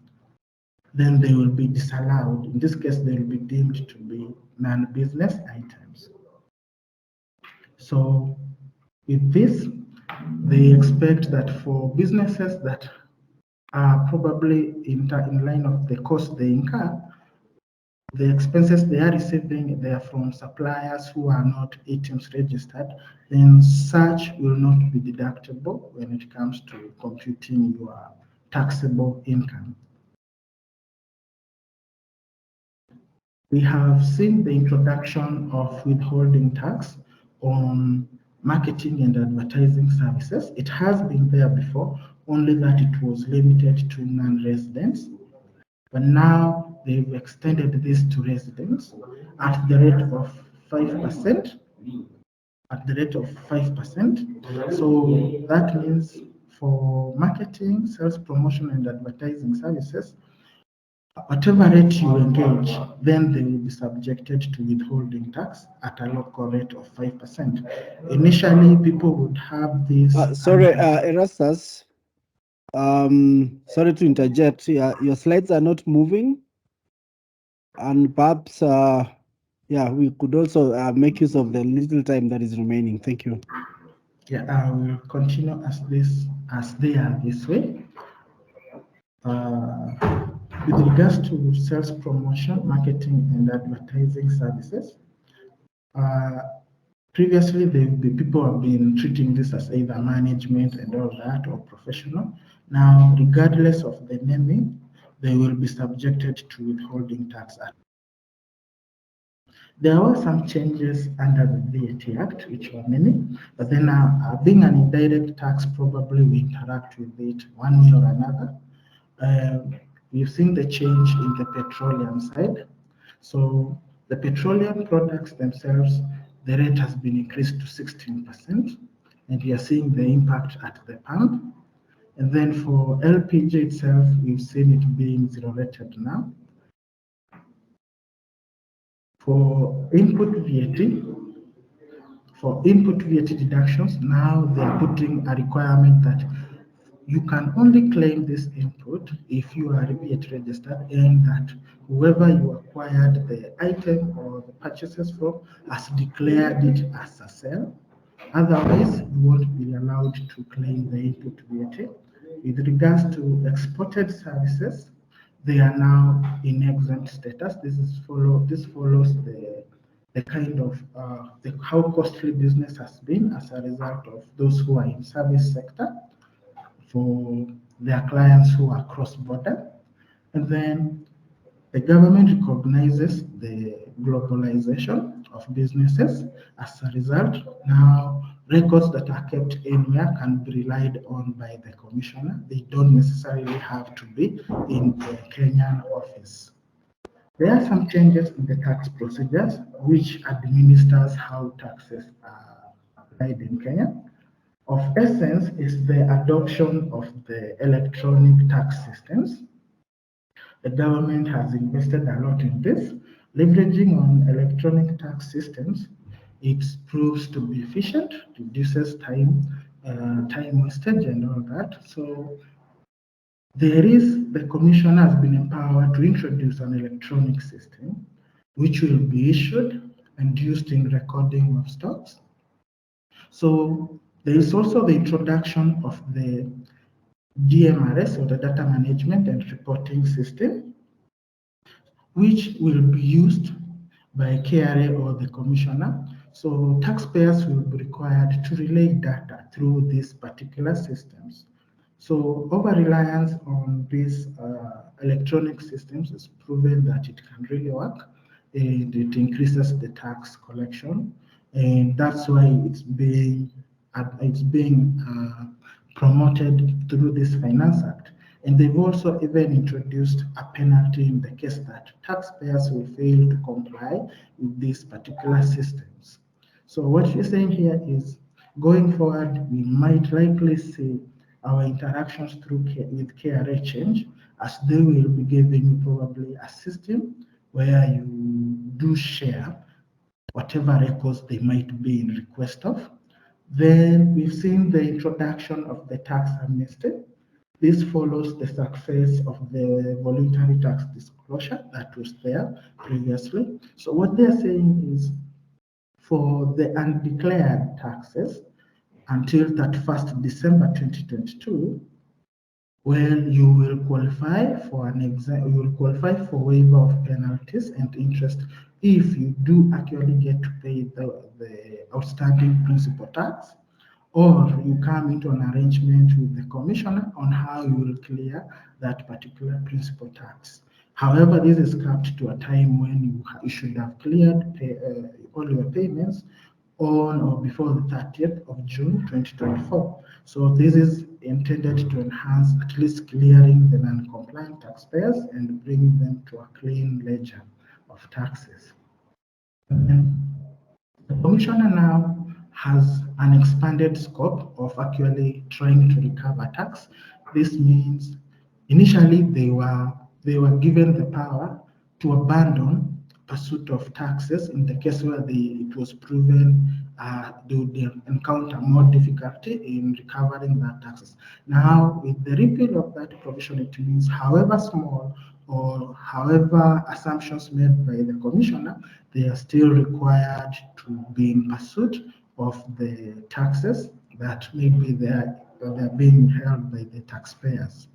then they will be disallowed. In this case, they will be deemed to be non-business items. So with this, they expect that for businesses that are probably in line of the cost they incur, the expenses they are receiving, they are from suppliers who are not ATMs registered, then such will not be deductible when it comes to computing your taxable income. We have seen the introduction of withholding tax on marketing and advertising services. It has been there before, only that it was limited to non-residents. But now they've extended this to residents at the rate of 5%. At the rate of 5%. So that means for marketing, sales promotion, and advertising services, whatever rate you engage, then they will be subjected to withholding tax at a local rate of 5%. Initially, people would have this. Sorry, Erastus. Sorry to interject. Your slides are not moving, and perhaps, we could also make use of the little time that is remaining. Thank you. Yeah, I will continue as they are this way. With regards to sales promotion, marketing, and advertising services, Previously, the people have been treating this as either management and all that or professional. Now, regardless of the naming, they will be subjected to withholding tax. There were some changes under the VAT Act, which were many, but then being an indirect tax, probably we interact with it one way or another. We've seen the change in the petroleum side. So the petroleum products themselves, the rate has been increased to 16%, and we are seeing the impact at the pump. And then for LPG itself, we've seen it being zero rated now. For input VAT deductions, now they're putting a requirement that you can only claim this input if you are VAT registered, and that whoever you acquired the item or the purchases from has declared it as a sale. Otherwise, you won't be allowed to claim the input VAT. With regards to exported services, they are now in exempt status. This follows the kind of how costly business has been as a result of those who are in service sector for their clients who are cross-border. And then the government recognizes the globalization of businesses. As a result, now records that are kept anywhere can be relied on by the commissioner. They don't necessarily have to be in the Kenyan office. There are some changes in the tax procedures which administers how taxes are applied in Kenya. Of essence is the adoption of the electronic tax systems. The government has invested a lot in this. Leveraging on electronic tax systems, it proves to be efficient, reduces time wastage and all that. So the commissioner has been empowered to introduce an electronic system which will be issued and used in recording of stocks. So there is also the introduction of the DMRS, or the Data Management and Reporting System, which will be used by KRA or the commissioner. So taxpayers will be required to relay data through these particular systems. So over-reliance on these electronic systems is proven that it can really work, and it increases the tax collection, and that's why it's being promoted through this Finance Act. And they've also even introduced a penalty in the case that taxpayers will fail to comply with these particular systems. So what we're saying here is, going forward, we might likely see our interactions with KRA change, as they will be giving you probably a system where you do share whatever records they might be in request of. Then we've seen the introduction of the tax amnesty. This follows the success of the voluntary tax disclosure that was there previously. So what they're saying is, for the undeclared taxes until 31st December 2022, well, you will qualify for for waiver of penalties and interest if you do actually get to pay the outstanding principal tax, or you come into an arrangement with the commissioner on how you will clear that particular principal tax. However, this is capped to a time when you should have cleared all your payments on or before the 30th of June 2024. So this is intended to enhance at least clearing the non-compliant taxpayers and bring them to a clean ledger of taxes. And the commissioner now has an expanded scope of actually trying to recover tax. This means initially they were given the power to abandon pursuit of taxes in the case where it was proven they would encounter more difficulty in recovering that taxes. Now, with the repeal of that provision, it means however small or however assumptions made by the commissioner, they are still required to be in pursuit of the taxes that maybe they're being held by the taxpayers.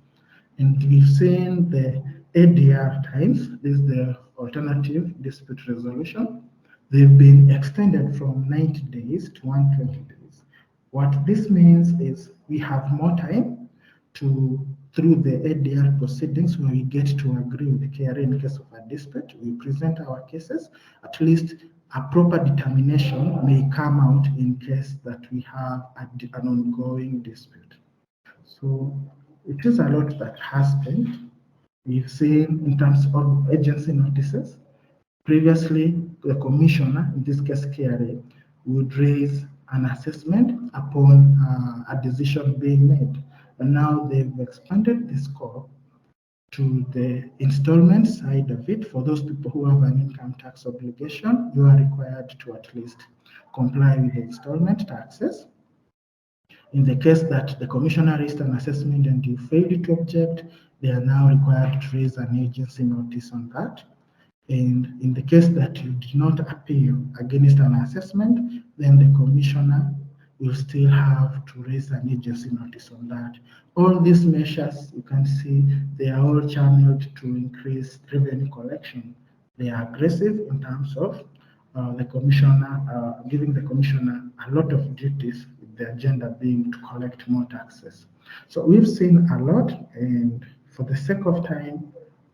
And we've seen the ADR times, this is the alternative dispute resolution. they've been extended from 90 days to 120 days. What this means is we have more time to, through the ADR proceedings, where we get to agree with the KRA in case of a dispute, we present our cases, at least a proper determination may come out in case that we have an ongoing dispute. So it is a lot that has been. We've seen in terms of agency notices, previously the commissioner, in this case KRA, would raise an assessment upon a decision being made. And now they've expanded the scope to the installment side of it. For those people who have an income tax obligation, you are required to at least comply with the installment taxes. In the case that the commissioner raised an assessment and you failed to object, they are now required to raise an agency notice on that. And in the case that you did not appeal against an assessment, then the commissioner will still have to raise an agency notice on that. All these measures, you can see, they are all channeled to increase revenue collection. They are aggressive in terms of the commissioner, giving the commissioner a lot of duties, with the agenda being to collect more taxes. So we've seen a lot, and for the sake of time,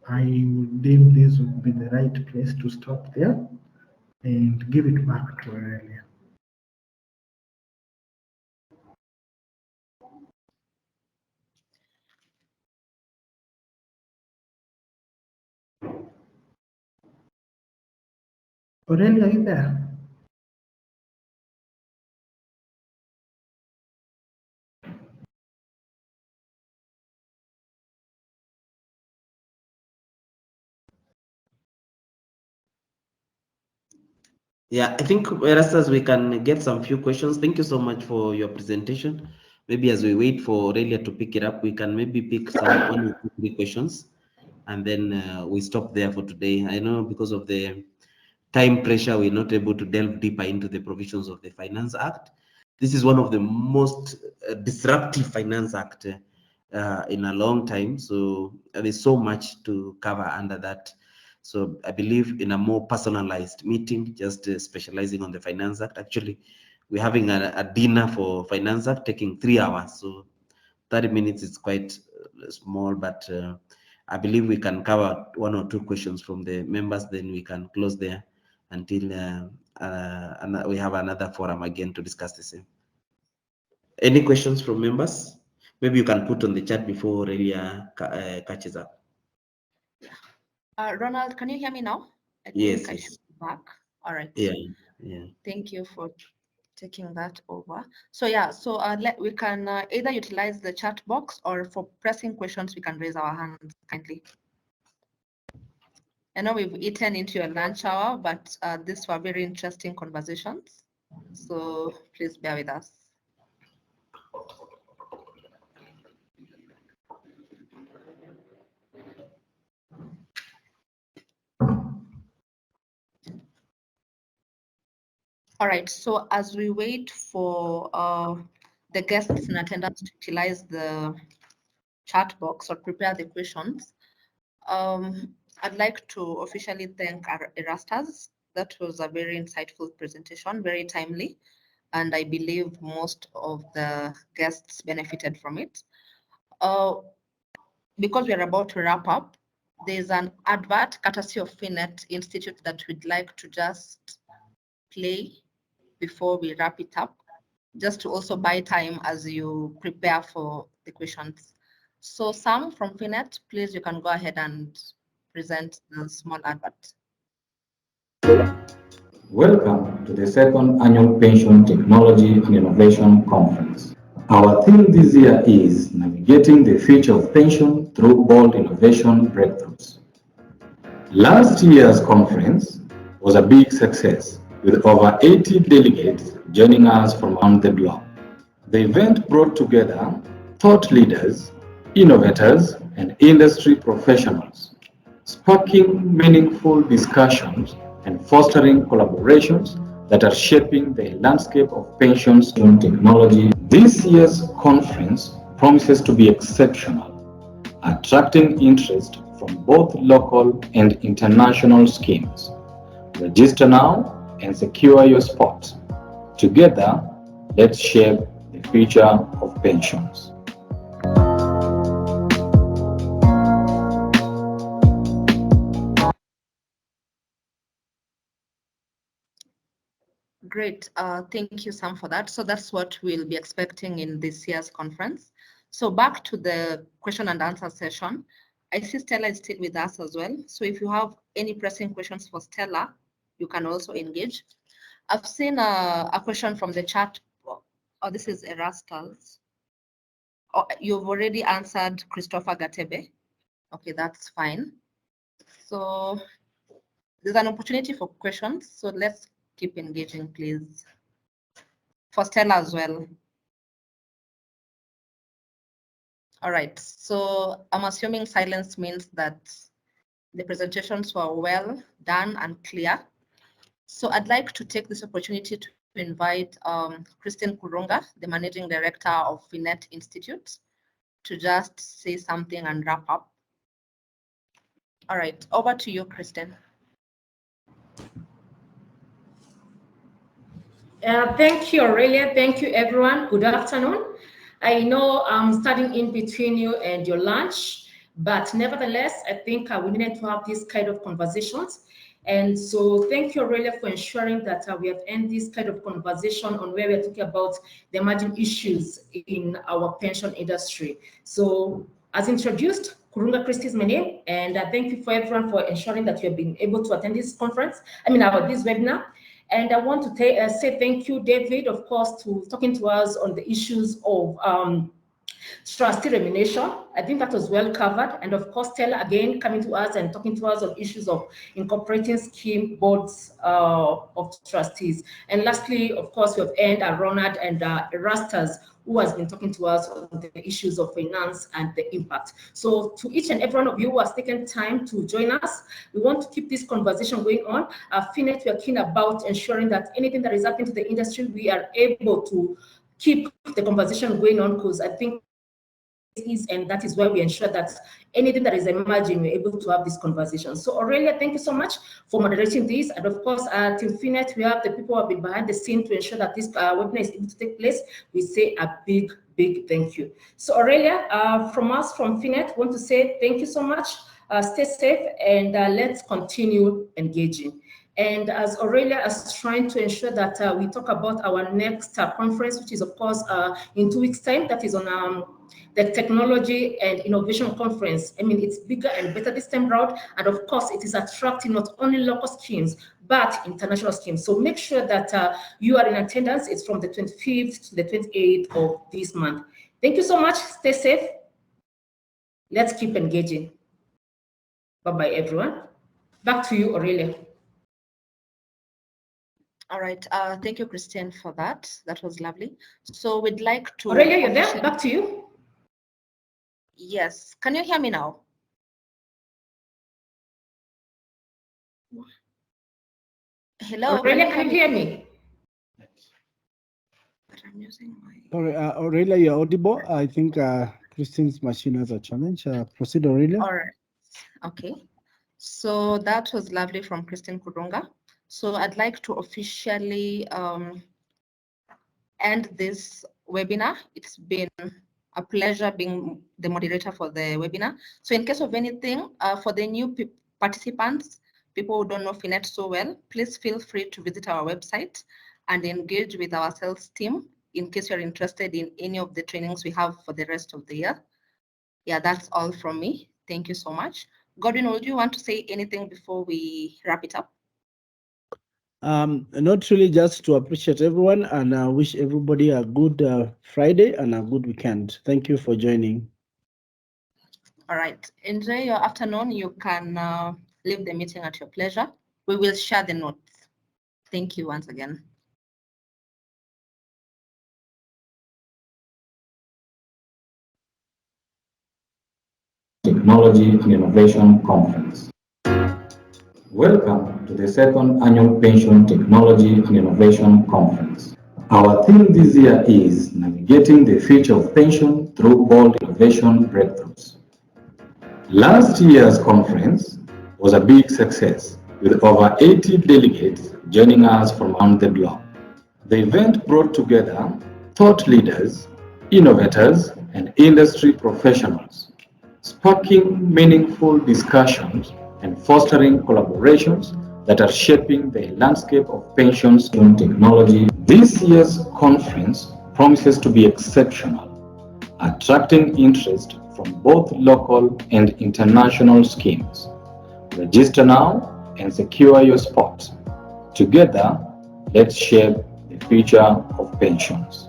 I would deem this would be the right place to stop there and give it back to Aurelia. Aurelia, are you there? Yeah, I think Erastus, we can get some few questions. Thank you so much for your presentation. Maybe as we wait for Aurelia to pick it up, we can maybe pick some 1 or 2, 3 questions, and then we stop there for today. I know because of the time pressure, we're not able to delve deeper into the provisions of the Finance Act. This is one of the most disruptive Finance Act in a long time. So there's so much to cover under that. So I believe in a more personalized meeting, just specializing on the Finance Act. Actually, we're having a dinner for Finance Act taking 3 hours. So 30 minutes is quite small, but I believe we can cover 1 or 2 questions from the members, then we can close there until we have another forum again to discuss the same. Any questions from members? Maybe you can put on the chat before Aurelia catches up. Ronald, can you hear me now? I Yes, think I yes. should be back. All right. Yeah. Thank you for taking that over. So yeah, so we can either utilize the chat box, or for pressing questions, we can raise our hands kindly. I know we've eaten into your lunch hour, but these were very interesting conversations. So please bear with us. All right, so as we wait for the guests in attendance to utilize the chat box or prepare the questions, I'd like to officially thank Erastus. That was a very insightful presentation, very timely, and I believe most of the guests benefited from it. Because we're about to wrap up, there's an advert courtesy of Finnet Institute that we'd like to just play before we wrap it up, just to also buy time as you prepare for the questions. So Sam from Finnet, please, you can go ahead and present the small advert. Welcome to the second annual Pension Technology and Innovation Conference. Our theme this year is Navigating the Future of Pension Through Bold Innovation Breakthroughs. Last year's conference was a big success, with over 80 delegates joining us from around the globe. The event brought together thought leaders, innovators, and industry professionals, sparking meaningful discussions and fostering collaborations that are shaping the landscape of pensions and technology. This year's conference promises to be exceptional, attracting interest from both local and international schemes. Register now and secure your spot. Together, let's shape the future of pensions. Great. Thank you, Sam, for that. So that's what we'll be expecting in this year's conference. So back to the question and answer session. I see Stella is still with us as well. So if you have any pressing questions for Stella, you can also engage. I've seen a question from the chat. Oh, this is Erastus. Oh, you've already answered Christopher Gatebe. Okay, that's fine. So there's an opportunity for questions. So let's keep engaging, please. For Stella as well. All right, so I'm assuming silence means that the presentations were well done and clear. So I'd like to take this opportunity to invite Christine Kurunga, the Managing Director of Finnet Institute, to just say something and wrap up. All right, over to you, Christine. Thank you, Aurelia. Thank you, everyone. Good afternoon. I know I'm standing in between you and your lunch, but nevertheless, I think we needed to have these kind of conversations. And so thank you, Aurelia, for ensuring that we have ended this kind of conversation on where we're talking about the emerging issues in our pension industry. So as introduced, Kurunga Christie is my name, and thank you for everyone for ensuring that you have been able to attend this conference, this webinar. And I want to say thank you, David, of course, to talking to us on the issues of trustee remuneration. I think that was well covered. And of course, Stella, again, coming to us and talking to us on issues of incorporating scheme boards of trustees. And lastly, of course, we have Ronald and Erastus, who has been talking to us on the issues of finance and the impact. So to each and every one of you who has taken time to join us, we want to keep this conversation going on. Finnet, we are keen about ensuring that anything that is happening to the industry, we are able to keep the conversation going on, because I think and that is why we ensure that anything that is emerging, we're able to have this conversation. So Aurelia, thank you so much for moderating this. And of course, Team Finnet, we have the people who have been behind the scene to ensure that this webinar is able to take place. We say a big, big thank you. So Aurelia, from us, from Finnet, want to say thank you so much. Stay safe, and let's continue engaging. And as Aurelia is trying to ensure that we talk about our next conference, which is of course in 2 weeks' time, that is on the Technology and Innovation Conference. It's bigger and better this time around, and of course it is attracting not only local schemes, but international schemes. So make sure that you are in attendance. It's from the 25th to the 28th of this month. Thank you so much. Stay safe. Let's keep engaging. Bye-bye, everyone. Back to you, Aurelia. All right, thank you, Christian, for that. That was lovely. So we'd like to— Aurelia, you're there? Back to you. Yes, can you hear me now? Hello, Aurelia, can you hear me? But I'm using my— Sorry, Aurelia, you're audible. I think Christine's machine has a challenge. Proceed, Aurelia. All right, okay. So that was lovely from Christine Kurunga. So I'd like to officially end this webinar. It's been a pleasure being the moderator for the webinar. So in case of anything, for the new participants, people who don't know Finnet so well, please feel free to visit our website and engage with our sales team in case you're interested in any of the trainings we have for the rest of the year. Yeah, that's all from me. Thank you so much. Godwin, would you want to say anything before we wrap it up? Not really, just to appreciate everyone and wish everybody a good Friday and a good weekend. Thank you for joining. All right, enjoy your afternoon. You can leave the meeting at your pleasure. We will share the notes. Thank you once again. Technology and Innovation Conference. Welcome to the second annual Pension Technology and Innovation Conference. Our theme this year is Navigating the Future of Pension Through Bold Innovation Breakthroughs. Last year's conference was a big success, with over 80 delegates joining us from around the globe. The event brought together thought leaders, innovators, and industry professionals, sparking meaningful discussions and fostering collaborations that are shaping the landscape of pensions technology. This year's conference promises to be exceptional, attracting interest from both local and international schemes. Register now and secure your spot. Together, let's shape the future of pensions.